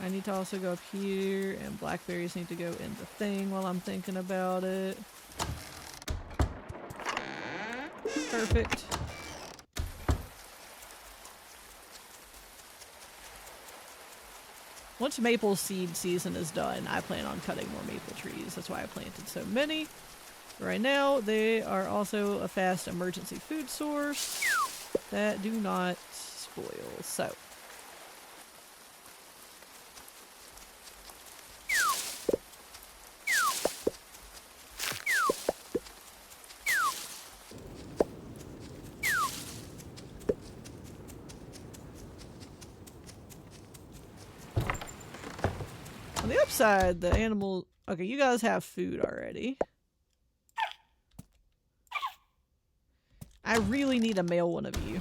I need to also go up here, and blackberries need to go in the thing while I'm thinking about it. Perfect. Once maple seed season is done, I plan on cutting more maple trees. That's why I planted so many. Right now, they are also a fast emergency food source that do not spoil. So, on the upside, the animal... Okay, you guys have food already. I really need a male one of you.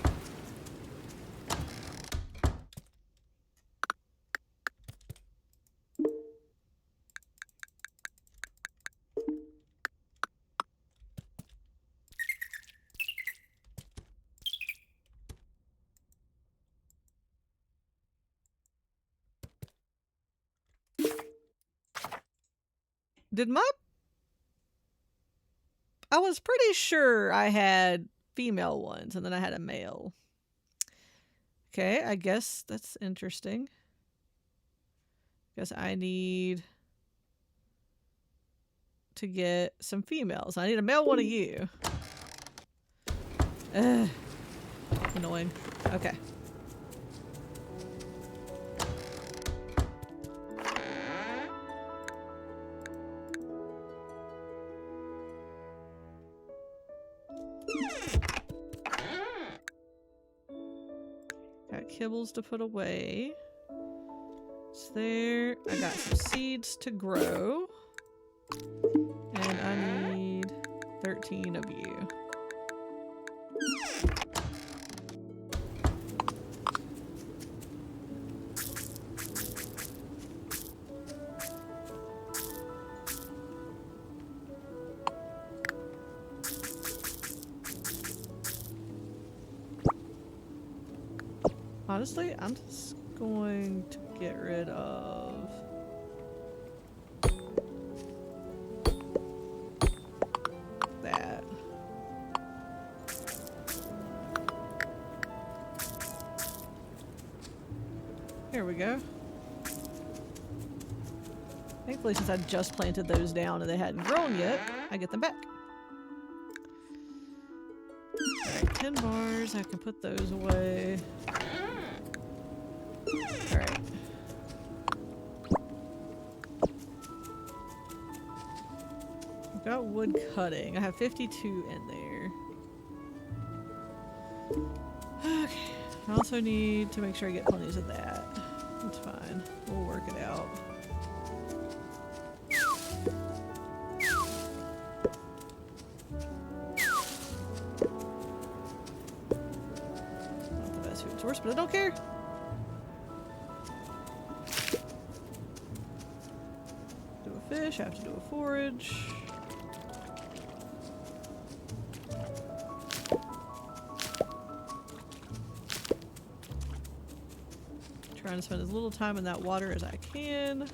Did my... I was pretty sure I had female ones, and then I had a male. Okay, I guess that's interesting. Guess I need to get some females. I need a male one of you. Ugh. Annoying. Okay. Got kibbles to put away. It's there. I got some seeds to grow. And I need 13 of you. Honestly, I'm just going to get rid of that. Here we go. Thankfully, since I just planted those down and they hadn't grown yet, I get them back. Alright, 10 bars. I can put those away. Alright. I've got wood cutting. I have 52 in there. Okay. I also need to make sure I get plenty of that. That's fine. We'll work it out. Not the best food source, but I don't care. Do a fish, I have to do a forage. Trying to spend as little time in that water as I can.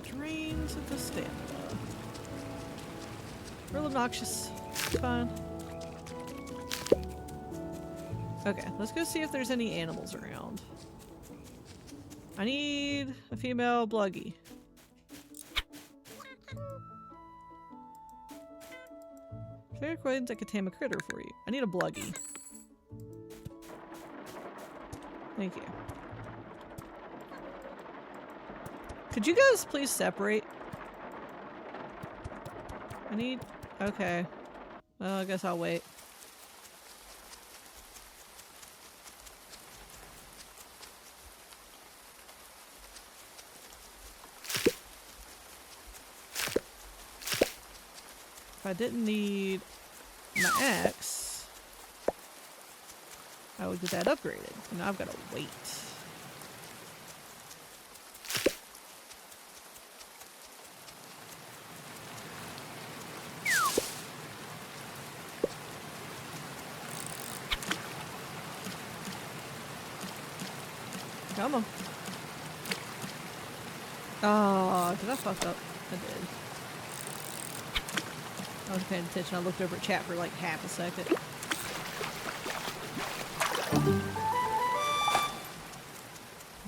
Drains of the stamina. Real obnoxious. Fine. Okay, let's go see if there's any animals around. I need a female bluggy. Clear coins I could tame a critter for you. I need a bluggy. Thank you. Could you guys please separate? I need... Okay. Well, I guess I'll wait. If I didn't need my axe, I would get that upgraded. And now I've got to wait. Come on. Oh, did I fuck up? I did. I wasn't paying attention. I looked over at chat for like half a second.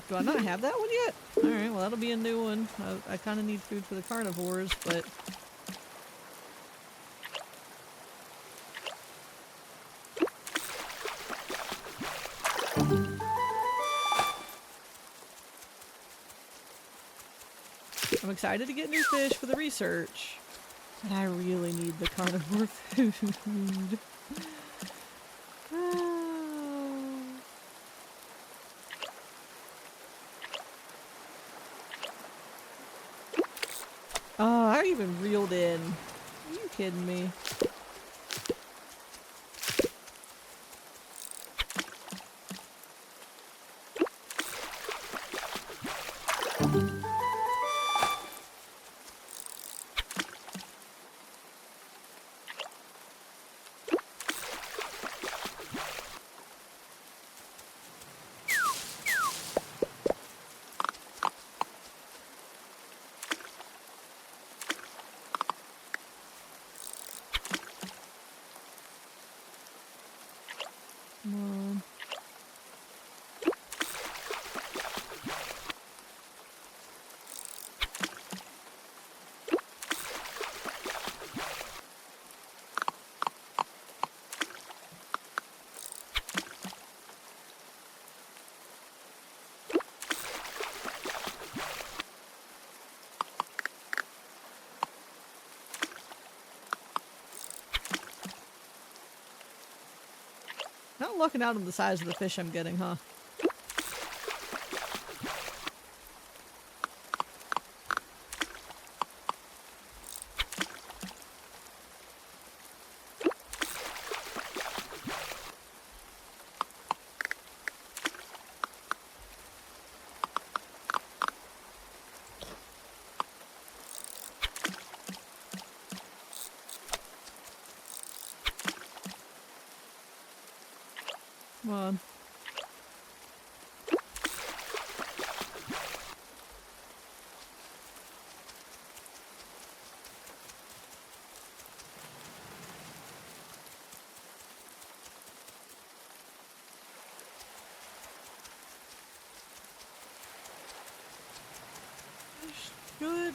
Do I not have that one yet? Alright, well that'll be a new one. I kind of need food for the carnivores, but... I'm excited to get new fish for the research. But I really need the carnivore food. Oh, I even reeled in. Are you kidding me? Come on. Not looking out on the size of the fish I'm getting, huh? Come on.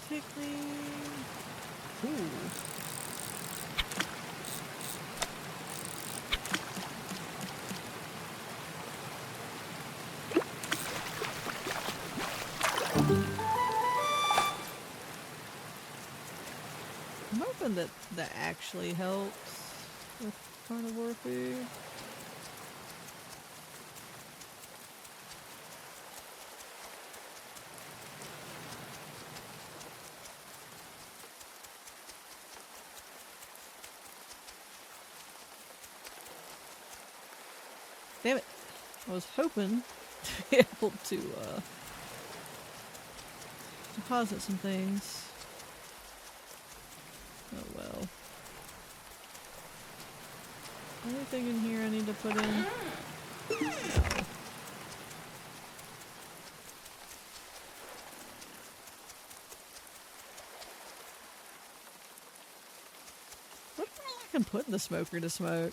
take me... Ooh. I'm hoping that that actually helps with carnivore food. Damn it. I was hoping to be able to deposit some things. Oh well. Anything in here I need to put in? No. What if I can put in the smoker to smoke?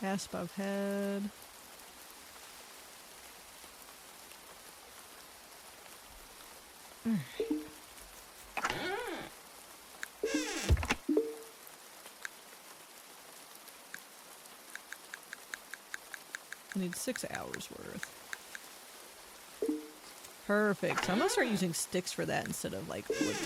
Asp I've had. I need 6 hours worth. Perfect. So I'm gonna start using sticks for that instead of like wood.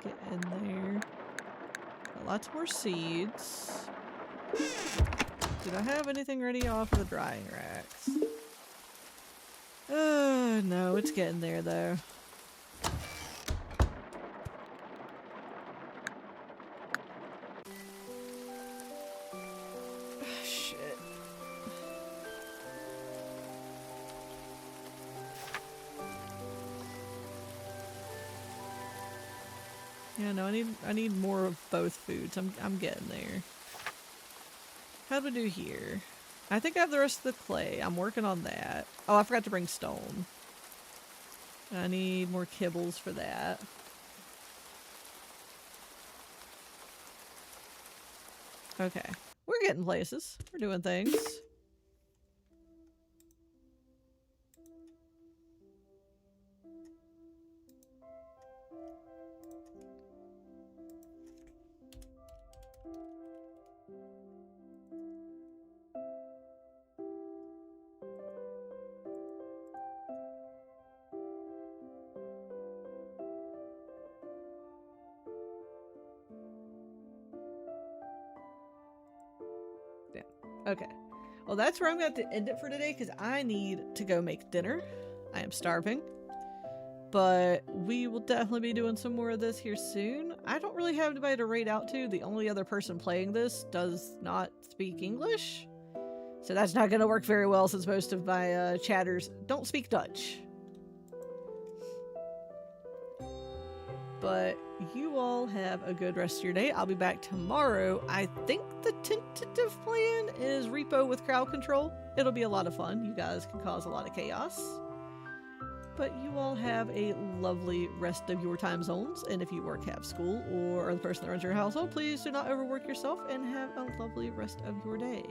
Get in there. Got lots more seeds. Did I have anything ready off of the drying racks? No, it's getting there though. Shit. Yeah, no, I need more of both foods. I'm getting there. How do we do here? I think I have the rest of the clay. I'm working on that. Oh, I forgot to bring stone. I need more kibbles for that. Okay. We're getting places. We're doing things. Okay. Well, that's where I'm going to have to end it for today because I need to go make dinner. I am starving. But we will definitely be doing some more of this here soon. I don't really have anybody to raid out to. The only other person playing this does not speak English. So that's not going to work very well since most of my chatters don't speak Dutch. But you all have a good rest of your day. I'll be back tomorrow. I think the tentative plan is repo with crowd control. It'll be a lot of fun. You guys can cause a lot of chaos. But you all have a lovely rest of your time zones. And if you work, have school, or are the person that runs your household, please do not overwork yourself and have a lovely rest of your day.